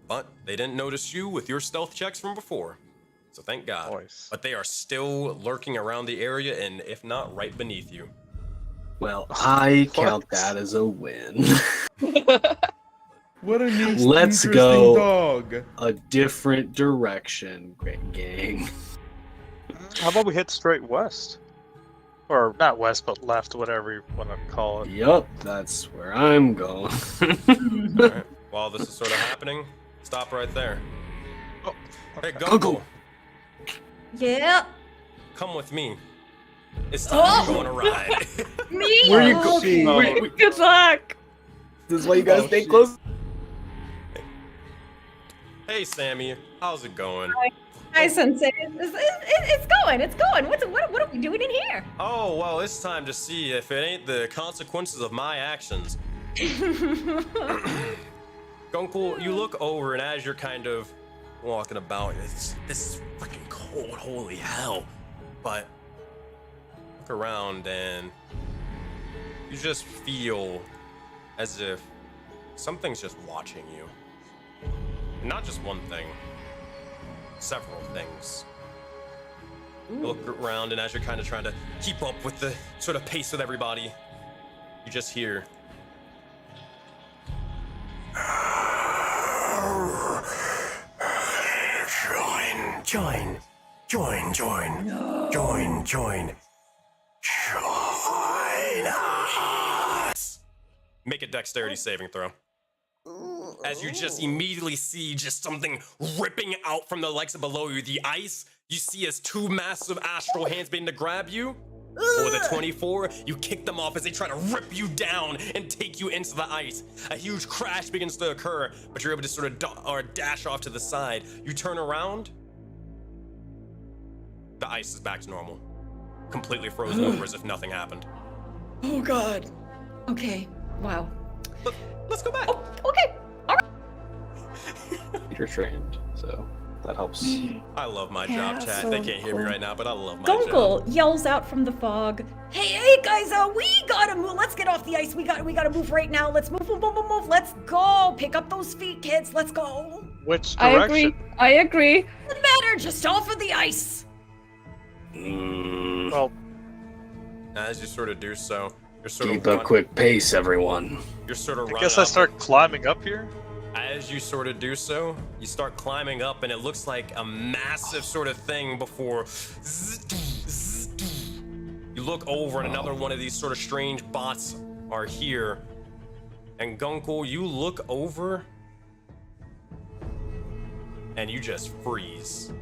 [SPEAKER 1] But they didn't notice you with your stealth checks from before, so thank God.
[SPEAKER 2] Nice.
[SPEAKER 1] But they are still lurking around the area and if not right beneath you.
[SPEAKER 5] Well, I count that as a win.
[SPEAKER 6] What an
[SPEAKER 5] Let's
[SPEAKER 6] interesting
[SPEAKER 5] go.
[SPEAKER 6] dog.
[SPEAKER 5] A different direction, great gang.
[SPEAKER 2] How about we head straight west? Or not west, but left, whatever you want to call it.
[SPEAKER 5] Yup, that's where I'm going.
[SPEAKER 1] Alright, while this is sort of happening, stop right there.
[SPEAKER 2] Oh,
[SPEAKER 1] Hey,
[SPEAKER 2] okay.
[SPEAKER 1] Gunkel,
[SPEAKER 4] Yeah.
[SPEAKER 1] come with me. It's time to go on a ride.
[SPEAKER 4] Me?
[SPEAKER 5] Where you
[SPEAKER 4] Oh,
[SPEAKER 5] go?
[SPEAKER 3] Good luck.
[SPEAKER 5] This is why you gotta
[SPEAKER 6] Oh,
[SPEAKER 5] stay
[SPEAKER 6] shit.
[SPEAKER 5] close.
[SPEAKER 1] Hey, Sammy, how's it going?
[SPEAKER 4] Hi, Sensei. It's going. It's going. What are we doing in here?
[SPEAKER 1] Oh, well, it's time to see if it ain't the consequences of my actions. Gunkel, you look over, and as you're kind of walking about, this is freaking cold, holy hell. But look around, and you just feel as if something's just watching you. Not just one thing, several things. You look around, and as you're kind of trying to keep up with the sort of pace with everybody, you just hear. Join us. Make a dexterity saving throw. As you just immediately see just something ripping out from the likes of below you, the ice, you see as two massive astral hands beginning to grab you. With a 24, you kick them off as they try to rip you down and take you into the ice. A huge crash begins to occur, but you're able to sort of dash off to the side. You turn around, the ice is back to normal. Completely frozen over as if nothing happened.
[SPEAKER 4] Oh God. Okay. Wow.
[SPEAKER 1] Let's go back.
[SPEAKER 4] Oh, okay.
[SPEAKER 5] You're trained, so that helps.
[SPEAKER 1] I love my
[SPEAKER 3] Yeah,
[SPEAKER 1] job, chat.
[SPEAKER 3] so
[SPEAKER 1] They can't hear me
[SPEAKER 3] cool.
[SPEAKER 1] right now, but I love my job.
[SPEAKER 4] Gunkel yells out from the fog. Hey guys, we gotta move. Let's get off the ice. We gotta move right now. Let's move. Let's go. Pick up those feet, kids. Let's go.
[SPEAKER 2] Which
[SPEAKER 3] I
[SPEAKER 2] direction?
[SPEAKER 3] agree.
[SPEAKER 4] Doesn't matter. Just off of the ice.
[SPEAKER 2] Well,
[SPEAKER 1] As you sort of do so, you're sort
[SPEAKER 5] Keep
[SPEAKER 1] of
[SPEAKER 5] a quick pace, everyone.
[SPEAKER 1] You're sort of
[SPEAKER 2] I
[SPEAKER 1] running
[SPEAKER 2] guess I
[SPEAKER 1] up.
[SPEAKER 2] start climbing up here.
[SPEAKER 1] As you sort of do so, you start climbing up, and it looks like a massive sort of thing before. You look over, and another one of these sort of strange bots are here. And Gunkel, you look over, and you just freeze.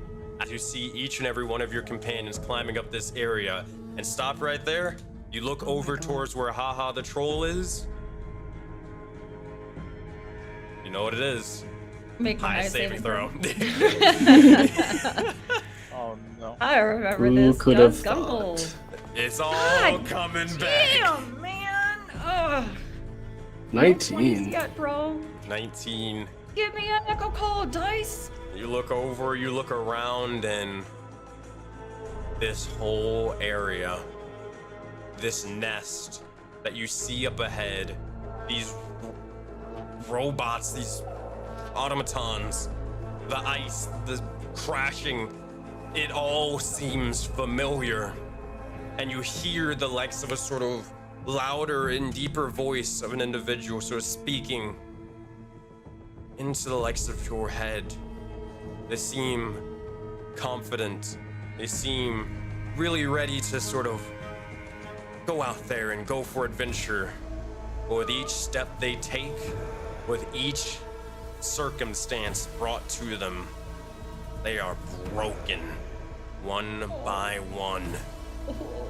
[SPEAKER 1] As you see each and every one of your companions climbing up this area, and stop right there. You look over towards where Haha the troll is. You know what it is.
[SPEAKER 4] Make my
[SPEAKER 1] High
[SPEAKER 4] eye
[SPEAKER 1] saving throw.
[SPEAKER 2] Oh no.
[SPEAKER 4] I remember
[SPEAKER 5] Who
[SPEAKER 4] this.
[SPEAKER 5] could have
[SPEAKER 4] Gunkel.
[SPEAKER 5] thought?
[SPEAKER 1] It's all
[SPEAKER 4] God
[SPEAKER 1] coming back.
[SPEAKER 4] Damn, man. Ugh. No 20s
[SPEAKER 5] 19.
[SPEAKER 4] yet, bro.
[SPEAKER 1] 19.
[SPEAKER 4] Give me an echo call, dice.
[SPEAKER 1] You look over, you look around, and this whole area, this nest that you see up ahead, these robots, these automatons, the ice, the crashing, it all seems familiar. And you hear the likes of a sort of louder and deeper voice of an individual sort of speaking into the likes of your head. They seem confident. They seem really ready to sort of go out there and go for adventure. But with each step they take, with each circumstance brought to them, they are broken one by one.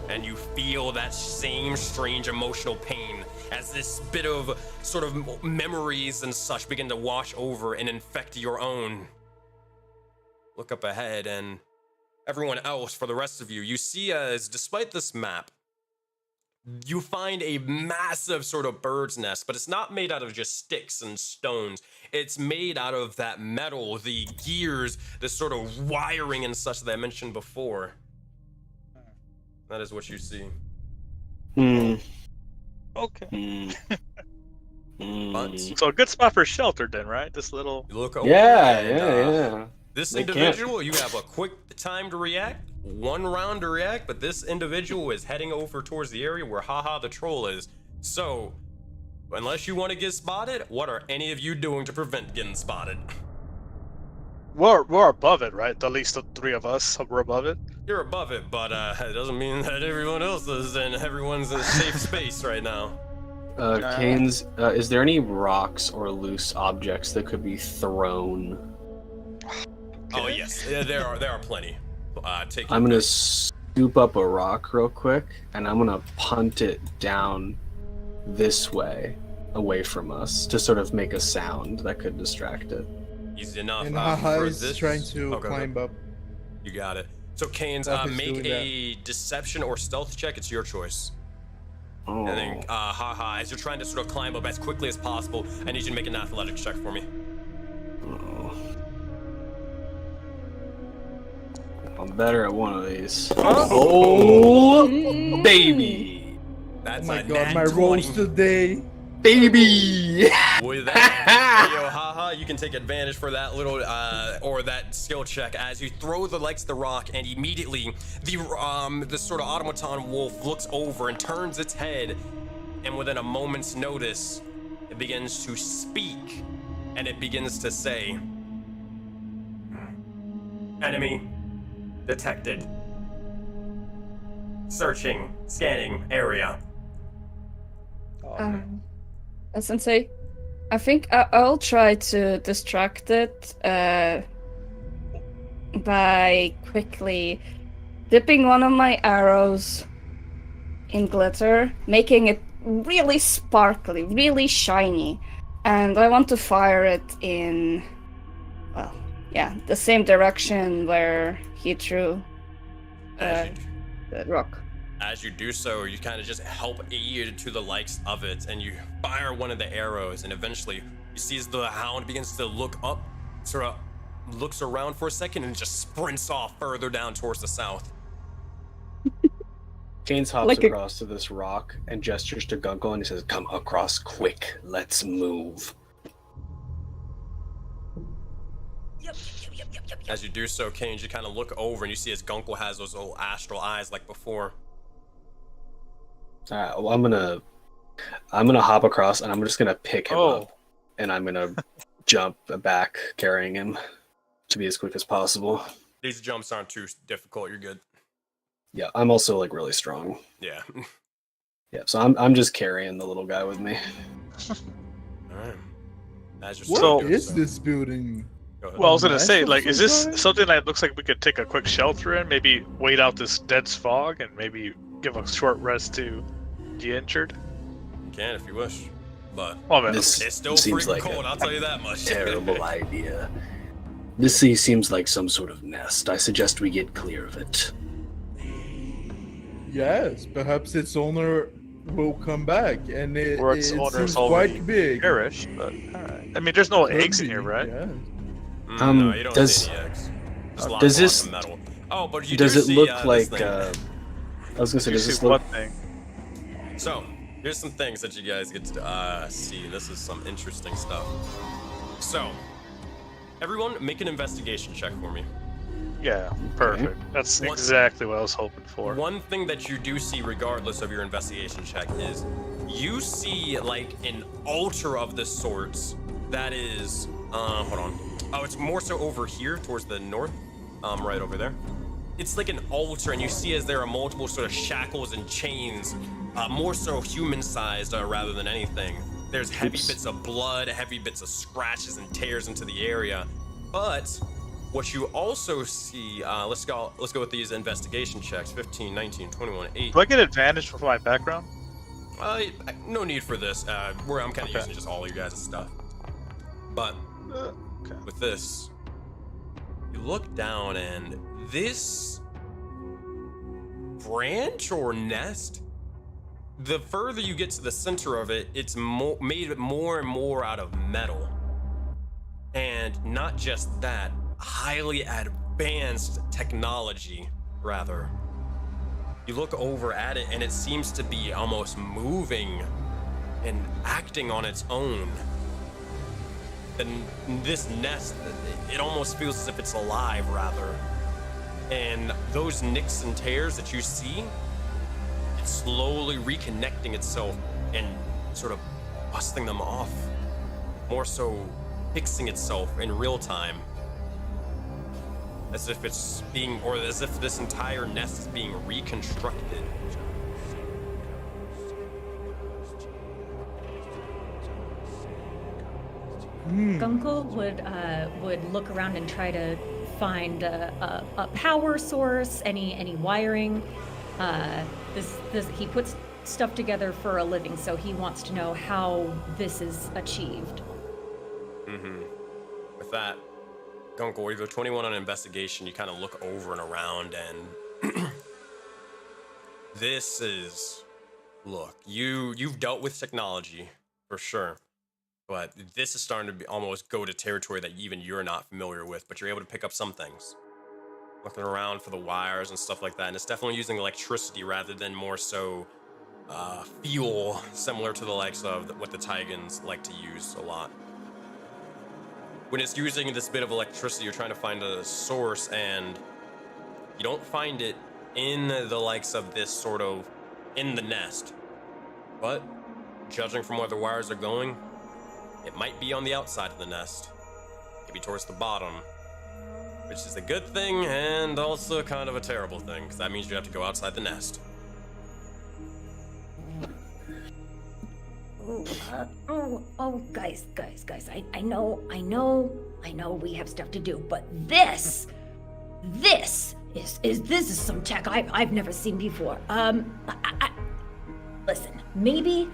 [SPEAKER 1] And you feel that same strange emotional pain as this bit of sort of memories and such begin to wash over and infect your own. Look up ahead, and everyone else, for the rest of you, you see as, despite this map, you find a massive sort of bird's nest, but it's not made out of just sticks and stones. It's made out of that metal, the gears, the sort of wiring and such that I mentioned before. That is what you see.
[SPEAKER 2] Okay.
[SPEAKER 1] But
[SPEAKER 2] So a good spot for shelter then, right? This little.
[SPEAKER 1] you look over and,
[SPEAKER 5] Yeah.
[SPEAKER 1] this
[SPEAKER 5] They can't-
[SPEAKER 1] individual, you have a quick time to react, one round to react, but this individual is heading over towards the area where Haha the troll is. So, unless you want to get spotted, what are any of you doing to prevent getting spotted?
[SPEAKER 2] We're above it, right? At least the three of us, we're above it.
[SPEAKER 1] You're above it, but it doesn't mean that everyone else is, and everyone's in a safe space right now.
[SPEAKER 5] Canes, is there any rocks or loose objects that could be thrown?
[SPEAKER 1] Oh yes, yeah, there are plenty. Take.
[SPEAKER 5] I'm gonna scoop up a rock real quick, and I'm gonna punt it down this way, away from us, to sort of make a sound that could distract it.
[SPEAKER 1] Easy enough.
[SPEAKER 6] And
[SPEAKER 1] for
[SPEAKER 6] Haha is
[SPEAKER 1] this.
[SPEAKER 6] trying to
[SPEAKER 1] Oh, go,
[SPEAKER 6] climb
[SPEAKER 1] go.
[SPEAKER 6] up.
[SPEAKER 1] You got it. So Canes,
[SPEAKER 6] Haha's
[SPEAKER 1] make
[SPEAKER 6] doing
[SPEAKER 1] a deception or stealth check. It's your choice.
[SPEAKER 5] Oh.
[SPEAKER 1] And then, Haha, as you're trying to sort of climb up as quickly as possible, I need you to make an athletics check for me.
[SPEAKER 5] Oh. I'm better at one of these.
[SPEAKER 3] Oh.
[SPEAKER 5] Oh, baby!
[SPEAKER 6] Oh
[SPEAKER 1] That's
[SPEAKER 6] my
[SPEAKER 1] a
[SPEAKER 6] god,
[SPEAKER 1] nat
[SPEAKER 6] my
[SPEAKER 1] 20.
[SPEAKER 6] rolls today.
[SPEAKER 5] Baby!
[SPEAKER 1] With that, yo, Haha, you can take advantage for that little, or that skill check as you throw the likes of the rock, and immediately the sort of automaton wolf looks over and turns its head, and within a moment's notice, it begins to speak, and it begins to say, "Enemy detected. Searching, scanning area."
[SPEAKER 3] Sensei, I think I'll try to distract it by quickly dipping one of my arrows in glitter, making it really sparkly, really shiny, and I want to fire it in, well, yeah, the same direction where he threw
[SPEAKER 1] As you
[SPEAKER 3] the rock.
[SPEAKER 1] As you do so, you kind of just help aid to the likes of it, and you fire one of the arrows, and eventually you see as the hound begins to look up, sort of looks around for a second, and just sprints off further down towards the south.
[SPEAKER 5] Canes hops
[SPEAKER 3] Like a-
[SPEAKER 5] across to this rock and gestures to Gunkel, and he says, "Come across quick. Let's move."
[SPEAKER 1] As you do so, Kane, you kind of look over, and you see as Gunkel has those little astral eyes like before.
[SPEAKER 5] Well, I'm gonna hop across, and I'm just gonna pick him
[SPEAKER 2] Oh.
[SPEAKER 5] up, and I'm gonna jump back, carrying him to be as quick as possible.
[SPEAKER 1] These jumps aren't too difficult. You're good.
[SPEAKER 5] Yeah, I'm also like really strong.
[SPEAKER 1] Yeah.
[SPEAKER 5] Yeah, so I'm just carrying the little guy with me.
[SPEAKER 1] All right. As you're
[SPEAKER 6] What
[SPEAKER 1] starting to
[SPEAKER 6] is
[SPEAKER 1] do so-
[SPEAKER 6] this building?
[SPEAKER 1] Go ahead.
[SPEAKER 2] Well, I was gonna
[SPEAKER 6] Nice
[SPEAKER 2] say,
[SPEAKER 6] of
[SPEAKER 2] like, is
[SPEAKER 6] some
[SPEAKER 2] this
[SPEAKER 6] kind.
[SPEAKER 2] something that looks like we could take a quick shelter in? Maybe wait out this dense fog and maybe give a short rest to the injured?
[SPEAKER 1] You can if you wish, but
[SPEAKER 2] Well, man,
[SPEAKER 5] This
[SPEAKER 1] it's still
[SPEAKER 5] seems
[SPEAKER 1] freaking
[SPEAKER 5] like
[SPEAKER 1] cold. I'll tell you that much.
[SPEAKER 5] terrible idea. This seems like some sort of nest. I suggest we get clear of it.
[SPEAKER 6] Yes, perhaps its owner will come back, and it
[SPEAKER 2] World's owner
[SPEAKER 6] seems
[SPEAKER 2] is already
[SPEAKER 6] quite big.
[SPEAKER 2] perished, but alright. I mean, there's no
[SPEAKER 6] Could
[SPEAKER 2] eggs in
[SPEAKER 6] be,
[SPEAKER 2] here, right?
[SPEAKER 6] Yeah.
[SPEAKER 1] No, you don't
[SPEAKER 5] does-
[SPEAKER 1] see any eggs. Just lots
[SPEAKER 5] does
[SPEAKER 1] and
[SPEAKER 5] this-
[SPEAKER 1] lots of metal. Oh, but you
[SPEAKER 5] Does
[SPEAKER 1] do
[SPEAKER 5] it
[SPEAKER 1] see,
[SPEAKER 5] look
[SPEAKER 1] this
[SPEAKER 5] like?
[SPEAKER 1] thing.
[SPEAKER 5] I was gonna say,
[SPEAKER 2] You
[SPEAKER 5] does
[SPEAKER 2] see
[SPEAKER 5] this
[SPEAKER 2] one
[SPEAKER 5] look?
[SPEAKER 2] thing.
[SPEAKER 1] So, here's some things that you guys get to see. This is some interesting stuff. So, everyone, make an investigation check for me.
[SPEAKER 2] Yeah, perfect. That's
[SPEAKER 1] What-
[SPEAKER 2] exactly what I was hoping for.
[SPEAKER 1] One thing that you do see, regardless of your investigation check, is you see like an altar of the sorts that is, hold on. Oh, it's more so over here towards the north, right over there. It's like an altar, and you see as there are multiple sort of shackles and chains, more so human-sized rather than anything. There's heavy bits of blood, heavy bits of scratches and tears into the area. But what you also see, let's go with these investigation checks. 15, 19, 21, 8.
[SPEAKER 2] Do I get advantage for my background?
[SPEAKER 1] No need for this. Where I'm kind of
[SPEAKER 2] Okay.
[SPEAKER 1] using just all of you guys' stuff. But
[SPEAKER 2] Okay.
[SPEAKER 1] with this, you look down and this branch or nest, the further you get to the center of it, it's made more and more out of metal. And not just that, highly advanced technology, rather. You look over at it and it seems to be almost moving and acting on its own. And this nest, it almost feels as if it's alive, rather. And those nicks and tears that you see, it's slowly reconnecting itself and sort of busting them off. More so fixing itself in real time. As if it's being, or as if this entire nest is being reconstructed.
[SPEAKER 4] Gunkel would look around and try to find a power source, any wiring. He puts stuff together for a living, so he wants to know how this is achieved.
[SPEAKER 1] With that, Gunkel, you go 21 on investigation. You kind of look over and around, and this is, look, you've dealt with technology for sure, but this is starting to be almost go to territory that even you're not familiar with. But you're able to pick up some things, looking around for the wires and stuff like that, and it's definitely using electricity rather than more so fuel, similar to the likes of what the Taigans like to use a lot. When it's using this bit of electricity, you're trying to find a source, and you don't find it in the likes of this sort of in the nest. But judging from where the wires are going, it might be on the outside of the nest, maybe towards the bottom, which is a good thing and also kind of a terrible thing, because that means you have to go outside the nest.
[SPEAKER 4] Guys, I know we have stuff to do, but this is some tech I've never seen before. Listen, maybe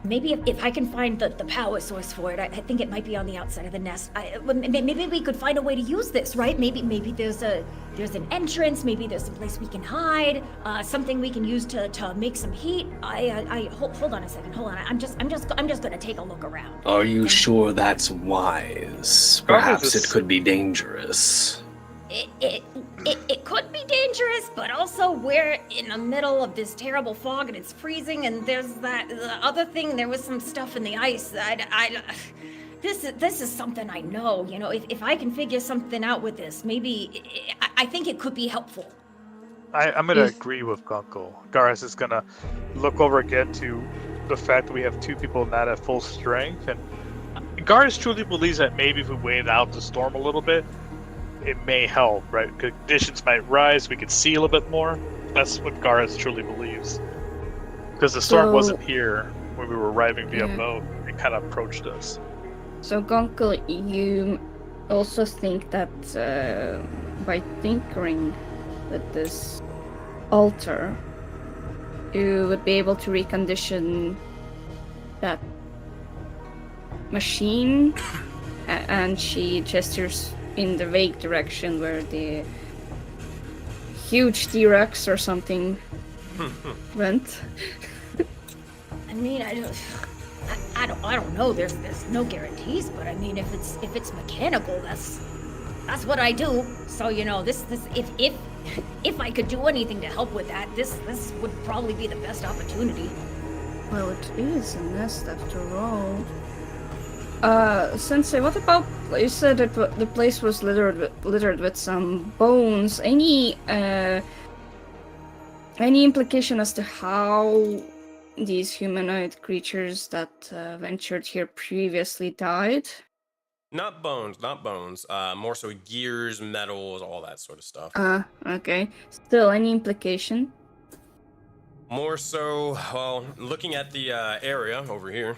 [SPEAKER 4] if I can find the power source for it, I think it might be on the outside of the nest. Maybe we could find a way to use this, right? Maybe there's an entrance. Maybe there's a place we can hide. Something we can use to make some heat. Hold on a second. Hold on. I'm just gonna take a look around.
[SPEAKER 5] Are you sure that's wise? Perhaps it could be dangerous.
[SPEAKER 4] It could be dangerous, but also we're in the middle of this terrible fog and it's freezing, and there's the other thing. There was some stuff in the ice. This is something I know. You know, if I can figure something out with this, maybe I think it could be helpful.
[SPEAKER 2] I'm gonna agree with Gunkel. Garrus is gonna look over again to the fact that we have two people not at full strength, and Garrus truly believes that maybe if we wait out the storm a little bit, it may help, right? Conditions might rise, we could see a little bit more. That's what Garrus truly believes. Because the storm wasn't here when we were arriving via boat. It kind of approached us.
[SPEAKER 3] So, Gunkel, you also think that by tinkering with this altar, you would be able to recondition that machine, and she gestures in the vague direction where the huge T-Rex or something went.
[SPEAKER 4] mean, I don't know. There's no guarantees, but I mean, if it's mechanical, that's what I do. So you know, this if I could do anything to help with that, this would probably be the best opportunity.
[SPEAKER 3] Well, it is a nest after all. Sensei, what about, you said that the place was littered with some bones. Any implication as to how these humanoid creatures that ventured here previously died?
[SPEAKER 1] Not bones, not bones. More so gears, metals, all that sort of stuff.
[SPEAKER 3] Okay. Still, any implication?
[SPEAKER 1] More so, well, looking at the area over here,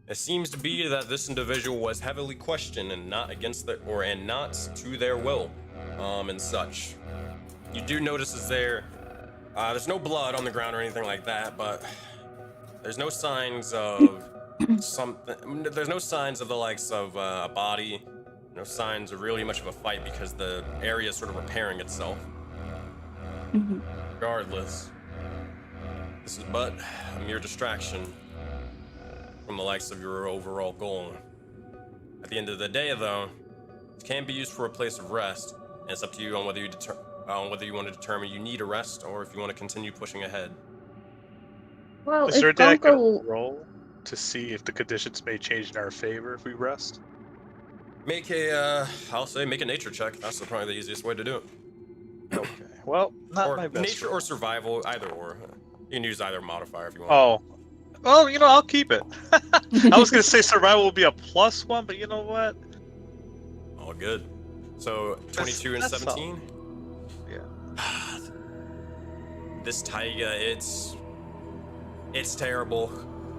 [SPEAKER 1] it seems to be that this individual was heavily questioned and not and not to their will, and such. You do notice is there's no blood on the ground or anything like that, but there's no signs of something. There's no signs of the likes of a body, no signs of really much of a fight because the area is sort of repairing itself. Regardless, this is but a mere distraction from the likes of your overall goal. At the end of the day, though, it can be used for a place of rest, and it's up to you on whether you want to determine you need a rest or if you want to continue pushing ahead.
[SPEAKER 3] Well,
[SPEAKER 2] Is there
[SPEAKER 3] if
[SPEAKER 2] a deck
[SPEAKER 3] Gunkel...
[SPEAKER 2] roll to see if the conditions may change in our favor if we rest?
[SPEAKER 1] Make make a nature check. That's probably the easiest way to do it.
[SPEAKER 2] Okay. Well, not
[SPEAKER 1] Or
[SPEAKER 2] my best.
[SPEAKER 1] nature
[SPEAKER 2] roll.
[SPEAKER 1] or survival, either or. You can use either modifier if you want.
[SPEAKER 2] Oh. Well, you know, I'll keep it. I was gonna say survival will be a +1, but you know what?
[SPEAKER 1] All good. So 22 and
[SPEAKER 2] that's
[SPEAKER 1] 17.
[SPEAKER 2] Yeah.
[SPEAKER 1] This Taiga, it's terrible.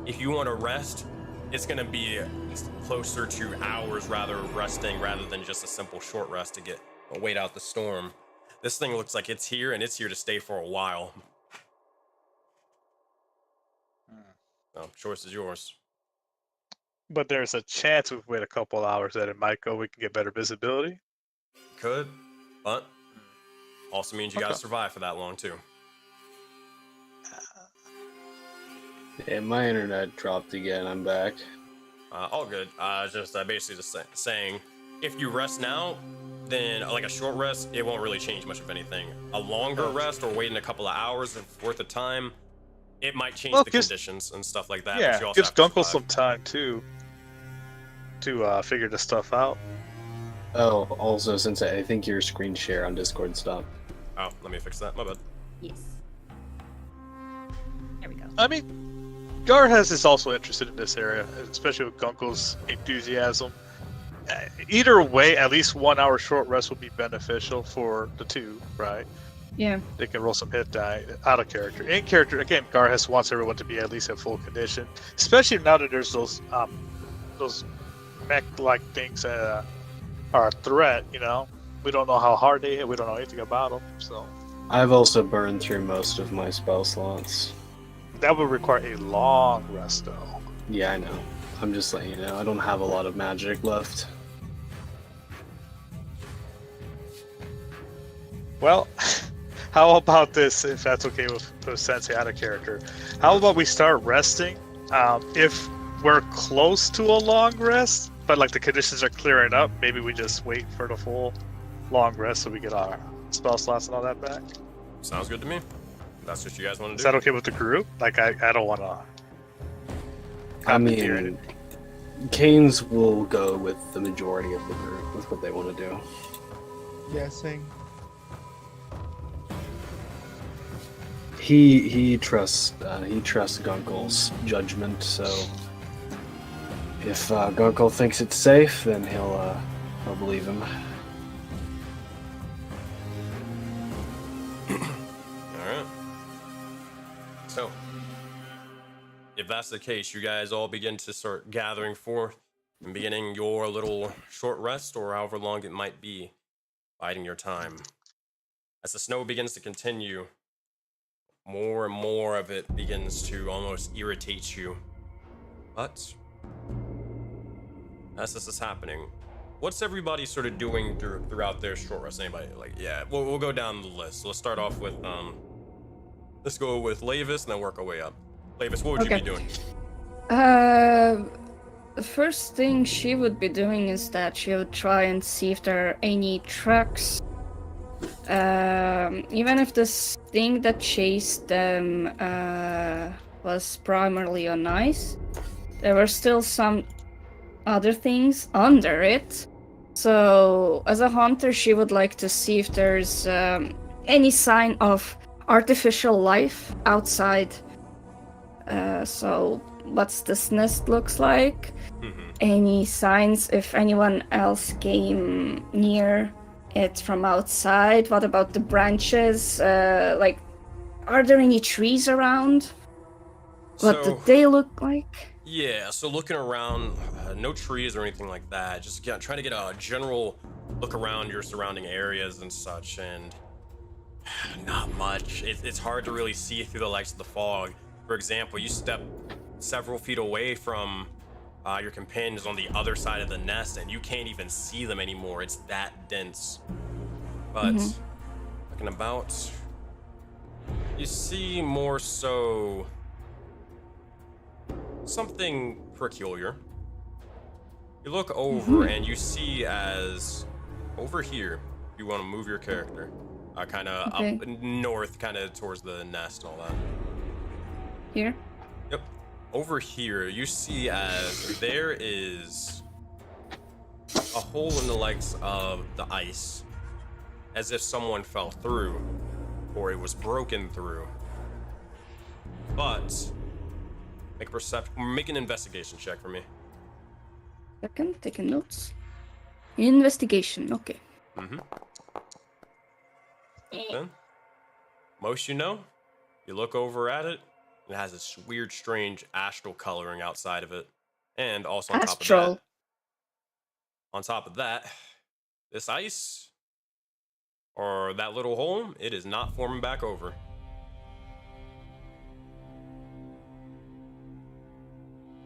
[SPEAKER 1] If you want to rest, it's gonna be closer to hours resting rather than just a simple short rest to wait out the storm. This thing looks like it's here and it's here to stay for a while. So, choice is yours.
[SPEAKER 2] But there's a chance if we wait a couple hours that it might go. We can get better visibility.
[SPEAKER 1] Could, but also means you gotta
[SPEAKER 2] Okay.
[SPEAKER 1] survive for that long too.
[SPEAKER 5] Yeah, my internet dropped again. I'm back.
[SPEAKER 1] All good. Basically just saying, if you rest now, then like a short rest, it won't really change much of anything. A longer rest or waiting a couple of hours worth of time, it might change the conditions and stuff like that. But
[SPEAKER 2] Yeah,
[SPEAKER 1] you also
[SPEAKER 2] gives
[SPEAKER 1] have to
[SPEAKER 2] Gunkel
[SPEAKER 1] survive.
[SPEAKER 2] some time too to figure this stuff out.
[SPEAKER 5] Oh, also, since I think your screen share on Discord stopped.
[SPEAKER 1] Oh, let me fix that. My bad.
[SPEAKER 4] Yes. There we go.
[SPEAKER 2] I mean, Garhas is also interested in this area, especially with Gunkel's enthusiasm. Either way, at least 1 hour short rest would be beneficial for the two, right?
[SPEAKER 3] Yeah.
[SPEAKER 2] They can roll some hit die out of character. In character, again, Garhas wants everyone to be at least at full condition, especially now that there's those mech-like things that are a threat. You know, we don't know how hard they hit. We don't know anything about them, so
[SPEAKER 5] I've also burned through most of my spell slots.
[SPEAKER 2] that would require a long rest, though.
[SPEAKER 5] Yeah, I know. I'm just letting you know. I don't have a lot of magic left.
[SPEAKER 2] Well, how about this, if that's okay with Sensei out of character? How about we start resting? If we're close to a long rest, but like the conditions are clearing up, maybe we just wait for the full long rest so we get our spell slots and all that back.
[SPEAKER 1] Sounds good to me. That's what you guys want to
[SPEAKER 2] Is
[SPEAKER 1] do.
[SPEAKER 2] that okay with the group? Like, I don't want to...
[SPEAKER 5] I mean, Canes will go with the majority of the group with what they want to do.
[SPEAKER 6] Guessing.
[SPEAKER 5] He trusts Gunkel's judgment, so if Gunkel thinks it's safe, then he'll believe him.
[SPEAKER 1] Alright. So, if that's the case, you guys all begin to start gathering forth and beginning your little short rest or however long it might be, biding your time. As the snow begins to continue, more and more of it begins to almost irritate you. But, as this is happening, what's everybody sort of doing throughout their short rest? Anybody? Like, yeah, we'll go down the list. So let's start off with, let's go with Lavis and then work our way up. Lavis, what would you be doing?
[SPEAKER 3] The first thing she would be doing is that she would try and see if there are any tracks. Even if this thing that chased them was primarily on ice, there were still some other things under it. So, as a hunter, she would like to see if there's any sign of artificial life outside. So, what's this nest looks like? Any signs if anyone else came near it from outside? What about the branches? Like, are there any trees around? What did they look like?
[SPEAKER 1] Yeah, so looking around, no trees or anything like that. Just trying to get a general look around your surrounding areas and such, and not much. It's hard to really see through the lights of the fog. For example, you step several feet away from your companions on the other side of the nest, and you can't even see them anymore. It's that dense. But looking about, you see more so something peculiar. You look over and you see as over here, you want to move your character kind of up north, kind of towards the nest and all that.
[SPEAKER 3] Here?
[SPEAKER 1] Yep. Over here, you see as there is a hole in the likes of the ice, as if someone fell through or it was broken through. But make an investigation check for me.
[SPEAKER 3] Second, taking notes. Investigation, okay.
[SPEAKER 1] Then, most you look over at it, it has this weird, strange astral coloring outside of it. And also on top of that, this ice, or that little hole, it is not forming back over.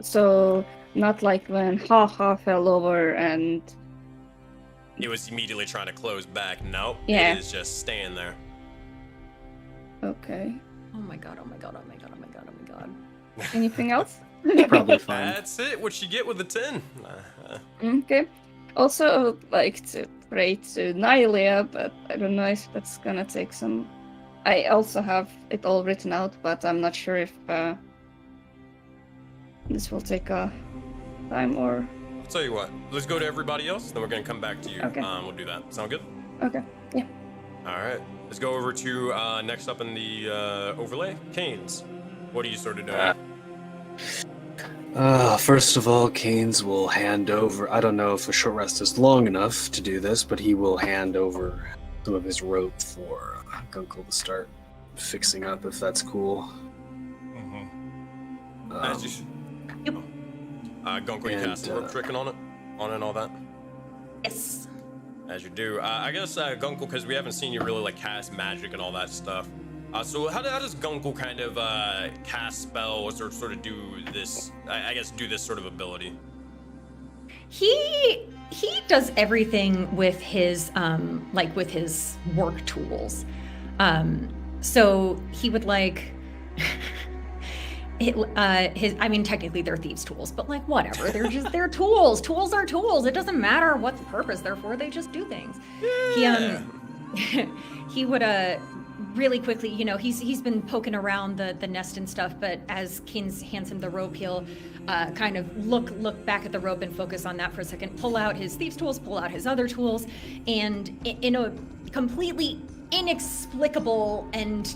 [SPEAKER 3] So, not like when Ha fell over and...
[SPEAKER 1] It was immediately trying to close back. Nope.
[SPEAKER 3] Yeah.
[SPEAKER 1] It is just staying there.
[SPEAKER 3] Okay.
[SPEAKER 4] Oh my god, oh my god, oh my god, oh my god, oh my god.
[SPEAKER 3] Anything else?
[SPEAKER 5] Probably fine.
[SPEAKER 1] That's it. What you get with the 10.
[SPEAKER 3] Okay. Also, I would like to pray to Nylia, but I don't know if that's gonna take some... I also have it all written out, but I'm not sure if this will take a time or...
[SPEAKER 1] I'll tell you what. Let's go to everybody else, then we're going to come back to you.
[SPEAKER 3] Okay.
[SPEAKER 1] We'll do that. Sound good?
[SPEAKER 3] Okay, yeah.
[SPEAKER 1] All right. Let's go over to next up in the overlay, Canes. What are you sort of doing?
[SPEAKER 5] First of all, Keynes will hand over... I don't know if a short rest is long enough to do this, but he will hand over some of his rope for Gunkel to start fixing up, if that's cool.
[SPEAKER 1] As you should.
[SPEAKER 4] Yep.
[SPEAKER 1] Gunkel, you cast the rope tricking on it and all that?
[SPEAKER 4] Yes.
[SPEAKER 1] As you do. I guess, Gunkel, because we haven't seen you really, like, cast magic and all that stuff. So how does Gunkel kind of cast spells or sort of do this, I guess, do this sort of ability?
[SPEAKER 4] He does everything with his with his work tools. So he would like I mean, technically they're thieves' tools, but like whatever. They're tools. Tools are tools. It doesn't matter what the purpose they're for. They just do things.
[SPEAKER 1] Yeah.
[SPEAKER 4] He would really quickly, he's been poking around the nest and stuff, but as Keynes hands him the rope, he'll kind of look back at the rope and focus on that for a second, pull out his thieves' tools, pull out his other tools, and in a completely inexplicable and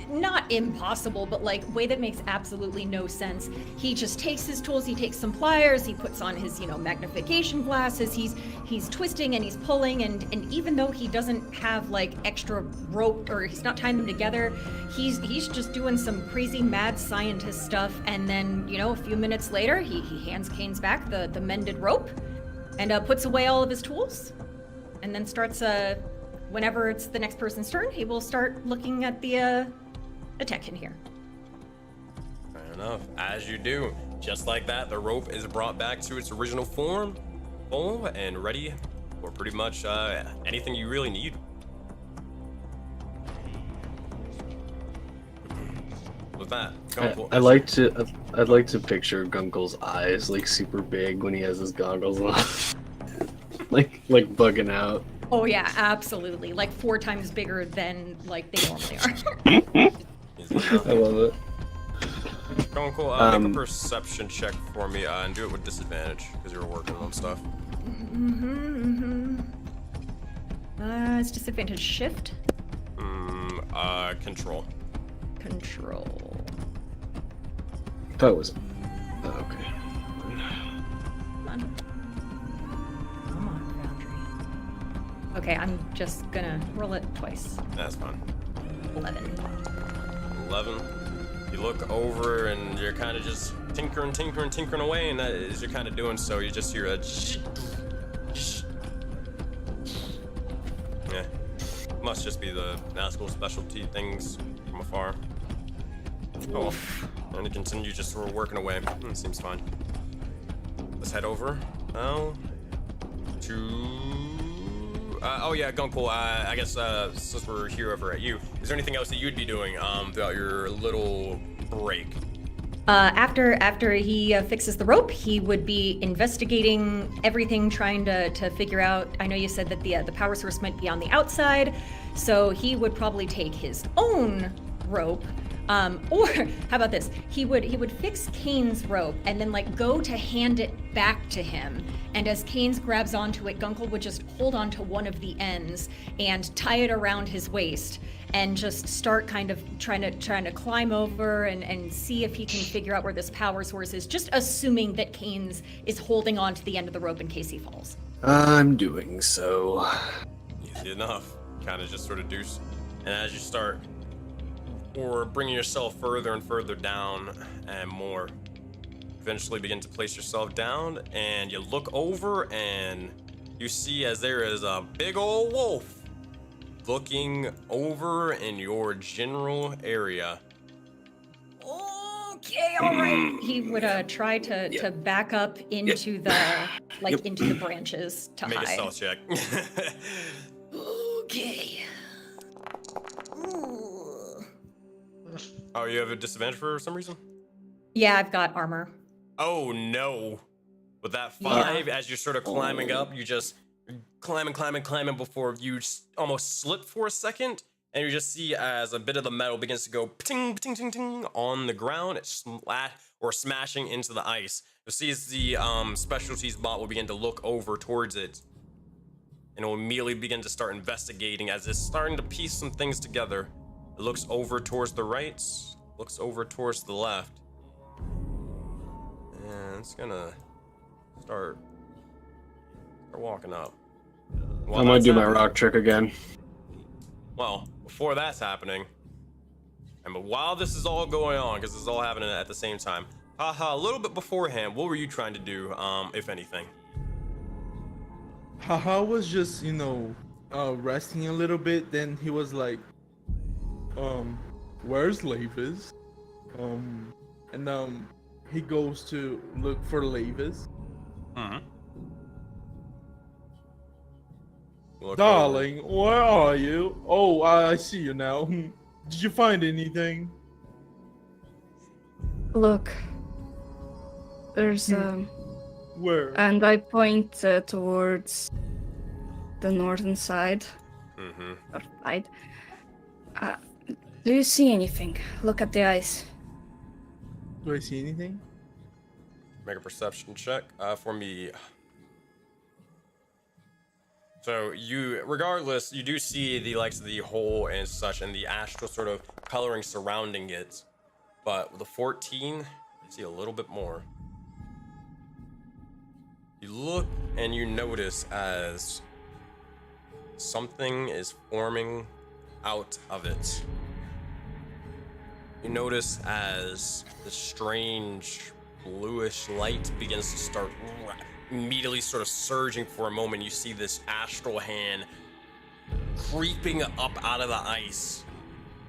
[SPEAKER 4] not impossible, but like way that makes absolutely no sense, he just takes his tools, he takes some pliers, he puts on his magnification glasses, he's twisting and he's pulling, and even though he doesn't have like extra rope or he's not tying them together, he's just doing some crazy mad scientist stuff, and then a few minutes later he hands Keynes back the mended rope and puts away all of his tools, and then starts whenever it's the next person's turn, he will start looking at the tech in here.
[SPEAKER 1] Fair enough. As you do. Just like that, the rope is brought back to its original form, full and ready for pretty much anything you really need. with that,
[SPEAKER 5] I'd like to picture Gunkel's eyes like super big when he has his goggles on, like bugging out.
[SPEAKER 4] Oh yeah, absolutely. Like 4 times bigger than like they normally are.
[SPEAKER 5] I love it.
[SPEAKER 1] Gunkel, make a perception check for me, and do it with disadvantage because you're working on stuff.
[SPEAKER 4] It's disadvantage shift.
[SPEAKER 1] Control.
[SPEAKER 4] Control.
[SPEAKER 5] That was. Oh, okay.
[SPEAKER 4] Come on, Foundry. Okay, I'm just gonna roll it twice.
[SPEAKER 1] That's fine.
[SPEAKER 4] 11.
[SPEAKER 1] 11. You look over and you're kind of just tinkering away, and as you're kind of doing so, you just hear a yeah. Must just be the Nazgul specialty things from afar. Oh well. And you continue just sort of working away. Seems fine. Let's head over now to oh yeah, Gunkel, I guess since we're here over at you, is there anything else that you'd be doing throughout your little break?
[SPEAKER 4] After he fixes the rope, he would be investigating everything, trying to figure out. I know you said that the power source might be on the outside, so he would probably take his own rope. Or how about this? He would fix Kane's rope and then like go to hand it back to him. And as Kane's grabs onto it, Gunkel would just hold onto one of the ends and tie it around his waist and just start kind of trying to climb over and see if he can figure out where this power source is, just assuming that Kane's is holding on to the end of the rope in case he falls.
[SPEAKER 5] I'm doing so.
[SPEAKER 1] Easy enough. Kind of just sort of deuce. And as you start or bringing yourself further and further down and more, eventually begin to place yourself down, and you look over and you see as there is a big old wolf looking over in your general area.
[SPEAKER 4] Okay, all right. He would try to back up into the into the branches to
[SPEAKER 1] Make
[SPEAKER 4] hide.
[SPEAKER 1] a stealth check.
[SPEAKER 4] Okay.
[SPEAKER 1] Oh, you have a disadvantage for some reason?
[SPEAKER 4] Yeah, I've got armor.
[SPEAKER 1] Oh no. With that 5, as you're sort of climbing up, you just climbing before you almost slip for a second, and you just see as a bit of the metal begins to go ting ting ting ting on the ground, it's smashing into the ice. You'll see as the specialties bot will begin to look over towards it, and it will immediately begin to start investigating as it's starting to piece some things together. It looks over towards the right, looks over towards the left, and it's gonna start walking up. While
[SPEAKER 5] I'm gonna
[SPEAKER 1] that's
[SPEAKER 5] do my
[SPEAKER 1] happening-
[SPEAKER 5] rock trick again.
[SPEAKER 1] Well, before that's happening, and while this is all going on, because this is all happening at the same time, a little bit beforehand, what were you trying to do, if anything?
[SPEAKER 6] Haha was just, resting a little bit. Then he was like, where's Lavis? And he goes to look for Lavis. Darling, where are you? Oh, I see you now. Did you find anything?
[SPEAKER 3] Look, there's
[SPEAKER 6] Where?
[SPEAKER 3] and I point towards the northern side. North side. Do you see anything? Look at the ice.
[SPEAKER 6] Do I see anything?
[SPEAKER 1] Make a perception check for me. So regardless, you do see the likes of the hole and such, and the astral sort of coloring surrounding it. But with a 14, you see a little bit more. You look and you notice as something is forming out of it. You notice as the strange bluish light begins to start immediately sort of surging for a moment. You see this astral hand creeping up out of the ice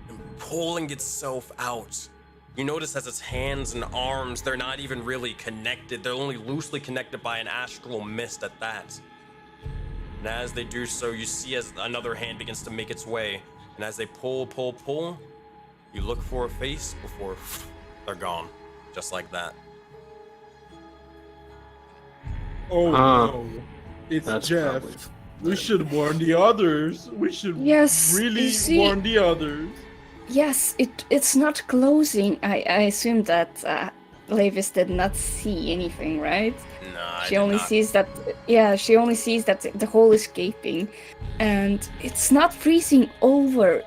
[SPEAKER 1] and pulling itself out. You notice as its hands and arms, they're not even really connected. They're only loosely connected by an astral mist at that. And as they do so, you see as another hand begins to make its way. And as they pull, You look for a face before they're gone. Just like that.
[SPEAKER 6] Oh no. It's
[SPEAKER 5] That's
[SPEAKER 6] Jeff.
[SPEAKER 5] probably
[SPEAKER 6] We should warn the others. We should
[SPEAKER 3] Yes,
[SPEAKER 6] really
[SPEAKER 3] you see-
[SPEAKER 6] warn the others.
[SPEAKER 3] Yes, it's not closing. I assume that Levis did not see anything, right?
[SPEAKER 1] Nah,
[SPEAKER 3] She only sees that. Yeah, she only sees that the hole is gaping, and it's not freezing over.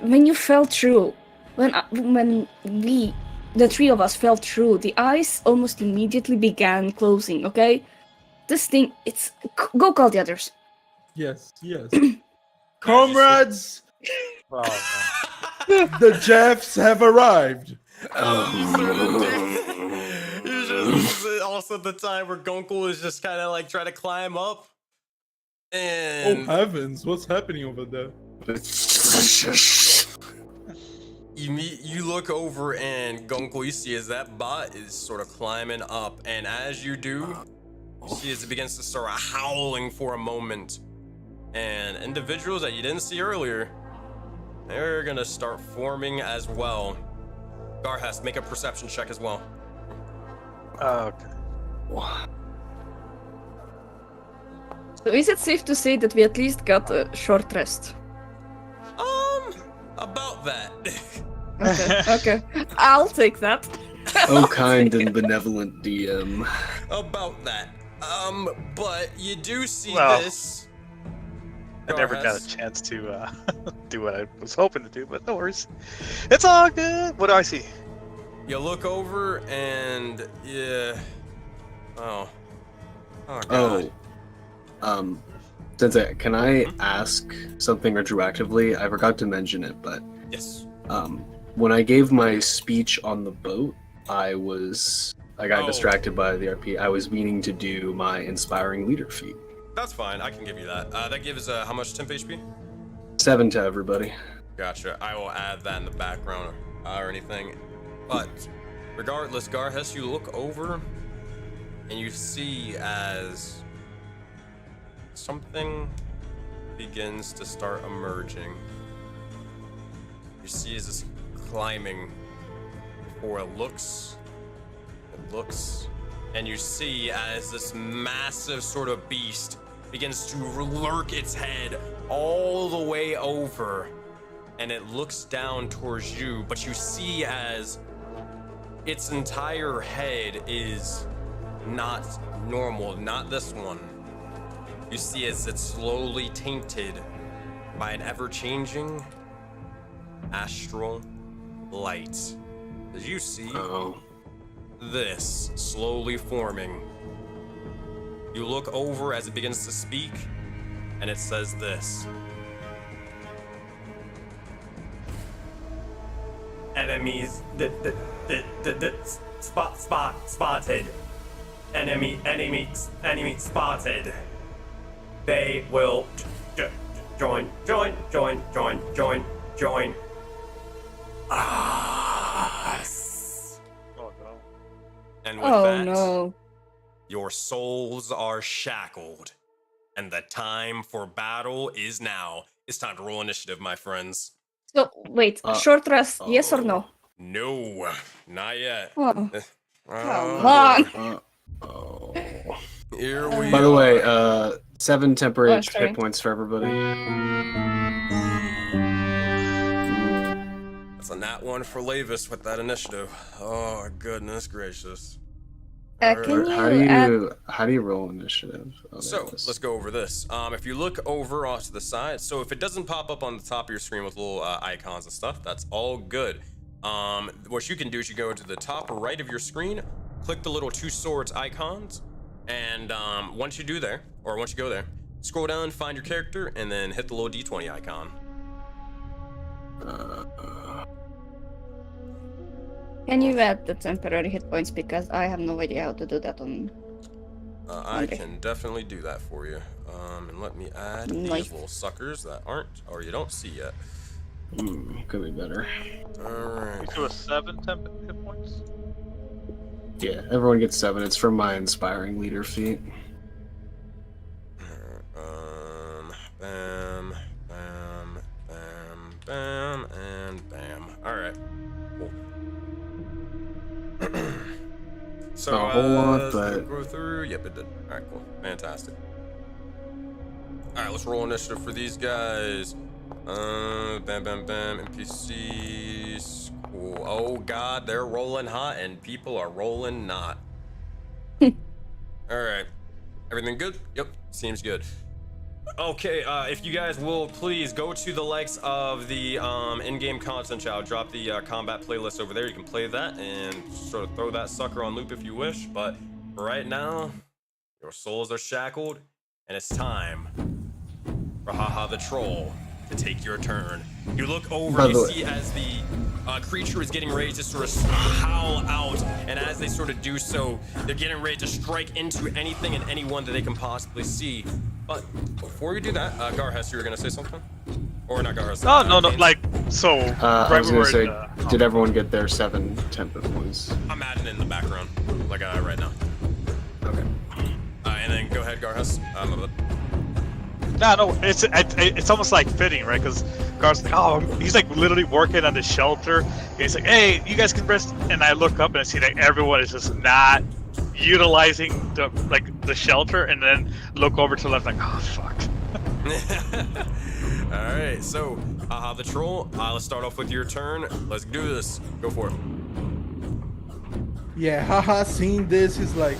[SPEAKER 3] When you fell through, when we, the three of us, fell through, the eyes almost immediately began closing. Okay, this thing, it's go call the others.
[SPEAKER 6] Yes, yes. Comrades,
[SPEAKER 2] Oh, man.
[SPEAKER 6] the Jeffs have arrived.
[SPEAKER 1] You just also the time where Gunkel is just kind of like trying to climb up,
[SPEAKER 6] Oh
[SPEAKER 1] and
[SPEAKER 6] heavens, what's happening over there?
[SPEAKER 1] you look over and Gunkel, you see as that bot is sort of climbing up, and as you do, you see as it begins to start howling for a moment, and individuals that you didn't see earlier, they're gonna start forming as well. Garhas, make a perception check as well.
[SPEAKER 2] Okay.
[SPEAKER 3] So is it safe to say that we at least got a short rest?
[SPEAKER 1] About that.
[SPEAKER 3] Okay, okay, I'll take that.
[SPEAKER 5] Oh, kind and benevolent DM.
[SPEAKER 1] About that. But you do see
[SPEAKER 2] Well,
[SPEAKER 1] this.
[SPEAKER 2] I never got a
[SPEAKER 1] Garhas.
[SPEAKER 2] chance to do what I was hoping to do, but no worries. It's all good. What do I see?
[SPEAKER 1] You look over and yeah. Oh. Oh
[SPEAKER 5] Oh.
[SPEAKER 1] god.
[SPEAKER 5] Sensei, can I ask something retroactively? I forgot to mention it, but
[SPEAKER 1] Yes.
[SPEAKER 5] when I gave my speech on the boat, I got
[SPEAKER 1] Oh.
[SPEAKER 5] distracted by the RP. I was meaning to do my inspiring leader feat.
[SPEAKER 1] That's fine. I can give you that. That gives how much temp HP?
[SPEAKER 5] 7 to everybody.
[SPEAKER 1] Gotcha. I will add that in the background or anything. But regardless, Garhas, you look over and you see as something begins to start emerging. You see as it's climbing before it looks, and you see as this massive sort of beast begins to lurk its head all the way over, and it looks down towards you, but you see as its entire head is not normal, not this one. You see as it's slowly tainted by an ever-changing astral light. As you see
[SPEAKER 5] Oh.
[SPEAKER 1] this slowly forming, you look over as it begins to speak, and it says this. Enemies spotted. Enemy spotted. They will join us.
[SPEAKER 2] Oh no.
[SPEAKER 1] And with
[SPEAKER 3] Oh
[SPEAKER 1] that,
[SPEAKER 3] no.
[SPEAKER 1] your souls are shackled, and the time for battle is now. It's time to roll initiative, my friends.
[SPEAKER 3] So wait, short rest, yes or no?
[SPEAKER 1] No, not yet.
[SPEAKER 3] Oh,
[SPEAKER 1] Uh,
[SPEAKER 3] come on.
[SPEAKER 5] Oh.
[SPEAKER 1] Here we
[SPEAKER 5] By the
[SPEAKER 1] are.
[SPEAKER 5] way, 7 temporary
[SPEAKER 3] Oh, sorry.
[SPEAKER 5] hit points for everybody.
[SPEAKER 1] That's a nat one for Lavis with that initiative. Oh, goodness gracious.
[SPEAKER 3] Can
[SPEAKER 5] How
[SPEAKER 3] you add...
[SPEAKER 5] do you roll initiative? Oh, there
[SPEAKER 1] So
[SPEAKER 5] it is.
[SPEAKER 1] let's go over this. If you look over off to the side, so if it doesn't pop up on the top of your screen with little icons and stuff, that's all good. What you can do is you go to the top right of your screen, click the little 2 swords icons, and once you go there, scroll down, find your character, and then hit the little D20 icon.
[SPEAKER 3] Can you add the temporary hit points, because I have no idea how to do that on...
[SPEAKER 1] I
[SPEAKER 3] Okay.
[SPEAKER 1] can definitely do that for you. And let me add
[SPEAKER 3] Nice.
[SPEAKER 1] these little suckers that aren't, or you don't see yet.
[SPEAKER 5] Could be better.
[SPEAKER 1] Alright.
[SPEAKER 2] To a 7 temp hit points?
[SPEAKER 5] Yeah, everyone gets 7. It's from my inspiring leader feat.
[SPEAKER 1] Bam, bam, bam, bam, and bam. Alright. right. Cool. So,
[SPEAKER 5] Not a whole lot,
[SPEAKER 1] did
[SPEAKER 5] but-
[SPEAKER 1] it go through? Yep, it did. All right, cool. Fantastic. All right, let's roll initiative for these guys. Bam, bam, bam. NPCs. Cool. Oh God, they're rolling hot, and people are rolling not. All right. Everything good? Yep. Seems good. Okay, if you guys will please go to the likes of the in-game content, I'll drop the combat playlist over there. You can play that and sort of throw that sucker on loop if you wish. But right now, your souls are shackled, and it's time for Haha the Troll to take your turn. You look over,
[SPEAKER 5] By
[SPEAKER 1] you
[SPEAKER 5] the way-
[SPEAKER 1] see as the creature is getting ready to sort of howl out, and as they sort of do so, they're getting ready to strike into anything and anyone that they can possibly see. But before you do that, Garhas, you were gonna say something? Or not Garhas?
[SPEAKER 2] No,
[SPEAKER 1] Canes?
[SPEAKER 2] like, so,
[SPEAKER 5] I
[SPEAKER 2] right
[SPEAKER 5] was
[SPEAKER 2] when
[SPEAKER 5] gonna
[SPEAKER 2] we're
[SPEAKER 5] say,
[SPEAKER 2] in,
[SPEAKER 5] did everyone get their 7 temp points?
[SPEAKER 1] I'm adding it in the background, like right now.
[SPEAKER 5] Okay.
[SPEAKER 1] And then go ahead, Garhas.
[SPEAKER 2] No, it's almost like fitting, right? Because Gar's like, oh, he's like literally working on the shelter. And he's like, hey, you guys can rest. And I look up and I see that everyone is just not utilizing the shelter, and then look over to the left like, oh fuck.
[SPEAKER 1] All right, so Haha the Troll. Let's start off with your turn. Let's do this. Go for it.
[SPEAKER 6] Yeah, haha, seeing this, he's like,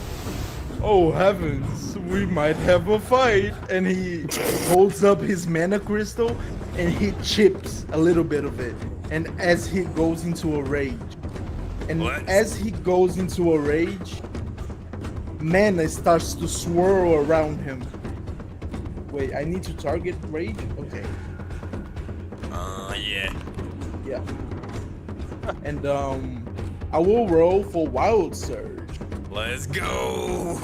[SPEAKER 6] oh heavens, we might have a fight. And he holds up his mana crystal and he chips a little bit of it. And as he goes into a rage, as he goes into a rage, mana starts to swirl around him. Wait, I need to target rage? Okay.
[SPEAKER 1] Yeah.
[SPEAKER 6] Yeah. And I will roll for Wild Surge.
[SPEAKER 1] Let's go.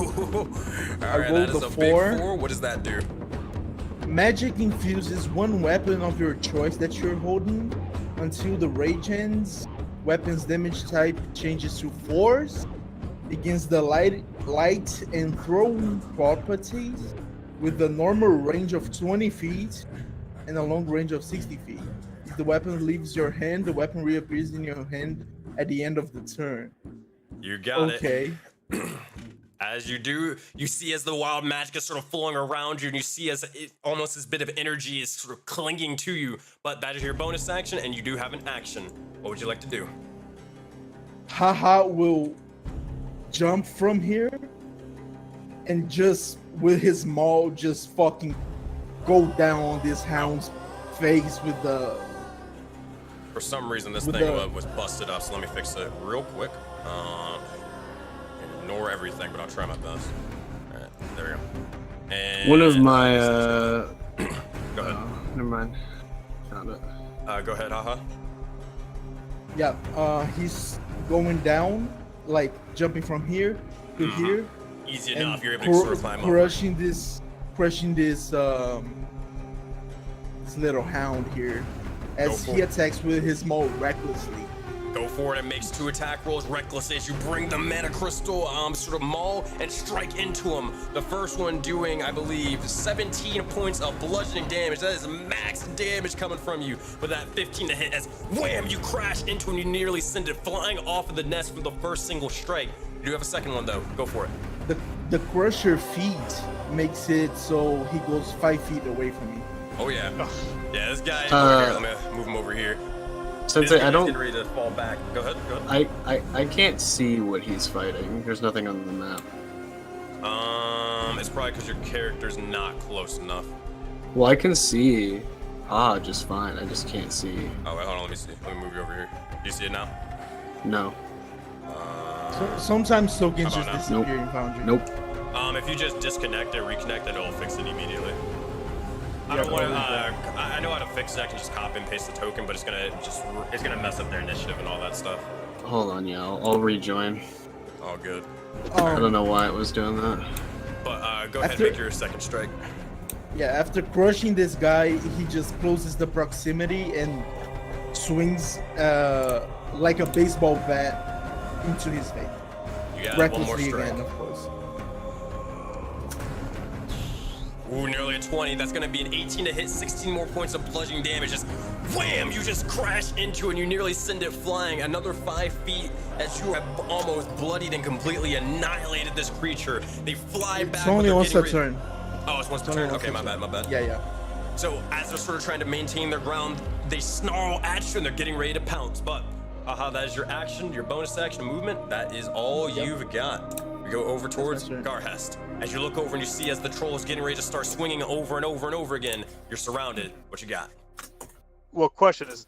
[SPEAKER 1] All right,
[SPEAKER 6] rolled
[SPEAKER 1] that is
[SPEAKER 6] a
[SPEAKER 1] a
[SPEAKER 6] 4.
[SPEAKER 1] big 4. What does that do?
[SPEAKER 6] Magic infuses one weapon of your choice that you're holding until the rage ends. Weapon's damage type changes to force against the light and throwing properties with a normal range of 20 feet and a long range of 60 feet. If the weapon leaves your hand, the weapon reappears in your hand at the end of the turn.
[SPEAKER 1] You got it.
[SPEAKER 6] Okay.
[SPEAKER 1] As you do, you see as the wild magic is sort of flowing around you, and you see as almost this bit of energy is sort of clinging to you. But that is your bonus action, and you do have an action. What would you like to do?
[SPEAKER 6] Haha will jump from here and just with his maul just fucking go down on this hound's face with the...
[SPEAKER 1] For some reason, this
[SPEAKER 6] With
[SPEAKER 1] thing
[SPEAKER 6] the-
[SPEAKER 1] was busted up, so let me fix it real quick. Ignore everything, but I'll try my best. All right, there we go. And
[SPEAKER 5] One of my,
[SPEAKER 1] go ahead.
[SPEAKER 5] never mind. Found it.
[SPEAKER 1] Go ahead, haha.
[SPEAKER 6] Yeah, he's going down, like jumping from here to here.
[SPEAKER 1] Easy
[SPEAKER 6] and
[SPEAKER 1] enough. You're able to sort of climb up.
[SPEAKER 6] crushing this this little hound here as
[SPEAKER 1] Go
[SPEAKER 6] he
[SPEAKER 1] for it.
[SPEAKER 6] attacks with his maul recklessly.
[SPEAKER 1] Go for it. It makes 2 attack rolls reckless as you bring the mana crystal sort of maul and strike into him. The first one doing, I believe, 17 points of bludgeoning damage. That is max damage coming from you. With that 15 to hit, as wham, you crash into him. You nearly send it flying off of the nest from the first single strike. You do have a second one though. Go for it.
[SPEAKER 6] The crusher feet makes it so he goes 5 feet away from me.
[SPEAKER 1] Oh yeah. Yeah, this guy over here. Let me move him over here.
[SPEAKER 5] Sensei, I
[SPEAKER 1] He's
[SPEAKER 5] don't.
[SPEAKER 1] getting ready to fall back. Go ahead. Go ahead.
[SPEAKER 5] I can't see what he's fighting. There's nothing on the map.
[SPEAKER 1] It's probably because your character's not close enough.
[SPEAKER 5] Well, I can see just fine. I just can't see.
[SPEAKER 1] Oh wait, hold on. Let me see. Let me move you over here. Do you see it now?
[SPEAKER 5] No.
[SPEAKER 6] So, sometimes tokens
[SPEAKER 1] How
[SPEAKER 6] just
[SPEAKER 1] about
[SPEAKER 6] disappear
[SPEAKER 5] Nope.
[SPEAKER 6] in Foundry.
[SPEAKER 5] Nope.
[SPEAKER 1] If you just disconnect it, reconnect it, it'll fix it immediately. I
[SPEAKER 6] Yeah,
[SPEAKER 1] don't want to.
[SPEAKER 6] probably.
[SPEAKER 1] I know how to fix it. I can just copy and paste the token, but it's gonna mess up their initiative and all that stuff.
[SPEAKER 5] Hold on, yeah. I'll rejoin.
[SPEAKER 1] All good.
[SPEAKER 5] I don't know why it was doing that.
[SPEAKER 1] But go ahead and
[SPEAKER 6] After-
[SPEAKER 1] make your second strike.
[SPEAKER 6] Yeah, after crushing this guy, he just closes the proximity and swings like a baseball bat into his face.
[SPEAKER 1] You got one more
[SPEAKER 6] Recklessly
[SPEAKER 1] strike.
[SPEAKER 6] again, of course.
[SPEAKER 1] Ooh, nearly a 20. That's gonna be an 18 to hit, 16 more points of bludgeoning damage. Just wham! You just crash into it and you nearly send it flying another 5 feet as you have almost bloodied and completely annihilated this creature. They fly back.
[SPEAKER 6] It's only
[SPEAKER 1] but
[SPEAKER 6] once
[SPEAKER 1] they're
[SPEAKER 6] a
[SPEAKER 1] getting
[SPEAKER 6] turn.
[SPEAKER 1] Oh, it's once per turn? Okay, my bad.
[SPEAKER 6] Yeah.
[SPEAKER 1] So as they're sort of trying to maintain their ground, they snarl at you and they're getting ready to pounce. But that is your action, your bonus action movement. That is all you've got. We go over towards Garhest. As you look over and you see as the troll is getting ready to start swinging over and over and over again, you're surrounded. What you got?
[SPEAKER 2] Well, question is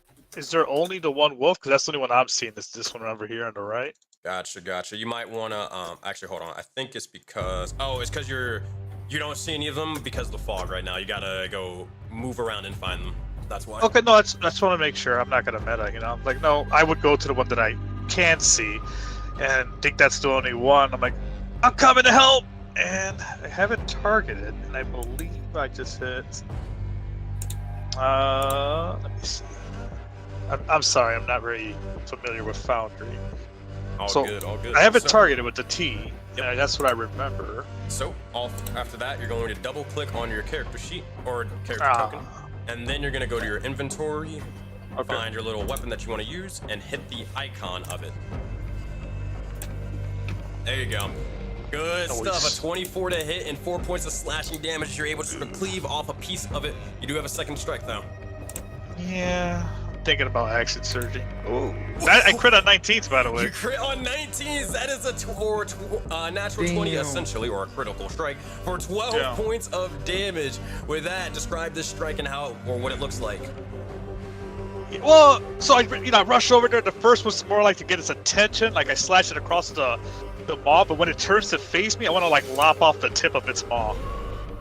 [SPEAKER 2] there only the one wolf? Because that's the only one I'm seeing. This one over here on the right.
[SPEAKER 1] Gotcha. You might want to actually hold on. I think it's because it's because you don't see any of them because of the fog right now. You gotta go move around and find them. That's why.
[SPEAKER 2] Okay, no, I just want to make sure I'm not gonna meta. You know, like no, I would go to the one that I can see, and think that's the only one. I'm like, I'm coming to help, and I haven't targeted, and I believe I just hit. Let me see. I'm sorry, I'm not very familiar with Foundry.
[SPEAKER 1] All good.
[SPEAKER 2] I have it targeted with the T. Yeah, that's what I remember.
[SPEAKER 1] So, after that, you're going to double-click on your character sheet, or character token, and then you're going to go to your inventory, find your little weapon that you want to use, and hit the icon of it. There you go. Good stuff. A 24 to hit and 4 points of slashing damage. You're able to sort of cleave off a piece of it. You do have a second strike, though.
[SPEAKER 2] Yeah. Thinking about action surging. Oh, I crit on 19th, by the way.
[SPEAKER 1] You crit on 19th. That is a natural 20, essentially, or a critical strike for 12 points of damage. With that, describe this strike and what it looks like.
[SPEAKER 2] Well, so I rush over there. The first was more like to get its attention. Like I slash it across the maw, but when it turns to face me, I want to like lop off the tip of its maw.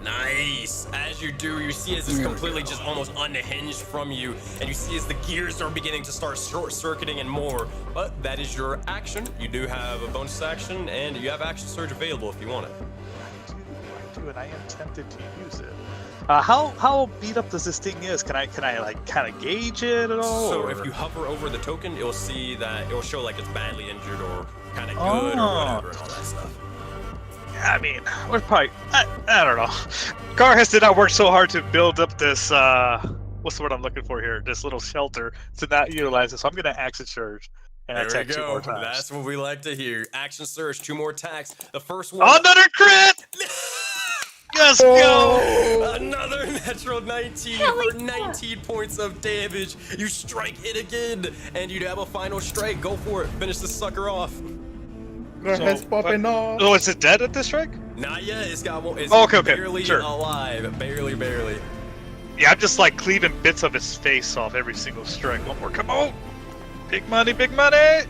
[SPEAKER 1] Nice. As you do, you see as it's completely just almost unhinged from you, and you see as the gears are beginning to start short-circuiting and more. But that is your action. You do have a bonus action, and you have action surge available if you want it.
[SPEAKER 2] I do, and I am tempted to use it. How beat up does this thing is? Can I like kind of gauge it at all?
[SPEAKER 1] So if you hover over the token, you'll see that it will show like it's badly injured or kind of good or whatever and all that stuff.
[SPEAKER 2] I mean, we're probably, I don't know. Garhest did not work so hard to build up this, what's the word I'm looking for here? This little shelter to not utilize it. So I'm going to action surge and attack 2 more times.
[SPEAKER 1] That's what we like to hear. Action surge, 2 more attacks. The first one.
[SPEAKER 2] Another crit! Let's go!
[SPEAKER 1] Another natural 19 for 19 points of damage. You strike it again, and you have a final strike. Go for it. Finish this sucker off.
[SPEAKER 6] Garhest popping off.
[SPEAKER 2] Oh, is it dead at this strike?
[SPEAKER 1] Not yet. It's barely
[SPEAKER 2] sure.
[SPEAKER 1] alive. Barely.
[SPEAKER 2] Yeah, I'm just like cleaving bits of its face off every single strike. One more. Come on. Big money. Okay.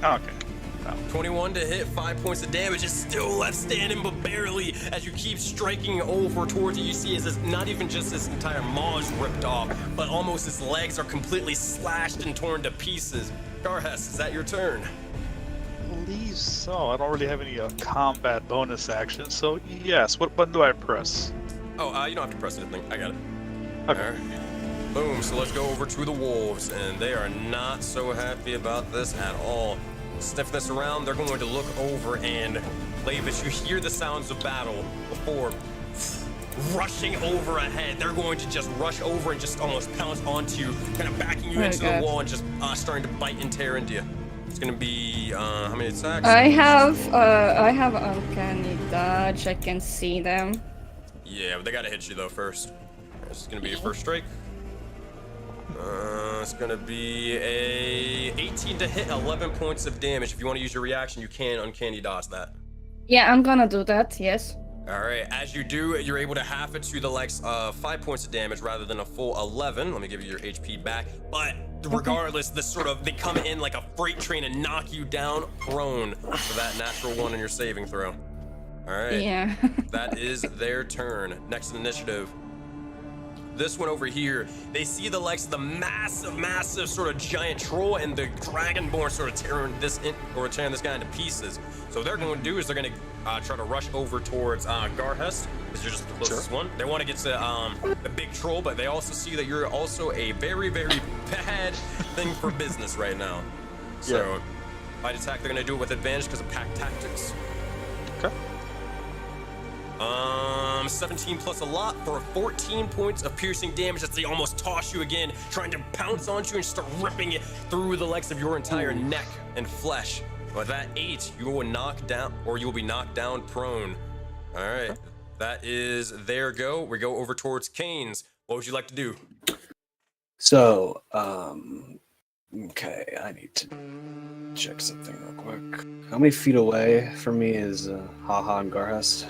[SPEAKER 2] Oh.
[SPEAKER 1] 21 to hit, 5 points of damage. It's still left standing, but barely. As you keep striking over towards it, you see as it's not even just his entire maw is ripped off, but almost his legs are completely slashed and torn to pieces. Garhest, is that your turn?
[SPEAKER 2] I believe so. I don't really have any combat bonus action, so yes. What button do I press?
[SPEAKER 1] Oh, you don't have to press anything. I got it.
[SPEAKER 2] Okay.
[SPEAKER 1] All right. Boom. So let's go over to the wolves, and they are not so happy about this at all. Sniff this around, they're going to look over and Lavis, you hear the sounds of battle before rushing over ahead. They're going to just rush over and just almost pounce onto you, kind of backing you into the wall and just starting to bite and tear into you. It's gonna be how many attacks?
[SPEAKER 3] I have uncanny dodge. I can see them.
[SPEAKER 1] Yeah, but they gotta hit you though first. This is gonna be your first strike. It's gonna be a 18 to hit, 11 points of damage. If you want to use your reaction, you can uncanny dodge that.
[SPEAKER 3] Yeah, I'm gonna do that. Yes.
[SPEAKER 1] All right, as you do, you're able to half it to the likes of 5 points of damage rather than a full 11. Let me give you your HP back. But regardless, they come in like a freight train and knock you down prone for that natural 1 on your saving throw. All right.
[SPEAKER 3] Yeah.
[SPEAKER 1] That is their turn. Next initiative. This one over here, they see the likes of the massive sort of giant troll and the dragonborn sort of tearing this guy into pieces. So what they're going to do is they're going to try to rush over towards Garhest, because you're just the closest one. They want to get to the big troll, but they also see that you're also a very, very bad thing for business right now. So fight attack, they're going to do it with advantage because of pack tactics.
[SPEAKER 2] Okay.
[SPEAKER 1] 17 plus a lot for 14 points of piercing damage as they almost toss you again, trying to pounce onto you and start ripping it through the legs of your entire neck and flesh. With that 8, you will knock down, or you will be knocked down prone. All right, that is their go. We go over towards Canes. What would you like to do?
[SPEAKER 5] So, okay, I need to check something real quick. How many feet away from me is Haha and Garhest?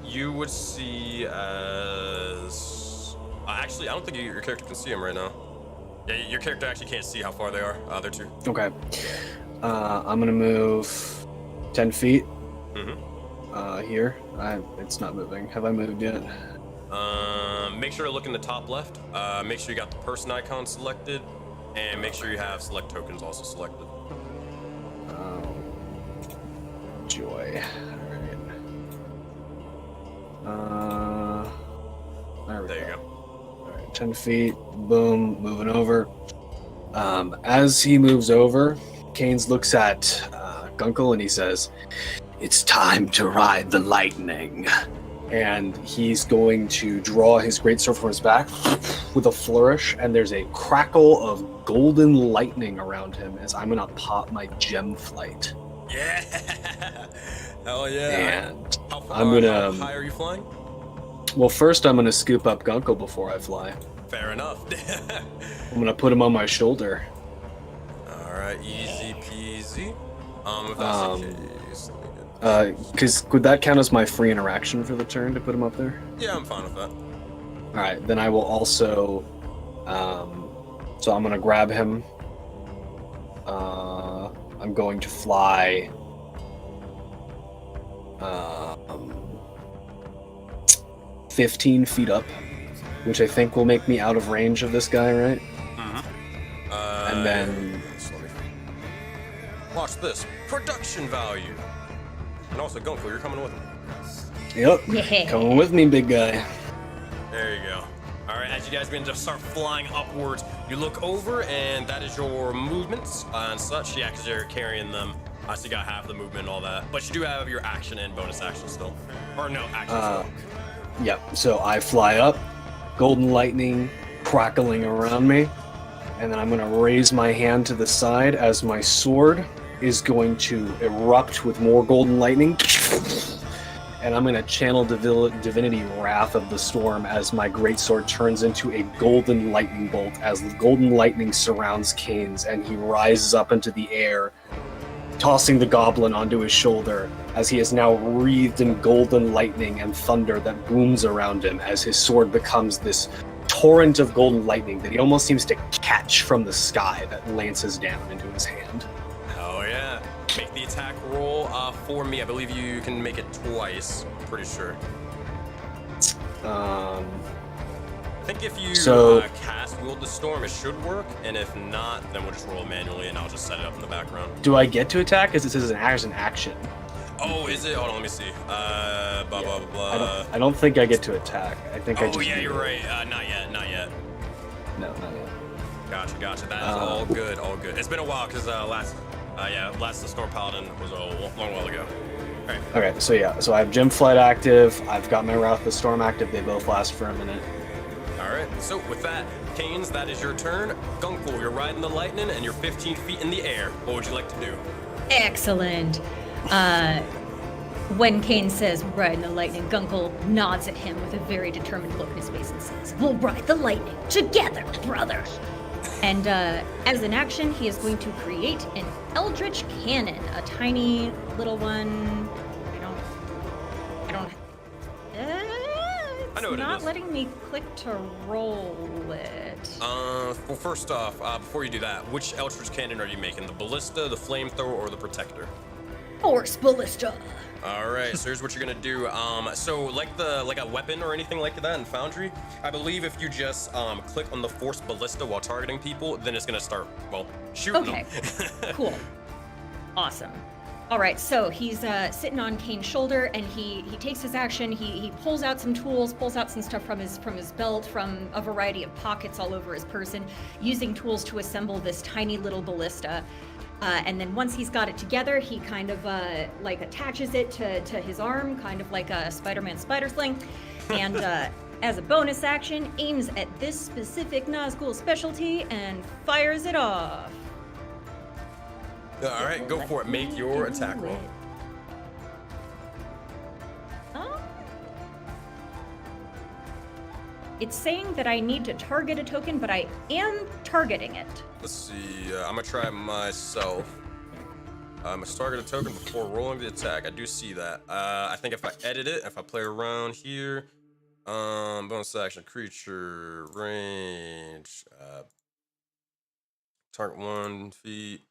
[SPEAKER 1] You would see as... actually, I don't think your character can see him right now. Yeah, your character actually can't see how far they are. They're two.
[SPEAKER 5] Okay. I'm gonna move 10 feet. Here. It's not moving. Have I moved yet?
[SPEAKER 1] Make sure to look in the top left. Make sure you got the person icon selected, and make sure you have select tokens also selected.
[SPEAKER 5] Oh, joy. Alright.
[SPEAKER 1] There you go.
[SPEAKER 5] Alright, 10 feet. Boom. Moving over. As he moves over, Canes looks at Gunkel and he says, "It's time to ride the lightning." And he's going to draw his greatsword from his back with a flourish, and there's a crackle of golden lightning around him as I'm gonna pop my gem flight.
[SPEAKER 1] Yeah! Hell yeah!
[SPEAKER 5] And
[SPEAKER 1] how high are you flying?
[SPEAKER 5] Well, first I'm gonna scoop up Gunkel before I fly.
[SPEAKER 1] Fair enough.
[SPEAKER 5] I'm gonna put him on my shoulder.
[SPEAKER 1] Alright, easy peasy. If that's the case,
[SPEAKER 5] because would that count as my free interaction for the turn to put him up there?
[SPEAKER 1] yeah, I'm fine with that.
[SPEAKER 5] Alright, then I will also, so I'm gonna grab him. I'm going to fly, 15 feet up, which I think will make me out of range of this guy, right? And then...
[SPEAKER 1] watch this. Production value. And also, Gunkel, you're coming with him.
[SPEAKER 5] Yep.
[SPEAKER 4] Yeah.
[SPEAKER 5] Coming with me, big guy.
[SPEAKER 1] There you go. All right, as you guys begin to start flying upwards, you look over, and that is your movements and such. Yeah, because you're carrying them. So you got half the movement and all that. But you do have your action and bonus action still. Or no, action still.
[SPEAKER 5] Yep, so I fly up, golden lightning crackling around me, and then I'm going to raise my hand to the side as my sword is going to erupt with more golden lightning, and I'm going to channel Divinity Wrath of the Storm as my greatsword turns into a golden lightning bolt as golden lightning surrounds Canes, and he rises up into the air, tossing the goblin onto his shoulder as he is now wreathed in golden lightning and thunder that booms around him as his sword becomes this torrent of golden lightning that he almost seems to catch from the sky that lances down into his hand.
[SPEAKER 1] Oh yeah. Make the attack roll for me. I believe you can make it twice. Pretty sure. I think if you cast Wield the Storm, it should work, and if not, then we'll just roll manually, and I'll just set it up in the background.
[SPEAKER 5] Do I get to attack? Because it says as an action.
[SPEAKER 1] Oh, is it? Hold on, let me see. Blah, blah, blah.
[SPEAKER 5] I don't think I get to attack. I think I just...
[SPEAKER 1] Oh, yeah, you're right. Not yet.
[SPEAKER 5] No, not yet.
[SPEAKER 1] Gotcha. That is all good. It's been a while, because last the Storm Paladin was a long while ago. All right.
[SPEAKER 5] Okay, so I have Gem Flight active, I've got my Wrath of the Storm active, they both last for a minute.
[SPEAKER 1] Alright, so with that, Canes, that is your turn. Gunkel, you're riding the lightning and you're 15 feet in the air. What would you like to do?
[SPEAKER 4] Excellent. When Kane says riding the lightning, Gunkel nods at him with a very determined look in his face and says, "We'll ride the lightning together, brother." And as an action, he is going to create an Eldritch Cannon, a tiny little one.
[SPEAKER 1] I know what it
[SPEAKER 4] not
[SPEAKER 1] is.
[SPEAKER 4] letting me click to roll it.
[SPEAKER 1] Well, first off, before you do that, which Eldritch Cannon are you making? The Ballista, the Flamethrower, or the Protector?
[SPEAKER 4] Force Ballista.
[SPEAKER 1] All right, so here's what you're gonna do. So like a weapon or anything like that in Foundry, I believe if you just click on the Force Ballista while targeting people, then it's gonna start, shooting them.
[SPEAKER 4] Cool. Awesome. All right, so he's sitting on Kane's shoulder, and he takes his action. He pulls out some tools, pulls out some stuff from his belt, from a variety of pockets all over his person, using tools to assemble this tiny little ballista. And then once he's got it together, he kind of like attaches it to his arm, kind of like a Spider-Man spider sling. And as a bonus action, aims at this specific Nazgul specialty and fires it off.
[SPEAKER 1] All right, go for it. Make your attack roll.
[SPEAKER 4] It's saying that I need to target a token, but I am targeting it.
[SPEAKER 1] Let's see. I'm gonna try it myself. I must target a token before rolling the attack. I do see that. I think if I edit it, if I play around here, bonus action, creature, range, target 1 feet,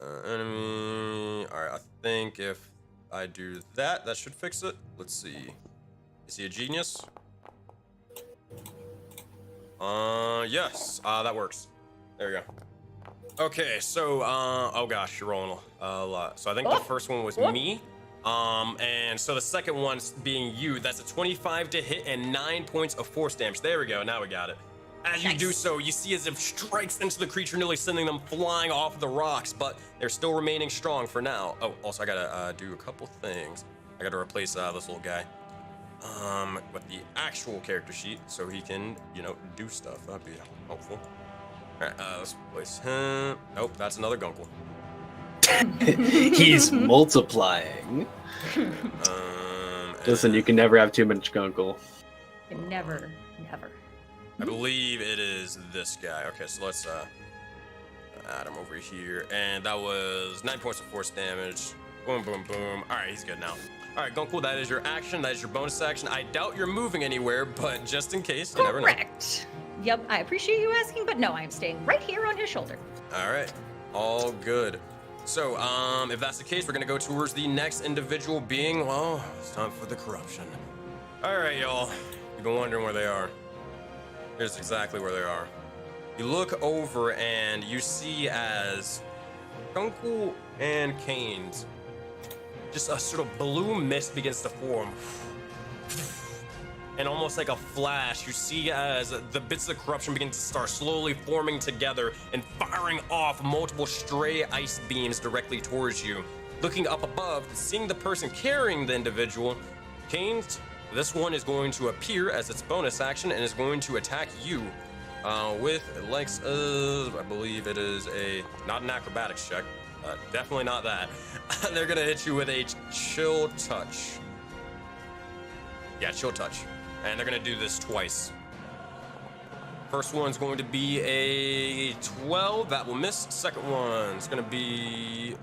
[SPEAKER 1] enemy. All right, I think if I do that, that should fix it. Let's see. Is he a genius? Yes. That works. There you go. Okay, so, oh gosh, you're rolling a lot. So I think the first one was me. And so the second one being you, that's a 25 to hit and 9 points of force damage. There we go, now we got it. As you do so, you see as if strikes into the creature, nearly sending them flying off the rocks, but they're still remaining strong for now. Oh, also I gotta do a couple things. I gotta replace this little guy with the actual character sheet so he can, you know, do stuff. That'd be helpful. All right, let's replace him. Nope, that's another Gunkel.
[SPEAKER 5] He's multiplying. Listen, you can never have too much Gunkel.
[SPEAKER 4] Never.
[SPEAKER 1] I believe it is this guy. Okay, so let's add him over here. And that was 9 points of force damage. Boom, boom, boom. All right, he's good now. All right, Gunkel, that is your action. That is your bonus action. I doubt you're moving anywhere, but just in case, you never know.
[SPEAKER 4] Correct. Yep, I appreciate you asking, but no, I am staying right here on his shoulder.
[SPEAKER 1] All right, all good. So, if that's the case, we're gonna go towards the next individual being, well, it's time for the corruption. All right, y'all. You've been wondering where they are. Here's exactly where they are. You look over and you see as Gunkel and Canes, just a sort of blue mist begins to form. And almost like a flash, you see as the bits of corruption begin to start slowly forming together and firing off multiple stray ice beams directly towards you. Looking up above, seeing the person carrying the individual, Canes, this one is going to appear as its bonus action and is going to attack you with likes of, I believe it is not an acrobatics check, definitely not that. They're gonna hit you with a chill touch. Yeah, chill touch. And they're gonna do this twice. First one's going to be a 12, that will miss. Second one's gonna be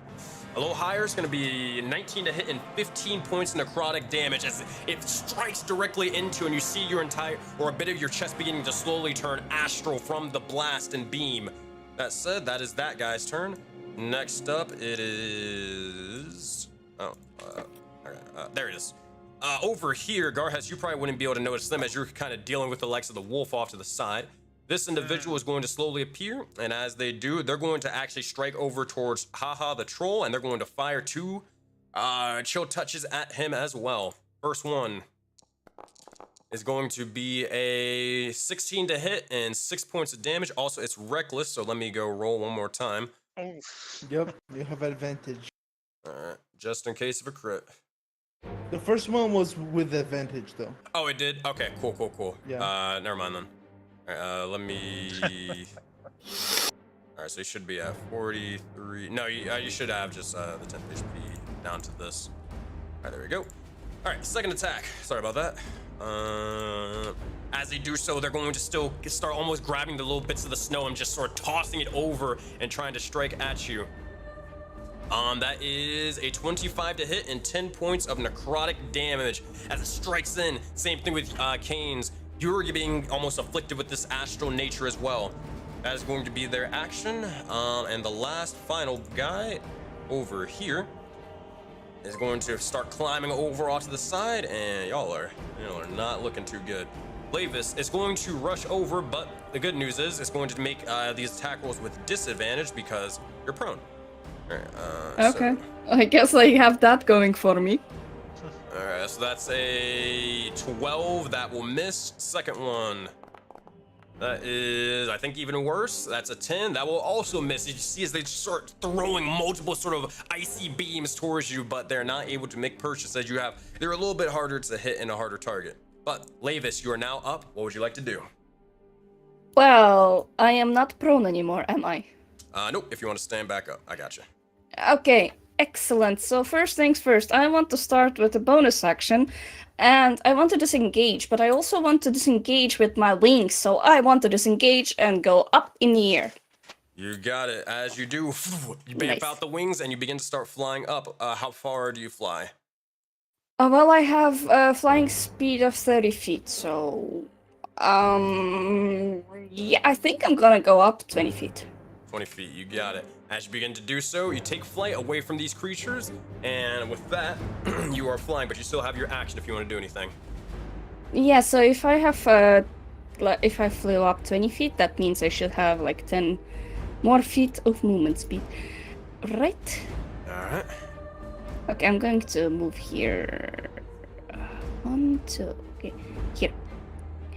[SPEAKER 1] a little higher. It's gonna be 19 to hit and 15 points of necrotic damage as it strikes directly into, and you see your entire, or a bit of your chest beginning to slowly turn astral from the blast and beam. That said, that is that guy's turn. Next up, it is, there it is. Over here, Garhas, you probably wouldn't be able to notice them as you're kind of dealing with the likes of the wolf off to the side. This individual is going to slowly appear, and as they do, they're going to actually strike over towards Haha the troll, and they're going to fire 2 chill touches at him as well. First one is going to be a 16 to hit and 6 points of damage. Also, it's reckless, so let me go roll one more time.
[SPEAKER 6] Yep, you have advantage.
[SPEAKER 1] Alright, just in case of a crit.
[SPEAKER 6] The first one was with advantage, though.
[SPEAKER 1] Oh, it did? Okay, cool.
[SPEAKER 6] Yeah.
[SPEAKER 1] Never mind then. Alright, let me... Alright, so you should be at 43... No, you should have just the 10 HP down to this. Alright, there we go. Alright, second attack. Sorry about that. As they do so, they're going to still start almost grabbing the little bits of the snow and just sort of tossing it over and trying to strike at you. That is a 25 to hit and 10 points of necrotic damage as it strikes in. Same thing with Canes. You're being almost afflicted with this astral nature as well. That is going to be their action. And the last final guy over here is going to start climbing over off to the side, and y'all are not looking too good. Lavis is going to rush over, but the good news is it's going to make these attack rolls with disadvantage because you're prone. Alright,
[SPEAKER 3] okay. I guess I have that going for me.
[SPEAKER 1] Alright, so that's a 12 that will miss. Second one. That is, I think, even worse. That's a 10. That will also miss. You see as they start throwing multiple sort of icy beams towards you, but they're not able to make purchase as you have. They're a little bit harder to hit and a harder target. But Lavis, you are now up. What would you like to do?
[SPEAKER 3] Well, I am not prone anymore, am I?
[SPEAKER 1] Nope. If you want to stand back up, I got you.
[SPEAKER 3] Okay, excellent. So first things first, I want to start with a bonus action, and I want to disengage, but I also want to disengage with my wings, so I want to disengage and go up in the air.
[SPEAKER 1] You got it. As you do, you bamf out the wings and you begin to start flying up. How far do you fly?
[SPEAKER 3] Well, I have a flying speed of 30 feet, so... yeah, I think I'm gonna go up 20 feet.
[SPEAKER 1] 20 feet, you got it. As you begin to do so, you take flight away from these creatures, and with that, you are flying, but you still have your action if you want to do anything.
[SPEAKER 3] Yeah, so if I have, if I flew up 20 feet, that means I should have like 10 more feet of movement speed. Right?
[SPEAKER 1] Alright.
[SPEAKER 3] Okay, I'm going to move here. 1, 2, okay, here.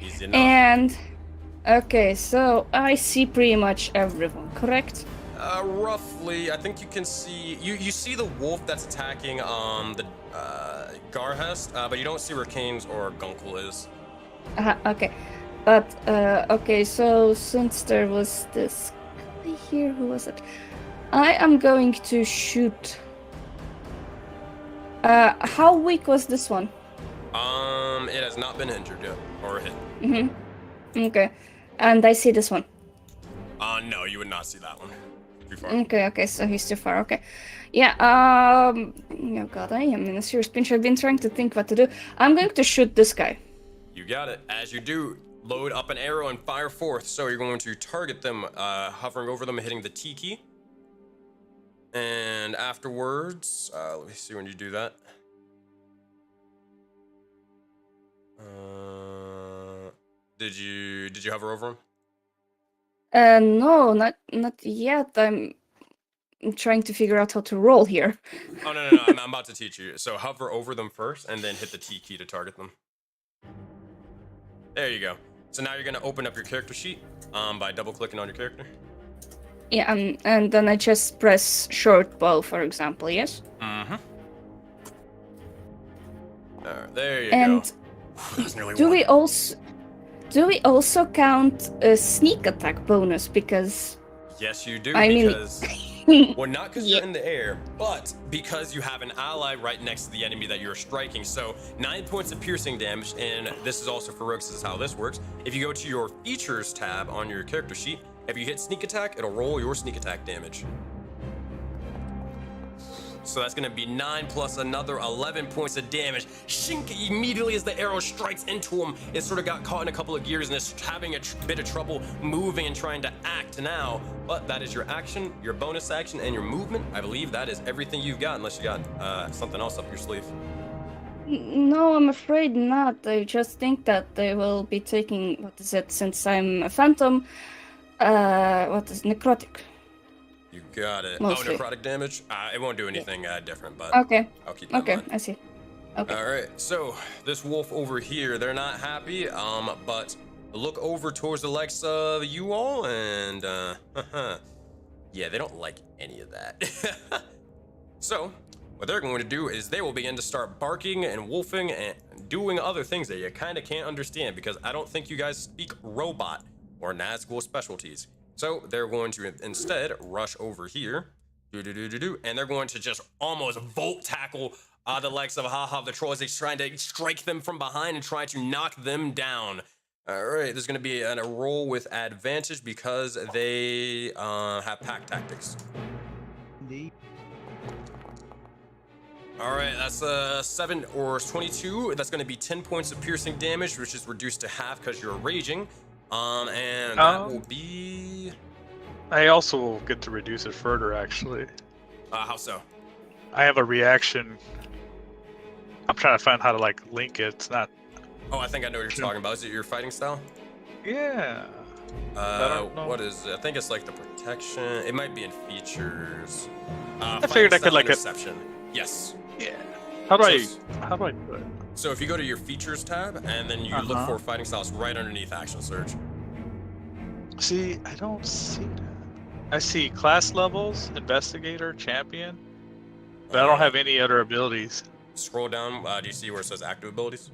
[SPEAKER 1] Easy enough.
[SPEAKER 3] And, okay, so I see pretty much everyone, correct?
[SPEAKER 1] Roughly, I think you can see, you see the wolf that's attacking the Garhest, but you don't see where Canes or Gunkel is.
[SPEAKER 3] Okay, but, okay, so since there was this guy here, who was it? I am going to shoot. How weak was this one?
[SPEAKER 1] It has not been injured yet, or hit.
[SPEAKER 3] Mm-hmm. Okay, and I see this one.
[SPEAKER 1] No, you would not see that one. Too far.
[SPEAKER 3] Okay, so he's too far, okay. Yeah, oh god, I am in a serious pinch. I've been trying to think what to do. I'm going to shoot this guy.
[SPEAKER 1] You got it. As you do, load up an arrow and fire forth. So you're going to target them, hovering over them and hitting the T key. And afterwards, let me see when you do that. Did you hover over him?
[SPEAKER 3] No, not yet. I'm trying to figure out how to roll here.
[SPEAKER 1] Oh, no. I'm about to teach you. So hover over them first and then hit the T key to target them. There you go. So now you're going to open up your character sheet by double clicking on your character.
[SPEAKER 3] Yeah, and then I just press short bow, for example, yes?
[SPEAKER 1] Mm-hmm. Alright, there you
[SPEAKER 3] and
[SPEAKER 1] go. That's nearly
[SPEAKER 3] do
[SPEAKER 1] one.
[SPEAKER 3] Do we also count a sneak attack bonus? Because
[SPEAKER 1] Yes, you do.
[SPEAKER 3] I mean,
[SPEAKER 1] because well, not because you're in the air, but because you have an ally right next to the enemy that you're striking. So 9 points of piercing damage, and this is also for rogues. This is how this works. If you go to your features tab on your character sheet, if you hit sneak attack, it'll roll your sneak attack damage. So that's gonna be 9 plus another 11 points of damage. Shink! Immediately as the arrow strikes into him, it sort of got caught in a couple of gears and is having a bit of trouble moving and trying to act now. But that is your action, your bonus action, and your movement. I believe that is everything you've got, unless you got something else up your sleeve.
[SPEAKER 3] No, I'm afraid not. I just think that they will be taking, what is it, since I'm a phantom, what is necrotic?
[SPEAKER 1] You got it.
[SPEAKER 3] Mostly.
[SPEAKER 1] Oh, necrotic damage? It won't do anything different, but
[SPEAKER 3] Okay.
[SPEAKER 1] I'll keep that in
[SPEAKER 3] Okay,
[SPEAKER 1] mind.
[SPEAKER 3] I see. Okay.
[SPEAKER 1] All right, so this wolf over here, they're not happy, but look over towards the likes of you all, and yeah, they don't like any of that. So what they're going to do is they will begin to start barking and wolfing and doing other things that you kind of can't understand, because I don't think you guys speak robot or Nazgul specialties. So they're going to instead rush over here, and they're going to just almost volt tackle the likes of Haha the Trolls. They're trying to strike them from behind and try to knock them down. All right, there's going to be a roll with advantage because they have pack tactics.
[SPEAKER 6] Indeed.
[SPEAKER 1] All right, that's 7 or 22. That's going to be 10 points of piercing damage, which is reduced to half because you're raging. And that will be...
[SPEAKER 2] I also will get to reduce it further, actually.
[SPEAKER 1] How so?
[SPEAKER 2] I have a reaction. I'm trying to find how to, like, link it. It's not...
[SPEAKER 1] Oh, I think I know what you're talking about. Is it your fighting style?
[SPEAKER 2] Yeah. I don't know.
[SPEAKER 1] What is it? I think it's like the protection. It might be in features.
[SPEAKER 2] I figured I could, like,
[SPEAKER 1] interception. Yes.
[SPEAKER 2] Yeah. How do I do it?
[SPEAKER 1] So if you go to your features tab and then you look for fighting styles right underneath action surge.
[SPEAKER 2] See, I don't see that. I see class levels, investigator, champion, but I don't have any other abilities.
[SPEAKER 1] Scroll down. Do you see where it says active abilities?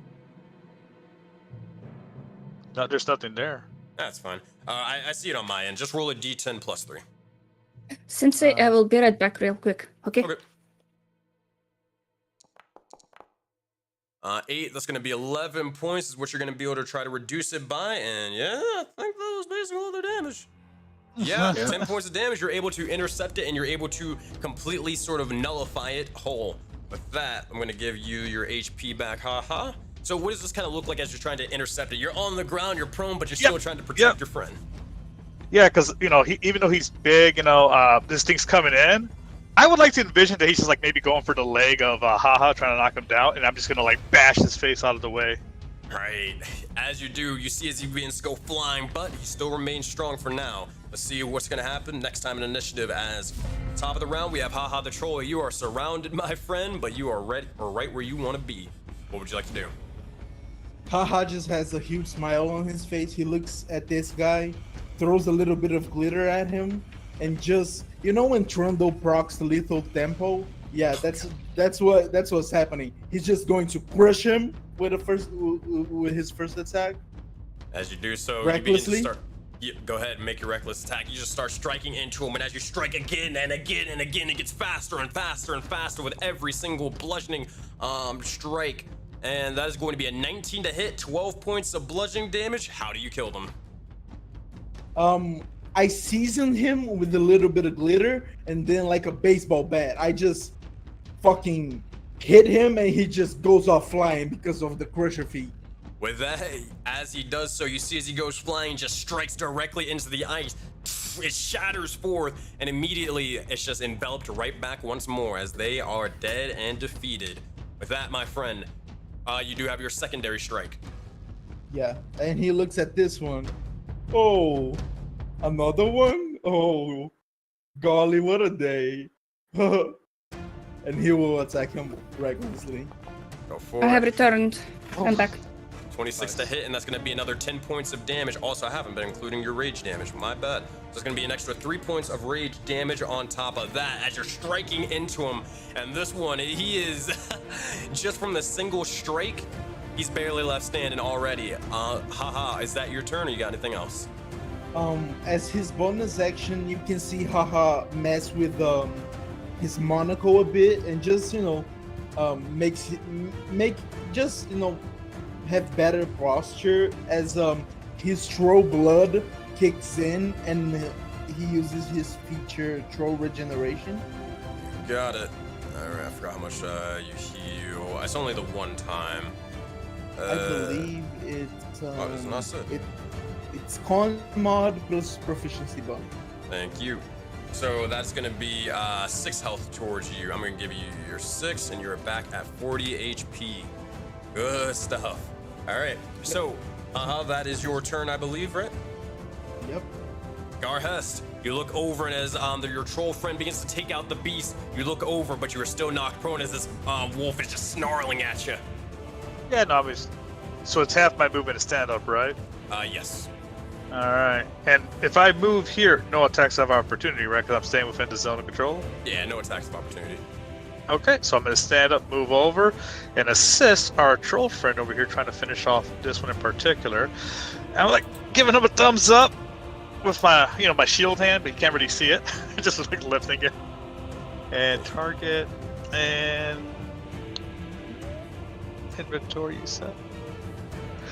[SPEAKER 2] No, there's nothing there.
[SPEAKER 1] That's fine. I see it on my end. Just roll a d10 plus 3.
[SPEAKER 8] Sensei, I will be right back real quick. Okay.
[SPEAKER 1] Okay. 8, that's going to be 11 points is what you're going to be able to try to reduce it by, and yeah, I think that was basically all their damage. Yeah, 10 points of damage, you're able to intercept it, and you're able to completely sort of nullify it whole. With that, I'm going to give you your HP back, haha. So what does this kind of look like as you're trying to intercept it? You're on the ground, you're prone, but you're still trying to protect your friend.
[SPEAKER 2] Yeah, because, you know, even though he's big, you know, this thing's coming in, I would like to envision that he's just, like, maybe going for the leg of Haha, trying to knock him down, and I'm just going to, like, bash his face out of the way.
[SPEAKER 1] Right. As you do, you see as he begins to go flying, but he still remains strong for now. Let's see what's going to happen next time in initiative. As top of the round, we have Haha the Troll. You are surrounded, my friend, but you are ready or right where you want to be. What would you like to do?
[SPEAKER 6] Haha just has a huge smile on his face. He looks at this guy, throws a little bit of glitter at him, and just, you know when Trundle procs the lethal tempo? Yeah, that's what's happening. He's just going to crush him with his first attack.
[SPEAKER 1] As you do so,
[SPEAKER 6] recklessly.
[SPEAKER 1] you begin to start. Go ahead and make your reckless attack. You just start striking into him, and as you strike again and again and again, it gets faster and faster and faster with every single bludgeoning strike. And that is going to be a 19 to hit, 12 points of bludgeoning damage. How do you kill them?
[SPEAKER 6] I seasoned him with a little bit of glitter, and then like a baseball bat, I just fucking hit him, and he just goes off flying because of the crusher feat.
[SPEAKER 1] With that, as he does so, you see as he goes flying, just strikes directly into the ice. It shatters forth, and immediately it's just enveloped right back once more as they are dead and defeated. With that, my friend, you do have your secondary strike.
[SPEAKER 6] Yeah, and he looks at this one. Oh, another one? Oh, golly, what a day. And he will attack him recklessly.
[SPEAKER 1] Go for
[SPEAKER 8] I
[SPEAKER 1] it.
[SPEAKER 8] have returned. I'm back.
[SPEAKER 1] 26 to hit, and that's going to be another 10 points of damage. Also, I haven't been including your rage damage. My bad. So it's going to be an extra 3 points of rage damage on top of that as you're striking into him. And this one, he is just from the single strike, he's barely left standing already. Haha, is that your turn, or you got anything else?
[SPEAKER 6] As his bonus action, you can see Haha mess with his monocle a bit, and just, you know, have better posture as his troll blood kicks in, and he uses his feature troll regeneration.
[SPEAKER 1] Got it. Alright, I forgot how much you heal. It's only the one time.
[SPEAKER 6] I believe it's
[SPEAKER 1] it's not so.
[SPEAKER 6] It's con mod plus proficiency bonus.
[SPEAKER 1] Thank you. So that's gonna be 6 health towards you. I'm gonna give you your 6, and you're back at 40 HP. Good stuff. All right. So, that is your turn, I believe, right?
[SPEAKER 6] Yep.
[SPEAKER 1] Garhest, you look over, and as your troll friend begins to take out the beast, you look over, but you are still knocked prone as this wolf is just snarling at you.
[SPEAKER 2] Yeah, no, so it's half my movement to stand up, right?
[SPEAKER 1] Yes.
[SPEAKER 2] Alright. And if I move here, no attacks of opportunity, right? Because I'm staying within the zone of control?
[SPEAKER 1] Yeah, no attacks of opportunity.
[SPEAKER 2] Okay, so I'm going to stand up, move over, and assist our troll friend over here trying to finish off this one in particular. And I'm like giving him a thumbs up with my, my shield hand, but you can't really see it. Just like lifting it. And target, and inventory, you said?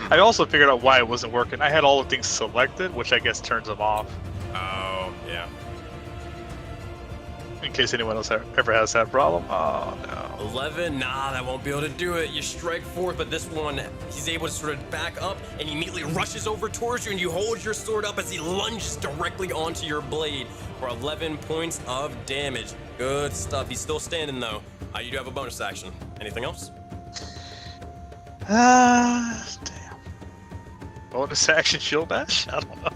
[SPEAKER 2] I also figured out why it wasn't working. I had all the things selected, which I guess turns them off.
[SPEAKER 1] Oh, yeah.
[SPEAKER 2] In case anyone else ever has that problem. Oh, no.
[SPEAKER 1] 11, nah, that won't be able to do it. You strike forth, but this one, he's able to sort of back up, and he immediately rushes over towards you, and you hold your sword up as he lunges directly onto your blade for 11 points of damage. Good stuff. He's still standing, though. You do have a bonus action. Anything else?
[SPEAKER 2] Damn. Bonus action shield bash? I don't know.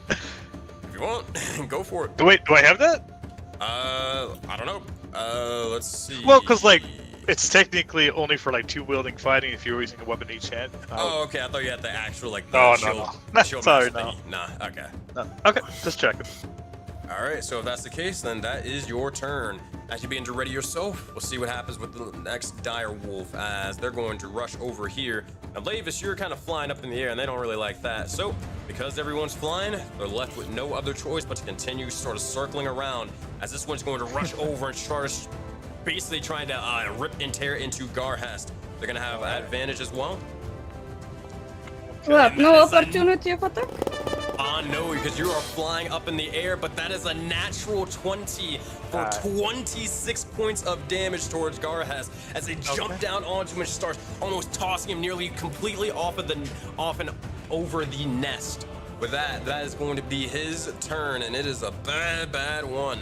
[SPEAKER 1] If you want, go for it.
[SPEAKER 2] Wait, do I have that?
[SPEAKER 1] I don't know. Let's see.
[SPEAKER 2] Well, because, It's technically only for like two-wielding fighting if you're using a weapon in each hand.
[SPEAKER 1] Oh, okay. I thought you had the actual like the
[SPEAKER 2] Oh,
[SPEAKER 1] shield.
[SPEAKER 2] no.
[SPEAKER 1] Shield
[SPEAKER 2] Sorry,
[SPEAKER 1] master
[SPEAKER 2] no.
[SPEAKER 1] thingy. Nah. Okay.
[SPEAKER 2] No. Okay, just checking.
[SPEAKER 1] All right. So if that's the case, then that is your turn. As you begin to ready yourself, we'll see what happens with the next dire wolf as they're going to rush over here. Now, Lavis, you're kind of flying up in the air, and they don't really like that. So because everyone's flying, they're left with no other choice but to continue sort of circling around as this one's going to rush over and start basically trying to rip and tear into Garhest. They're going to have advantage as well.
[SPEAKER 3] What? No opportunity of attack?
[SPEAKER 1] No, because you are flying up in the air, but that is a natural 20 for 26 points of damage towards Garhest as they jump down onto him and start almost tossing him nearly completely off and over the nest. With that is going to be his turn, and it is a bad one.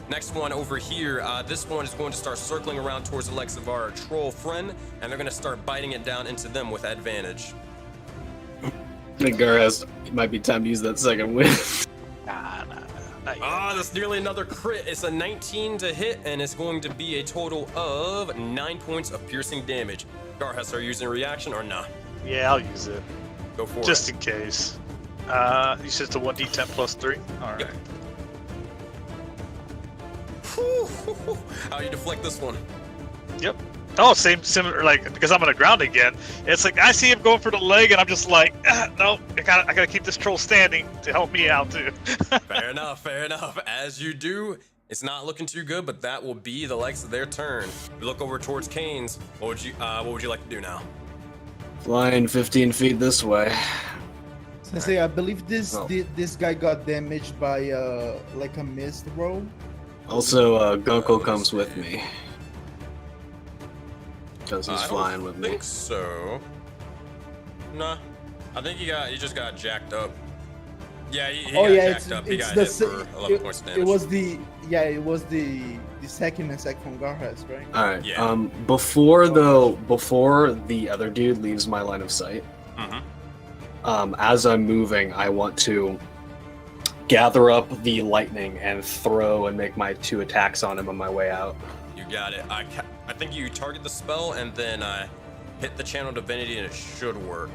[SPEAKER 1] Next one over here, this one is going to start circling around towards the legs of our troll friend, and they're going to start biting it down into them with advantage.
[SPEAKER 5] I think Garhest, it might be time to use that second whiff.
[SPEAKER 2] Nah.
[SPEAKER 1] That's nearly another crit. It's a 19 to hit, and it's going to be a total of 9 points of piercing damage. Garhest, are you using a reaction or not?
[SPEAKER 2] Yeah, I'll use it.
[SPEAKER 1] Go for it.
[SPEAKER 2] Just in case. You said it's a 1d10 plus 3? Alright.
[SPEAKER 1] Yep. How you deflect this one?
[SPEAKER 2] Yep. Oh, similar, like, because I'm on the ground again. It's like, I see him going for the leg, and I'm just like, no, I gotta keep this troll standing to help me out, too.
[SPEAKER 1] Fair enough. As you do, it's not looking too good, but that will be the likes of their turn. We look over towards Canes. What would you like to do now?
[SPEAKER 5] Flying 15 feet this way.
[SPEAKER 6] Sensei, I believe this guy got damaged by like a mist roll.
[SPEAKER 5] Also, Gunkel comes with me. Because he's flying with
[SPEAKER 1] I
[SPEAKER 5] me.
[SPEAKER 1] think so. Nah. I think he just got jacked up. Yeah, he got jacked up. He got hit for 11 points of damage.
[SPEAKER 6] It was the second attack from Garhest, right?
[SPEAKER 5] Alright.
[SPEAKER 1] Yeah.
[SPEAKER 5] Before the other dude leaves my line of sight, as I'm moving, I want to gather up the lightning and throw and make my 2 attacks on him on my way out.
[SPEAKER 1] You got it. I think you target the spell and then hit the channel divinity and it should work.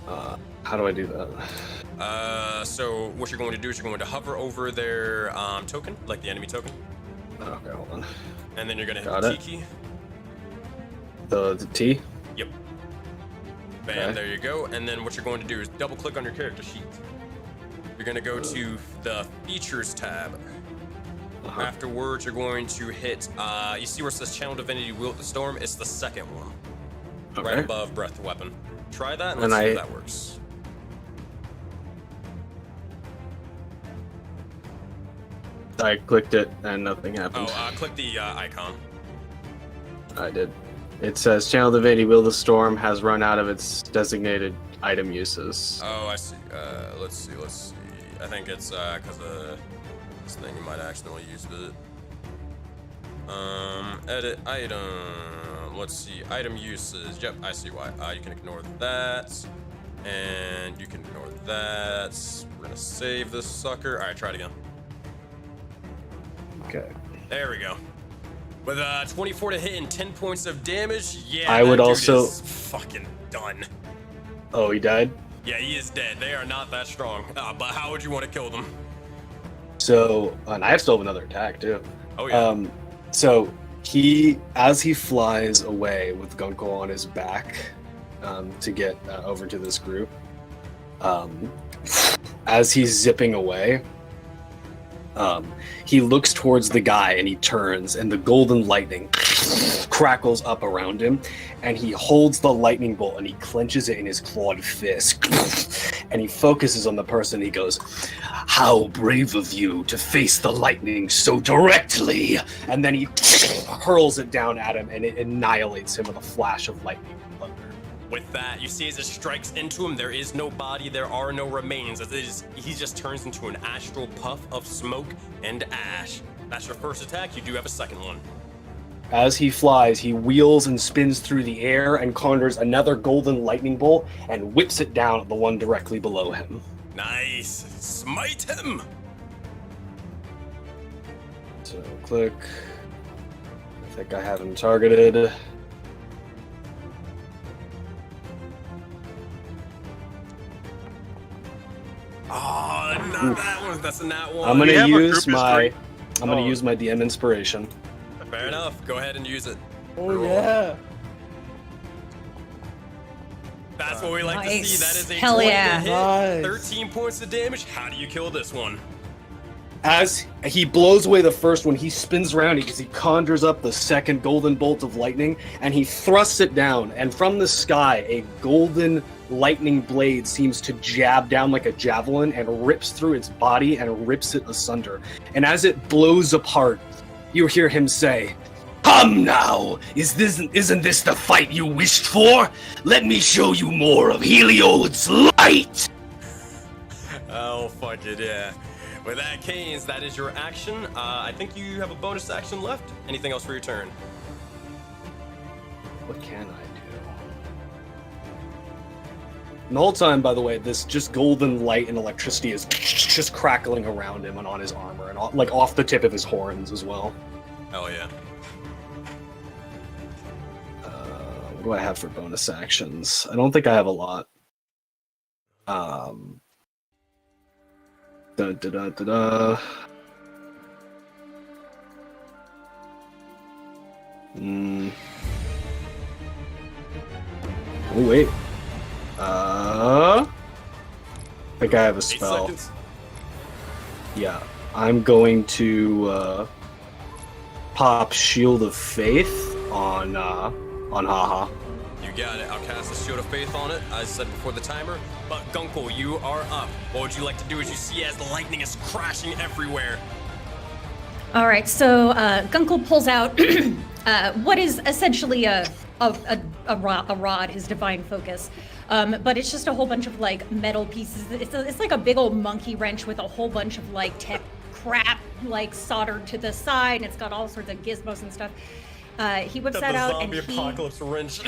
[SPEAKER 5] How do I do that?
[SPEAKER 1] So what you're going to do is you're going to hover over their token, like the enemy token.
[SPEAKER 5] Okay, hold on.
[SPEAKER 1] And then you're going to hit
[SPEAKER 5] Got
[SPEAKER 1] the
[SPEAKER 5] it.
[SPEAKER 1] T key.
[SPEAKER 5] The T?
[SPEAKER 1] Yep. Bam,
[SPEAKER 5] Okay.
[SPEAKER 1] There you go. And then what you're going to do is double click on your character sheet. You're going to go to the features tab. Afterwards, you're going to hit, you see where it says Channel Divinity Wield the Storm? It's the second one.
[SPEAKER 5] Okay.
[SPEAKER 1] Right above Breath Weapon. Try that and
[SPEAKER 5] And
[SPEAKER 1] let's see if that works.
[SPEAKER 5] I clicked it and nothing happened.
[SPEAKER 1] Click the icon.
[SPEAKER 5] I did. It says Channel Divinity Will the Storm has run out of its designated item uses.
[SPEAKER 1] Oh, I see. Let's see. I think it's because of this thing you might accidentally use it. Edit item. Let's see. Item uses. Yep, I see why. You can ignore that. And you can ignore that. We're gonna save this sucker. Alright, try it again.
[SPEAKER 5] Okay.
[SPEAKER 1] There we go. With 24 to hit and 10 points of damage, yeah,
[SPEAKER 5] I would
[SPEAKER 1] that dude
[SPEAKER 5] also-
[SPEAKER 1] is fucking done.
[SPEAKER 5] Oh, he died?
[SPEAKER 1] Yeah, he is dead. They are not that strong. But how would you want to kill them?
[SPEAKER 5] So, and I still have another attack too.
[SPEAKER 1] Oh yeah.
[SPEAKER 5] So as he flies away with Gunkel on his back, to get over to this group, as he's zipping away, he looks towards the guy and he turns, and the golden lightning crackles up around him, and he holds the lightning bolt and he clenches it in his clawed fist, and he focuses on the person. He goes, "How brave of you to face the lightning so directly!" And then he hurls it down at him, and it annihilates him with a flash of lightning and thunder.
[SPEAKER 1] With that, you see as it strikes into him, there is no body, there are no remains. He just turns into an astral puff of smoke and ash. That's your first attack. You do have a second one.
[SPEAKER 5] As he flies, he wheels and spins through the air and conjures another golden lightning bolt and whips it down at the one directly below him.
[SPEAKER 1] Nice. Smite him.
[SPEAKER 5] So click think I have him targeted.
[SPEAKER 1] Oh, not that one. That's a nat one.
[SPEAKER 5] I'm gonna
[SPEAKER 2] have a
[SPEAKER 5] use
[SPEAKER 2] group
[SPEAKER 5] my
[SPEAKER 2] history?
[SPEAKER 5] I'm gonna
[SPEAKER 2] Oh.
[SPEAKER 5] use my DM inspiration.
[SPEAKER 1] Fair enough. Go ahead and use it.
[SPEAKER 6] Oh
[SPEAKER 1] Roll.
[SPEAKER 6] yeah.
[SPEAKER 1] That's what we like to see.
[SPEAKER 4] Nice.
[SPEAKER 1] That is a
[SPEAKER 4] Hell
[SPEAKER 1] 20
[SPEAKER 4] yeah.
[SPEAKER 1] to hit.
[SPEAKER 6] Nice.
[SPEAKER 1] 13 points of damage. How do you kill this one?
[SPEAKER 5] As he blows away the first one, he spins around because he conjures up the second golden bolt of lightning, and he thrusts it down. And from the sky, a golden lightning blade seems to jab down like a javelin and rips through its body and rips it asunder. And as it blows apart, you hear him say, "Come now! Isn't this the fight you wished for? Let me show you more of Heliod's light!"
[SPEAKER 1] Oh, fuck it, yeah. With that, Canes, that is your action. I think you have a bonus action left. Anything else for your turn?
[SPEAKER 5] What can I do? And the whole time, by the way, this just golden light and electricity is just crackling around him and on his armor and like off the tip of his horns as well.
[SPEAKER 1] Hell yeah.
[SPEAKER 5] What do I have for bonus actions? I don't think I have a lot. Da da da da da. Oh wait. I think I have a
[SPEAKER 1] 8
[SPEAKER 5] spell.
[SPEAKER 1] seconds.
[SPEAKER 5] Yeah, I'm going to pop Shield of Faith on Haha.
[SPEAKER 1] You got it. I'll cast a Shield of Faith on it, as I said before the timer. But Gunkel, you are up. What would you like to do as you see as the lightning is crashing everywhere?
[SPEAKER 4] All right, so Gunkel pulls out what is essentially a rod, his divine focus. But it's just a whole bunch of like metal pieces. It's like a big old monkey wrench with a whole bunch of like tech crap like soldered to the side. And it's got all sorts of gizmos and stuff. He whips that out and
[SPEAKER 1] zombie apocalypse wrench.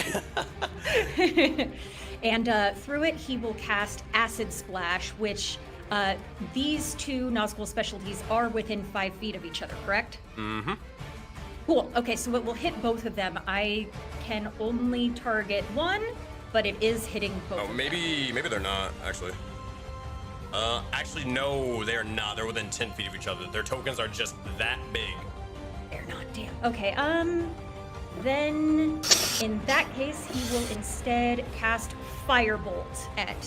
[SPEAKER 4] and through it he will cast Acid Splash, which these two Nazgul specialties are within 5 feet of each other, correct?
[SPEAKER 1] Mm-hmm.
[SPEAKER 4] Cool. Okay, so it will hit both of them. I can only target one, but it is hitting both.
[SPEAKER 1] Oh,
[SPEAKER 4] of them.
[SPEAKER 1] maybe they're not, actually. Actually, no, they're not. They're within 10 feet of each other. Their tokens are just that big.
[SPEAKER 4] They're not, damn. Okay, then in that case, he will instead cast Firebolt at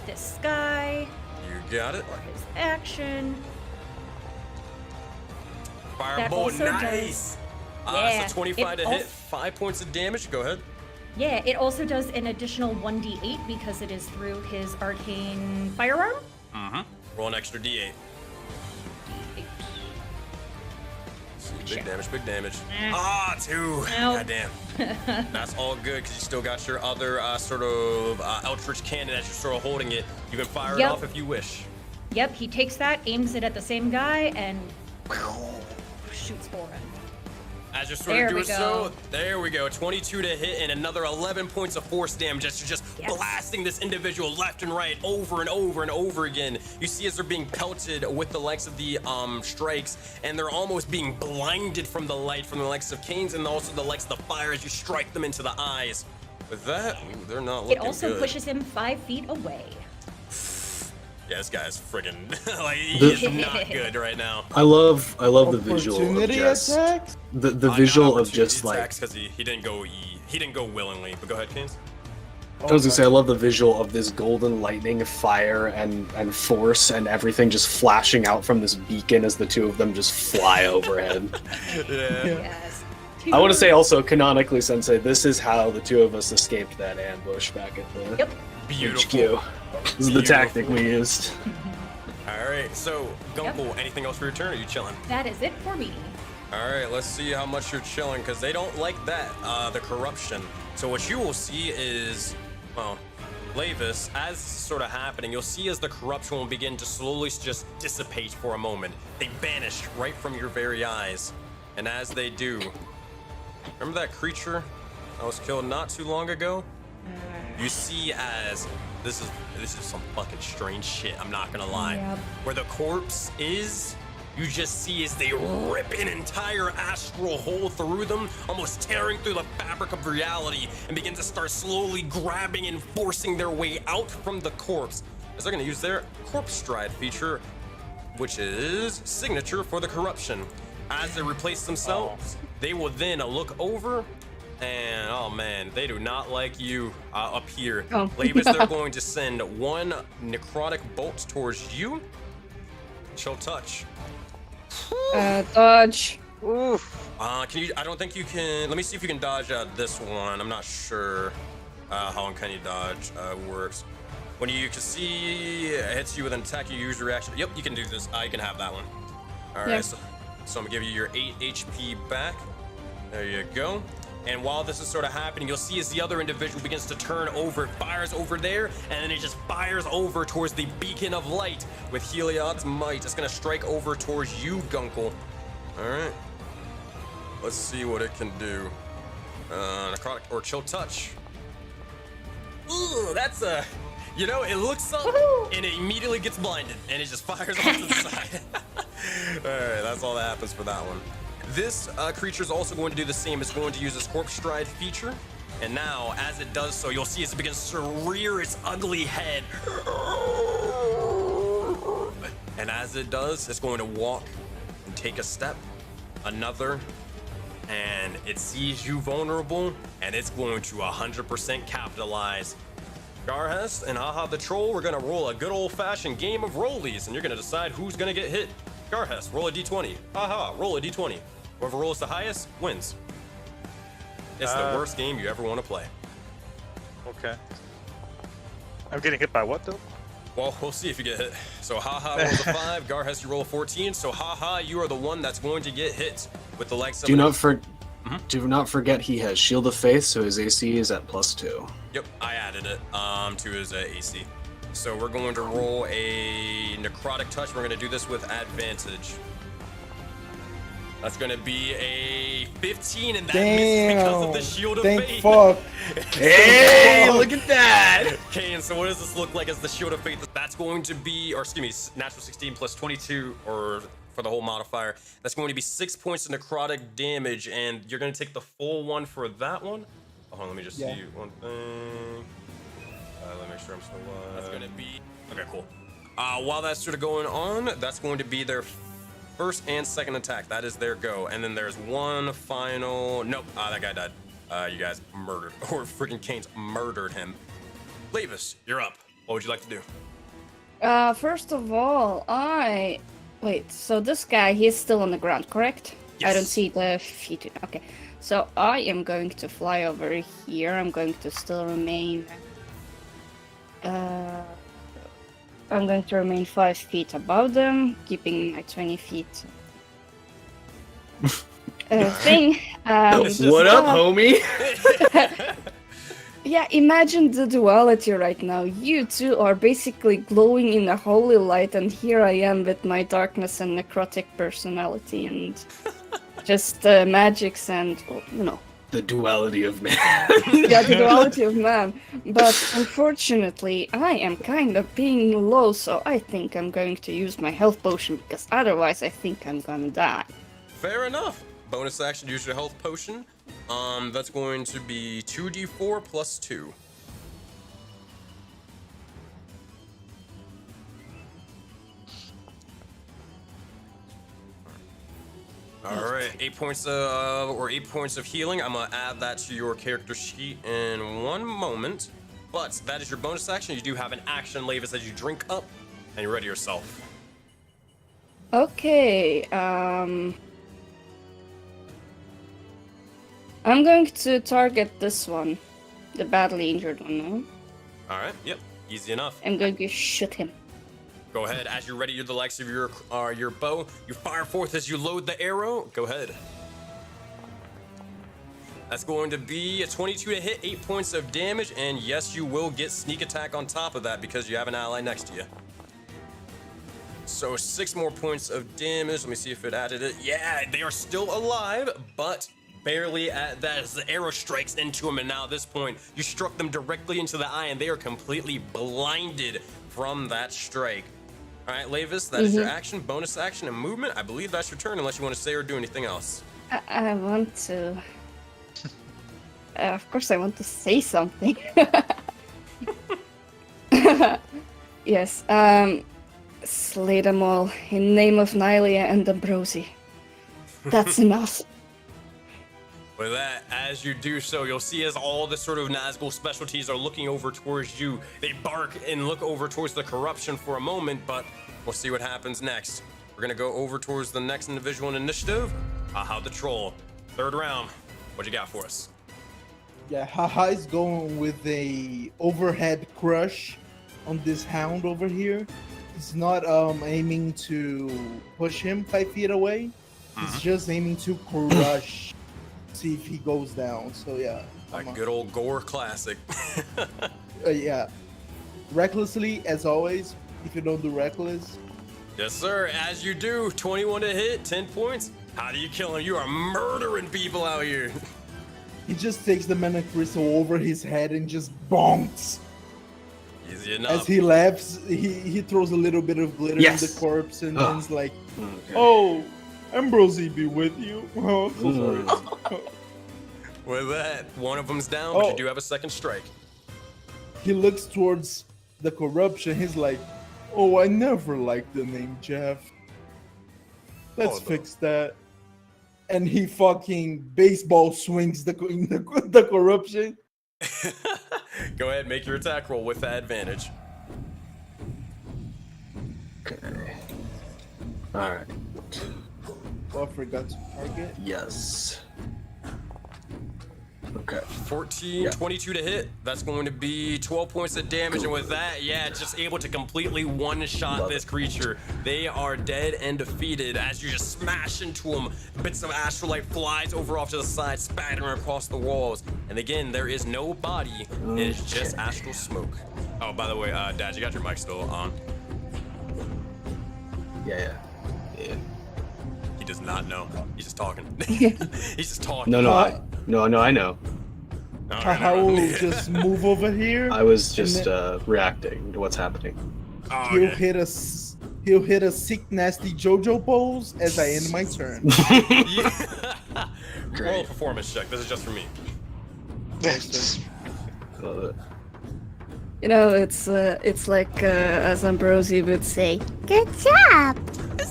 [SPEAKER 4] this guy
[SPEAKER 1] You got it.
[SPEAKER 4] for his action.
[SPEAKER 1] Firebolt,
[SPEAKER 4] also
[SPEAKER 1] nice.
[SPEAKER 4] Yeah,
[SPEAKER 1] So 25
[SPEAKER 4] it
[SPEAKER 1] to hit,
[SPEAKER 4] als-
[SPEAKER 1] 5 points of damage. Go ahead.
[SPEAKER 4] Yeah, it also does an additional 1d8 because it is through his arcane firearm.
[SPEAKER 1] Mm-hmm. Roll an extra d8. Big damage, big damage. Ah, 2. Goddamn. That's all good because you still got your other sort of Eldritch cannon as you're sort of holding it. You can fire it
[SPEAKER 4] Yep.
[SPEAKER 1] off if you wish.
[SPEAKER 4] Yep, he takes that, aims it at the same guy, and shoots for him.
[SPEAKER 1] As you're sort
[SPEAKER 4] There
[SPEAKER 1] of
[SPEAKER 4] we
[SPEAKER 1] doing so,
[SPEAKER 4] go.
[SPEAKER 1] there we go. 22 to hit and another 11 points of force damage as you're just
[SPEAKER 4] Yes.
[SPEAKER 1] blasting this individual left and right over and over and over again. You see as they're being pelted with the likes of the strikes, and they're almost being blinded from the light from the likes of Canes and also the likes of the fire as you strike them into the eyes. With that, ooh, they're not
[SPEAKER 4] It
[SPEAKER 1] looking
[SPEAKER 4] also
[SPEAKER 1] good.
[SPEAKER 4] pushes him 5 feet away.
[SPEAKER 1] Yeah, this guy's friggin' like he is not good right now.
[SPEAKER 5] I love the visual of
[SPEAKER 6] Opportunity
[SPEAKER 5] just
[SPEAKER 6] attacks?
[SPEAKER 5] the visual
[SPEAKER 1] Not
[SPEAKER 5] of just
[SPEAKER 1] opportunity
[SPEAKER 5] like
[SPEAKER 1] attacks, 'cause he didn't go willingly. But go ahead, Canes.
[SPEAKER 5] I was gonna say I love the visual of this golden lightning, fire, and force and everything just flashing out from this beacon as the two of them just fly overhead.
[SPEAKER 1] Yeah.
[SPEAKER 4] Yes.
[SPEAKER 5] I want to say also canonically, Sensei, this is how the two of us escaped that ambush back at the
[SPEAKER 4] Yep.
[SPEAKER 1] Beautiful.
[SPEAKER 5] HQ. This is the tactic we used.
[SPEAKER 1] All right, so Gunkel, anything else for your turn? Or are you chilling?
[SPEAKER 4] That is it for me.
[SPEAKER 1] All right, let's see how much you're chilling because they don't like that, the corruption. So what you will see is, well, Lavis, as this is sort of happening, you'll see as the corruption will begin to slowly just dissipate for a moment. They vanish right from your very eyes, and as they do, remember that creature that was killed not too long ago? You see as this is some fucking strange shit, I'm not gonna lie.
[SPEAKER 4] Yep.
[SPEAKER 1] Where the corpse is, you just see as they rip an entire astral hole through them, almost tearing through the fabric of reality, and begin to start slowly grabbing and forcing their way out from the corpse, as they're going to use their corpse stride feature, which is signature for the corruption. As they replace themselves, they will then look over, and oh man, they do not like you up here.
[SPEAKER 3] Oh.
[SPEAKER 1] Lavis, they're going to send one necrotic bolt towards you. Chill touch.
[SPEAKER 3] Dodge.
[SPEAKER 2] Oof.
[SPEAKER 1] Can you? I don't think you can. Let me see if you can dodge this one. I'm not sure how uncanny dodge works. When you can see it hits you with an attack, you use your reaction. Yep, you can do this. You can have that one. All right.
[SPEAKER 3] Yeah.
[SPEAKER 1] So I'm gonna give you your 8 HP back. There you go. And while this is sort of happening, you'll see as the other individual begins to turn over, fires over there, and then it just fires over towards the beacon of light with Heliod's might. It's gonna strike over towards you, Gunkel. All right. Let's see what it can do. Necrotic or chill touch. Ooh, that's a, you know, it looks up and it immediately gets blinded and it just fires off to the side. All right, that's all that happens for that one. This creature is also going to do the same. It's going to use its corpse stride feature. And now, as it does so, you'll see as it begins to rear its ugly head. And as it does, it's going to walk and take a step, another, and it sees you vulnerable, and it's going to 100% capitalize. Garhest and Haha the Troll, we're gonna roll a good old-fashioned game of rollies, and you're gonna decide who's gonna get hit. Garhest, roll a d20. Haha, roll a d20. Whoever rolls the highest wins. It's the worst game you ever want to play.
[SPEAKER 2] Okay. I'm getting hit by what though?
[SPEAKER 1] Well, we'll see if you get hit. So Haha rolls a 5, Garhest you roll a 14. So Haha, you are the one that's going to get hit with the likes of.
[SPEAKER 5] Do not forget he has Shield of Faith, so his AC is at +2.
[SPEAKER 1] Yep, I added it to his AC. So we're going to roll a necrotic touch. We're going to do this with advantage. That's going to be a 15, and that misses because of the Shield of Faith.
[SPEAKER 6] Fuck.
[SPEAKER 5] Hey, look at that!
[SPEAKER 1] Okay, and so what does this look like as the Shield of Faith? That's going to be, or excuse me, natural 16 plus 22, or for the whole modifier. That's going to be 6 points of necrotic damage, and you're going to take the full one for that one. Hold on, let me just see one thing. Let me make sure I'm still alive. That's going to be, okay, cool. While that's sort of going on, that's going to be their first and second attack. That is their go. And then there's one final, nope, that guy died. You guys murdered, or freaking Kane's murdered him. Levis, you're up. What would you like to do?
[SPEAKER 8] First of all, wait, so this guy, he's still on the ground, correct?
[SPEAKER 1] Yes.
[SPEAKER 8] I don't see the feet. Okay, so I am going to fly over here. I'm going to still remain... I'm going to remain 5 feet above them, keeping my 20 feet thing.
[SPEAKER 5] What up, homie?
[SPEAKER 8] Yeah, imagine the duality right now. You two are basically glowing in a holy light, and here I am with my darkness and necrotic personality, and just magics and, you know.
[SPEAKER 5] The duality of man.
[SPEAKER 8] Yeah, the duality of man. But unfortunately, I am kind of being low, so I think I'm going to use my health potion, because otherwise I think I'm gonna die.
[SPEAKER 1] Fair enough. Bonus action, use your health potion. That's going to be 2d4 plus 2. All right, 8 points of healing. I'm gonna add that to your character sheet in one moment. But that is your bonus action. You do have an action, Levis, as you drink up and you ready yourself.
[SPEAKER 8] Okay, I'm going to target this one, the badly injured one, no?
[SPEAKER 1] All right, yep, easy enough.
[SPEAKER 8] I'm going to shoot him.
[SPEAKER 1] Go ahead, as you're ready, you're the likes of your bow. You fire forth as you load the arrow. Go ahead. That's going to be a 22 to hit, 8 points of damage, and yes, you will get sneak attack on top of that because you have an ally next to you. So 6 more points of damage. Let me see if it added it. Yeah, they are still alive, but barely at that as the arrow strikes into them, and now at this point, you struck them directly into the eye, and they are completely blinded from that strike. All right, Lavis, that is your action, bonus action, and movement. I believe that's your turn, unless you want to say or do anything else.
[SPEAKER 8] I want to. Of course, I want to say something. Yes. Slay them all in name of Nylia and Ambrosi. That's enough.
[SPEAKER 1] With that, as you do so, you'll see as all the sort of Nazgul specialties are looking over towards you, they bark and look over towards the corruption for a moment, but we'll see what happens next. We're gonna go over towards the next individual in initiative. Haha the Troll. Third round. What you got for us?
[SPEAKER 6] Yeah, Haha is going with a overhead crush on this hound over here. He's not aiming to push him 5 feet away. He's just aiming to crush, see if he goes down. So yeah.
[SPEAKER 1] A good old gore classic.
[SPEAKER 6] Yeah. Recklessly, as always. If you don't do reckless.
[SPEAKER 1] Yes, sir. As you do, 21 to hit, 10 points. How do you kill him? You are murdering people out here.
[SPEAKER 6] He just takes the mana crystal over his head and just bonks.
[SPEAKER 1] Easy enough.
[SPEAKER 6] As he laughs, he throws a little bit of glitter in the corpse and then's like, "Oh, Ambrosi be with you." Oh, so sorry.
[SPEAKER 1] With that, one of them's down, but you do have a second strike.
[SPEAKER 6] He looks towards the corruption. He's like, "Oh, I never liked the name Jeff. Let's fix that." And he fucking baseball swings the corruption.
[SPEAKER 1] Go ahead, make your attack roll with that advantage.
[SPEAKER 5] Okay. All right.
[SPEAKER 6] Oh, I forgot to target.
[SPEAKER 5] Yes. Okay.
[SPEAKER 1] 14, 22 to hit. That's going to be 12 points of damage. And with that, yeah, just able to completely one-shot this creature. They are dead and defeated as you just smash into them. Bits of astrolite flies over off to the side, spattering across the walls. And again, there is no body. It is just astral smoke. Oh, by the way, Dad, you got your mic still on.
[SPEAKER 5] Yeah.
[SPEAKER 1] He does not know. He's just talking. He's just talking.
[SPEAKER 5] No, I know.
[SPEAKER 6] Haha will just move over here.
[SPEAKER 5] I was just reacting to what's happening.
[SPEAKER 1] Oh,
[SPEAKER 6] He'll hit a sick, nasty JoJo pose as I end my turn.
[SPEAKER 1] Roll a performance check. This is just for me.
[SPEAKER 5] Love it.
[SPEAKER 8] You know, it's like as Ambrosi would say, "Good job."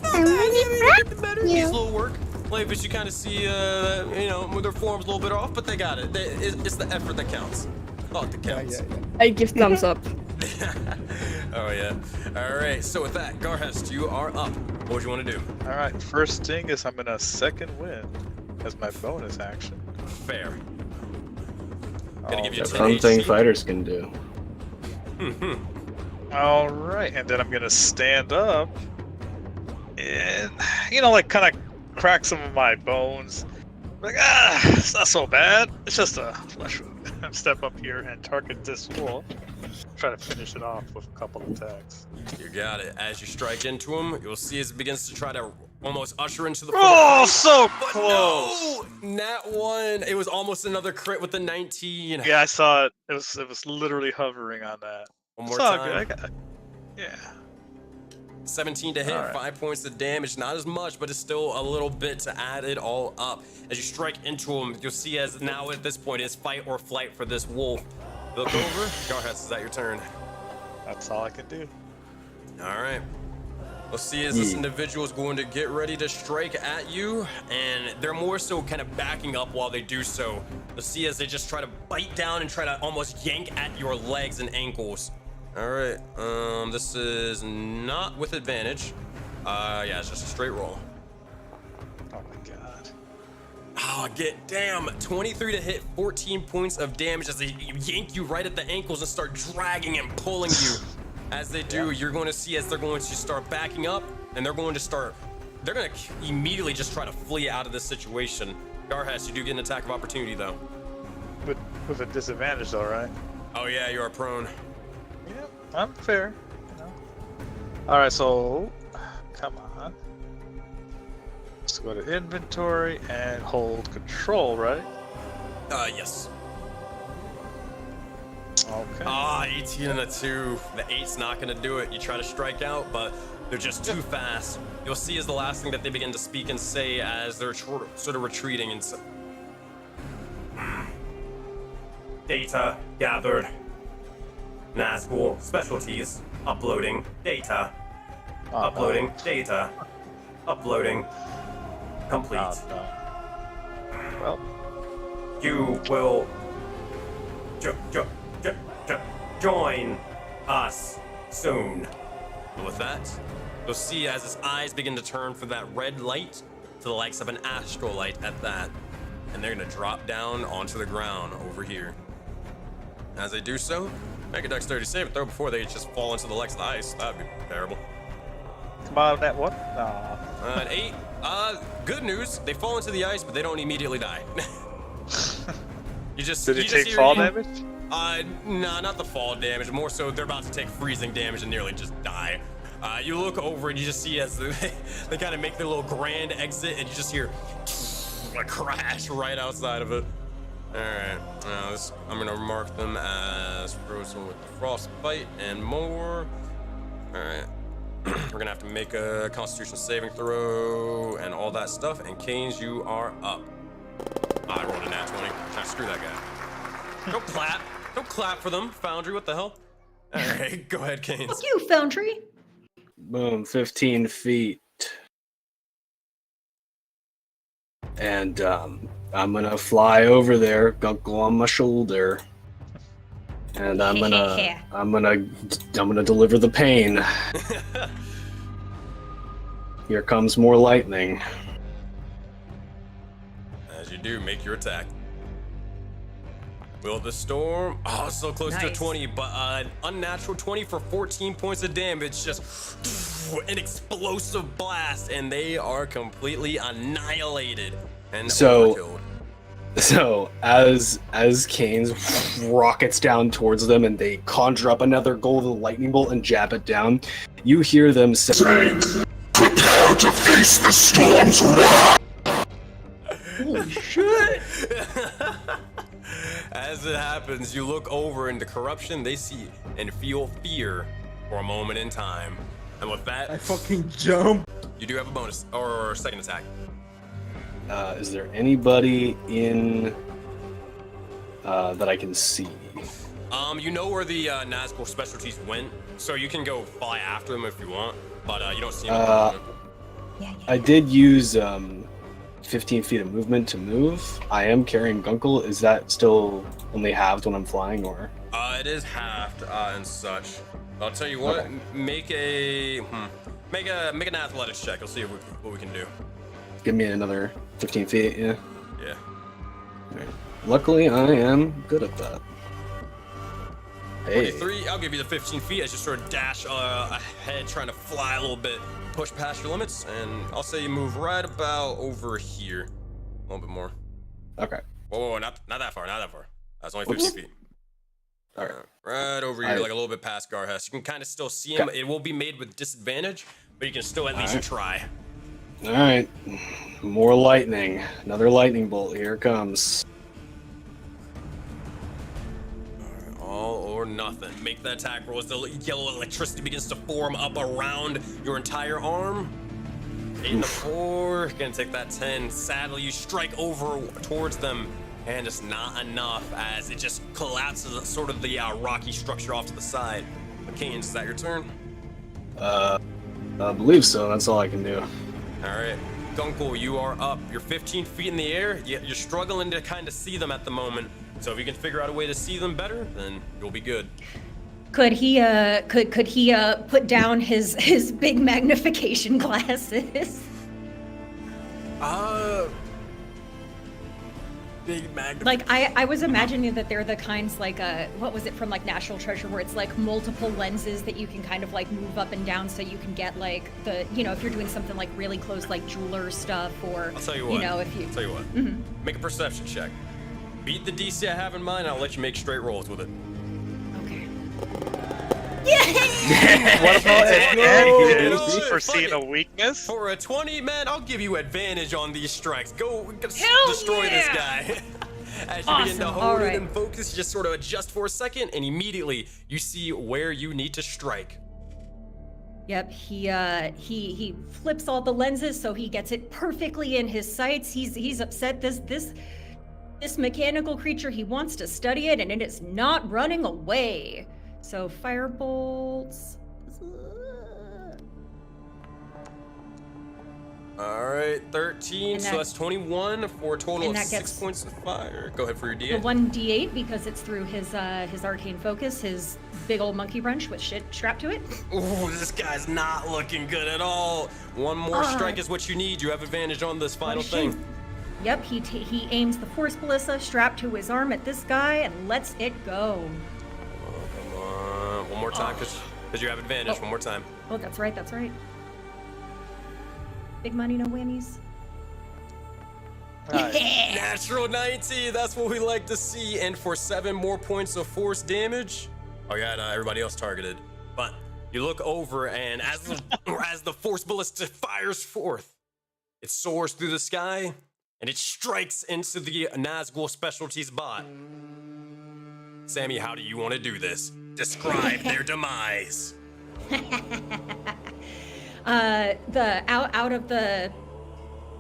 [SPEAKER 8] I'm really proud of
[SPEAKER 1] Needs a
[SPEAKER 8] you.
[SPEAKER 1] little work. Like, but you kind of see, their form's a little bit off, but they got it. It's the effort that counts. Thought that counts.
[SPEAKER 6] Yeah.
[SPEAKER 8] I give thumbs up.
[SPEAKER 1] Oh yeah. All right. So with that, Garhest, you are up. What would you want to do?
[SPEAKER 2] All right, first thing is I'm gonna second wind as my bonus action.
[SPEAKER 1] Fair. Gonna give you
[SPEAKER 5] That's
[SPEAKER 1] 10
[SPEAKER 5] something
[SPEAKER 1] HC.
[SPEAKER 5] fighters can do.
[SPEAKER 2] All right, and then I'm gonna stand up and, kind of crack some of my bones. Like, it's not so bad. It's just a flesh wound. Step up here and target this wall. Try to finish it off with a couple attacks.
[SPEAKER 1] You got it. As you strike into him, you'll see as it begins to try to almost usher into the.
[SPEAKER 2] Oh, so
[SPEAKER 1] But
[SPEAKER 2] close!
[SPEAKER 1] no, nat one. It was almost another crit with the 19.
[SPEAKER 2] Yeah, I saw it. It was literally hovering on that.
[SPEAKER 1] One more
[SPEAKER 2] It's all
[SPEAKER 1] time.
[SPEAKER 2] good. Yeah.
[SPEAKER 1] 17 to hit,
[SPEAKER 2] All right.
[SPEAKER 1] 5 points of damage. Not as much, but it's still a little bit to add it all up. As you strike into him, you'll see as now at this point it's fight or flight for this wolf. Look over. Garhest, is that your turn?
[SPEAKER 2] That's all I can do.
[SPEAKER 1] All right. We'll see as this individual is going to get ready to strike at you, and they're more so kind of backing up while they do so. You'll see as they just try to bite down and try to almost yank at your legs and ankles. All right. This is not with advantage. Yeah, it's just a straight roll.
[SPEAKER 2] Oh my god.
[SPEAKER 1] Oh, damn. 23 to hit, 14 points of damage as they yank you right at the ankles and start dragging and pulling you. As they do, you're going to see as they're going to start backing up, and they're going to immediately just try to flee out of this situation. Garhest, you do get an attack of opportunity, though.
[SPEAKER 2] With a disadvantage, though, right?
[SPEAKER 1] Oh, yeah, you are prone.
[SPEAKER 2] Yeah, I'm fair. All right, so come on. Let's go to inventory and hold control, right?
[SPEAKER 1] Yes.
[SPEAKER 2] Okay.
[SPEAKER 1] 18 and a 2. The 8's not going to do it. You try to strike out, but They're just too fast. You'll see as the last thing that they begin to speak and say as they're sort of retreating and data gathered. Nazgul specialties. Uploading data. Uploading data. Uploading. Complete.
[SPEAKER 2] Well,
[SPEAKER 1] You will join us soon. And with that, you'll see as his eyes begin to turn from that red light to the likes of an astral light at that. And they're gonna drop down onto the ground over here. As they do so, make a dexterity saving throw before they just fall into the likes of the ice. That'd be terrible.
[SPEAKER 2] come on, that one. Aw.
[SPEAKER 1] An 8. Good news. They fall into the ice, but they don't immediately die.
[SPEAKER 2] Did
[SPEAKER 1] you
[SPEAKER 2] he
[SPEAKER 1] just
[SPEAKER 2] take
[SPEAKER 1] hear-
[SPEAKER 2] fall damage?
[SPEAKER 1] Nah, not the fall damage. More so, they're about to take freezing damage and nearly just die. You look over and you just see as they kind of make their little grand exit, and you just hear a crash right outside of it. All right, I'm gonna mark them as frozen with the frostbite and more. All right, we're gonna have to make a Constitution saving throw and all that stuff. And Canes, you are up. I rolled a nat 20. Screw that guy. Don't clap. Don't clap for them, Foundry. What the hell? All right, go ahead, Canes.
[SPEAKER 4] Fuck you, Foundry.
[SPEAKER 5] Boom, 15 feet. And I'm gonna fly over there, Gunkel on my shoulder. And I'm gonna deliver the pain. Here comes more lightning.
[SPEAKER 1] As you do, make your attack. Will the storm? Oh, so close to a
[SPEAKER 4] Nice.
[SPEAKER 1] 20, but an unnatural 20 for 14 points of damage. Just an explosive blast, and they are completely annihilated and overkilled.
[SPEAKER 5] So as Canes rockets down towards them and they conjure up another golden lightning bolt and jab it down, you hear them say,
[SPEAKER 7] Prepare to face the storm's wrath!
[SPEAKER 6] Holy shit!
[SPEAKER 1] As it happens, you look over into corruption. They see and feel fear for a moment in time. And with
[SPEAKER 6] I
[SPEAKER 1] that,
[SPEAKER 6] fucking jump.
[SPEAKER 1] you do have a bonus or second attack.
[SPEAKER 5] is there anybody in that I can see?
[SPEAKER 1] You know where the Nazgul specialties went, so you can go fly after them if you want, but you don't see them. at the moment.
[SPEAKER 4] Yeah.
[SPEAKER 5] I did use 15 feet of movement to move. I am carrying Gunkel. Is that still only halved when I'm flying, or?
[SPEAKER 1] It is halved and such. I'll tell you what.
[SPEAKER 5] Okay.
[SPEAKER 1] Make an athletics check. We'll see what we can do.
[SPEAKER 5] Give me another 15 feet, yeah.
[SPEAKER 1] Yeah.
[SPEAKER 5] Alright. Luckily, I am good at that. Hey.
[SPEAKER 1] 23. I'll give you the 15 feet as you sort of dash ahead, trying to fly a little bit, push past your limits, and I'll say you move right about over here, a little bit more.
[SPEAKER 5] Okay.
[SPEAKER 1] Whoa, not that far, not that far. That's only 15 feet.
[SPEAKER 5] Alright.
[SPEAKER 1] Right over here, like a little bit past Garhest. You can kind of still see him. It will be made with disadvantage, but you can still at least try.
[SPEAKER 5] Alright. More lightning. Another lightning bolt. Here it comes.
[SPEAKER 1] All or nothing. Make that attack roll as the yellow electricity begins to form up around your entire arm. 8 and a 4. Gonna take that 10. Sadly, you strike over towards them, and it's not enough as it just collapses sort of the rocky structure off to the side. McCain, is that your turn?
[SPEAKER 5] I believe so. That's all I can do.
[SPEAKER 1] All right. Gunkel, you are up. You're 15 feet in the air. You're struggling to kind of see them at the moment. So if you can figure out a way to see them better, then you'll be good.
[SPEAKER 4] Could he put down his big magnification glasses?
[SPEAKER 1] Big magnification.
[SPEAKER 4] Like I was imagining that they're the kinds like what was it from like National Treasure where it's like multiple lenses that you can kind of like move up and down so you can get like the if you're doing something like really close like jeweler stuff or
[SPEAKER 1] I'll tell you what.
[SPEAKER 4] if you
[SPEAKER 1] I'll tell you what.
[SPEAKER 4] Mhm.
[SPEAKER 1] Make a perception check. Beat the DC I have in mind. I'll let you make straight rolls with it.
[SPEAKER 4] Okay.
[SPEAKER 2] What about
[SPEAKER 1] You know
[SPEAKER 2] advantage
[SPEAKER 1] what?
[SPEAKER 2] for
[SPEAKER 1] Fuck
[SPEAKER 2] seeing
[SPEAKER 1] it.
[SPEAKER 2] a weakness?
[SPEAKER 1] For a 20, man, I'll give you advantage on these strikes. Go
[SPEAKER 4] Hell
[SPEAKER 1] destroy this
[SPEAKER 4] yeah!
[SPEAKER 1] guy. As you begin to
[SPEAKER 4] Awesome,
[SPEAKER 1] hold
[SPEAKER 4] all
[SPEAKER 1] it
[SPEAKER 4] right.
[SPEAKER 1] and focus, you just sort of adjust for a second, and immediately you see where you need to strike.
[SPEAKER 4] Yep, he flips all the lenses so he gets it perfectly in his sights. He's upset. This mechanical creature, he wants to study it, and it is not running away. So firebolts.
[SPEAKER 1] All right, 13.
[SPEAKER 4] And
[SPEAKER 1] So
[SPEAKER 4] that-
[SPEAKER 1] that's 21 for a total
[SPEAKER 4] and
[SPEAKER 1] of
[SPEAKER 4] that
[SPEAKER 1] 6
[SPEAKER 4] gets-
[SPEAKER 1] points of fire. Go ahead for your
[SPEAKER 4] The
[SPEAKER 1] D8.
[SPEAKER 4] 1d8 because it's through his arcane focus, his big old monkey wrench with shit strapped to it.
[SPEAKER 1] Ooh, this guy's not looking good at all. One more strike is what you need. You have advantage on this final
[SPEAKER 4] shit.
[SPEAKER 1] thing.
[SPEAKER 4] Yep, he aims the force ballista strapped to his arm at this guy and lets it go.
[SPEAKER 1] Come on. One more time, because you have advantage. One more time.
[SPEAKER 4] Oh, that's right. Big money, no whammies.
[SPEAKER 1] Natural 90. That's what we like to see. And for 7 more points of force damage. Oh, yeah, everybody else targeted. But you look over, and as the force ballista fires forth, it soars through the sky, and it strikes into the Nazgul Specialties bot. Sammy, how do you want to do this? Describe their demise.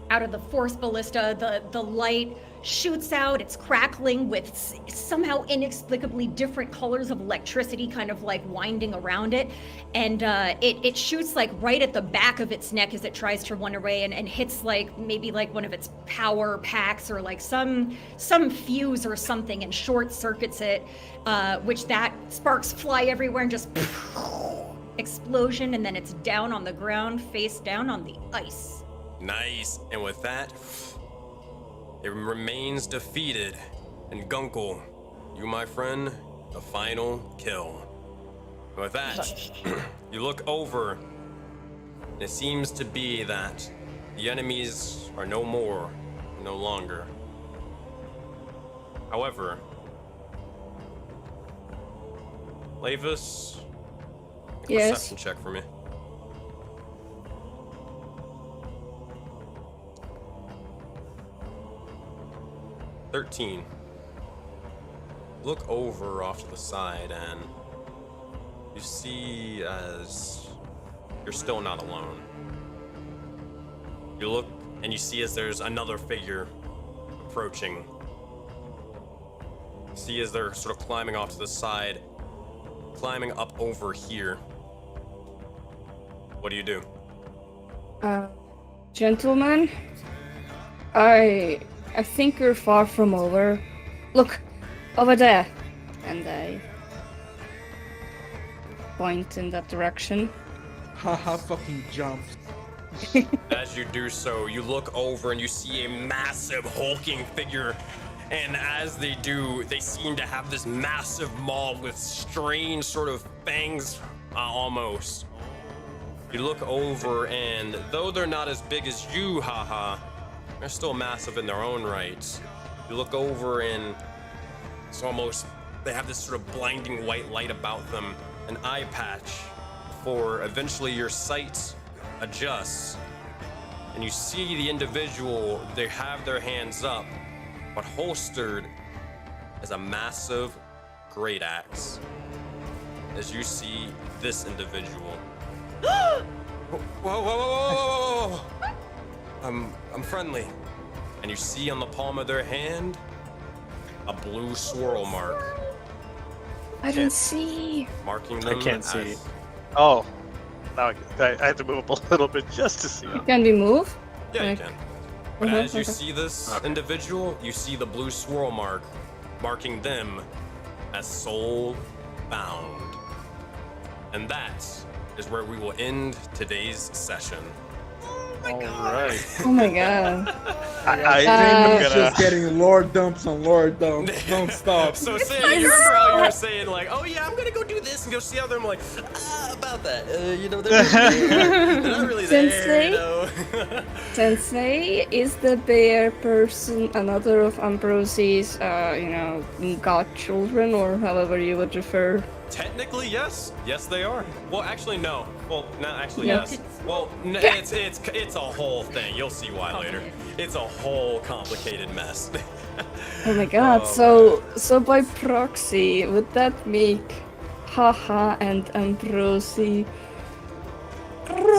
[SPEAKER 4] Out of the force ballista, the light shoots out. It's crackling with somehow inexplicably different colors of electricity kind of like winding around it, and it shoots like right at the back of its neck as it tries to run away, and hits like maybe like one of its power packs or like some fuse or something, and short circuits it, which that sparks fly everywhere and just explosion, and then it's down on the ground, face down on the ice.
[SPEAKER 1] Nice. And with that, it remains defeated. And Gunkel, you, my friend, the final kill. And with that, you look over, and it seems to be that the enemies are no longer. However, Lavis, make a
[SPEAKER 8] Yes.
[SPEAKER 1] perception check for me. Look over off to the side, and you see as you're still not alone. You look and you see as there's another figure approaching. You see as they're sort of climbing off to the side, climbing up over here. What do you do?
[SPEAKER 8] Gentlemen, I think you're far from over. Look, over there. And I point in that direction.
[SPEAKER 6] Haha, fucking jumps.
[SPEAKER 1] As you do so, you look over and you see a massive hulking figure. And as they do, they seem to have this massive maw with strange sort of fangs, almost. You look over, and though they're not as big as you, haha, they're still massive in their own right. You look over, and it's almost, they have this sort of blinding white light about them, an eye patch, for eventually your sight adjusts, and you see the individual, they have their hands up, but holstered is a massive great axe. As you see this individual. Whoa, whoa, whoa, whoa, whoa, whoa, whoa. I'm friendly. And you see on the palm of their hand a blue swirl mark,
[SPEAKER 8] I don't see.
[SPEAKER 1] marking them
[SPEAKER 5] can't
[SPEAKER 1] as
[SPEAKER 5] see.
[SPEAKER 2] Oh, now I have to move up a little bit just to see.
[SPEAKER 8] Can we move?
[SPEAKER 1] Yeah, you
[SPEAKER 8] Like-
[SPEAKER 1] can. But as you
[SPEAKER 8] okay.
[SPEAKER 1] see this individual, you see the blue swirl mark, marking them as soul bound. And that is where we will end today's session.
[SPEAKER 2] All right.
[SPEAKER 8] Oh my god.
[SPEAKER 2] I
[SPEAKER 6] James
[SPEAKER 2] think
[SPEAKER 6] is just getting lore dumps on lore dumps. Don't stop.
[SPEAKER 1] So say you remember how you were saying like, oh yeah, I'm gonna go do this and go see how them. Like, about that, you know, they're not really there.
[SPEAKER 8] Sensei?
[SPEAKER 1] You know?
[SPEAKER 8] Sensei is the bear person another of Ambrose's, godchildren, or however you would refer.
[SPEAKER 1] Technically, yes. Yes, they are. Well, actually, no. Well, not actually,
[SPEAKER 8] No.
[SPEAKER 1] yes. Well, it's a whole thing. You'll see why later. It's a whole complicated mess.
[SPEAKER 8] Oh my god,
[SPEAKER 1] Oh,
[SPEAKER 8] so by proxy, would that make Haha and Ambrosi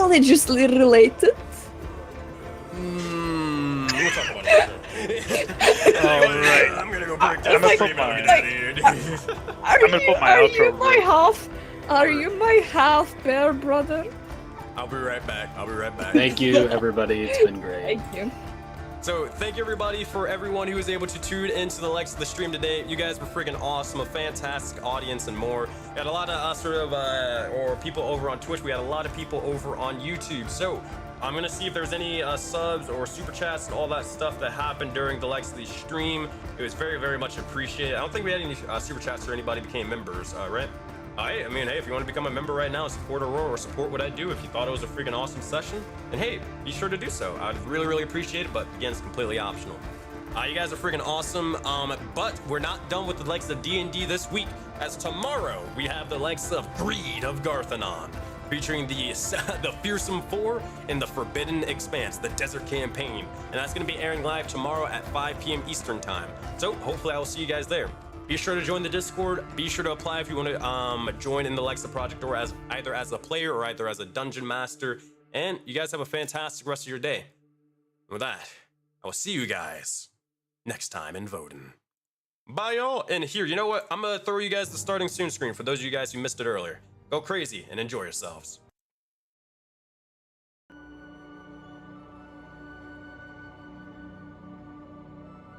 [SPEAKER 8] religiously related?
[SPEAKER 1] We'll talk about it.
[SPEAKER 2] Alright.
[SPEAKER 1] I'm gonna go break
[SPEAKER 2] I'm
[SPEAKER 1] down
[SPEAKER 2] gonna
[SPEAKER 1] the
[SPEAKER 2] put
[SPEAKER 1] stream
[SPEAKER 2] my-
[SPEAKER 1] and get out of here, dude.
[SPEAKER 8] Are
[SPEAKER 2] gonna put my outro
[SPEAKER 8] you my
[SPEAKER 2] real-
[SPEAKER 8] half? Are you my half bear brother?
[SPEAKER 1] I'll be right back.
[SPEAKER 5] Thank you, everybody. It's been great.
[SPEAKER 8] Thank you.
[SPEAKER 1] So thank you everybody for everyone who was able to tune into the likes of the stream today. You guys were freaking awesome, a fantastic audience and more. We had a lot of or people over on Twitch. We had a lot of people over on YouTube. So I'm gonna see if there's any subs or super chats and all that stuff that happened during the likes of the stream. It was very, very much appreciated. I don't think we had any super chats or anybody became members, right? I mean, hey, if you want to become a member right now, support Aurora or support what I do, if you thought it was a freaking awesome session, then hey, be sure to do so. I'd really, really appreciate it, but again, it's completely optional. You guys are freaking awesome, but we're not done with the likes of D&D this week, as tomorrow we have the likes of Greed of Garthanon, featuring the Fearsome Four in the Forbidden Expanse, the Desert Campaign, and that's going to be airing live tomorrow at 5 p.m. Eastern Time. So hopefully I will see you guys there. Be sure to join the Discord. Be sure to apply if you want to join in the likes of Project Aurora as either as a player or either as a dungeon master. And you guys have a fantastic rest of your day. And with that, I will see you guys next time in Voden. Bye, y'all. And here, you know what? I'm going to throw you guys the starting soon screen for those of you guys who missed it earlier. Go crazy and enjoy yourselves.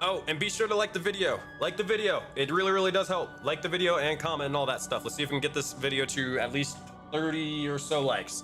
[SPEAKER 1] Oh, and be sure to like the video. Like the video. It really, really does help. Like the video and comment and all that stuff. Let's see if we can get this video to at least 30 or so likes.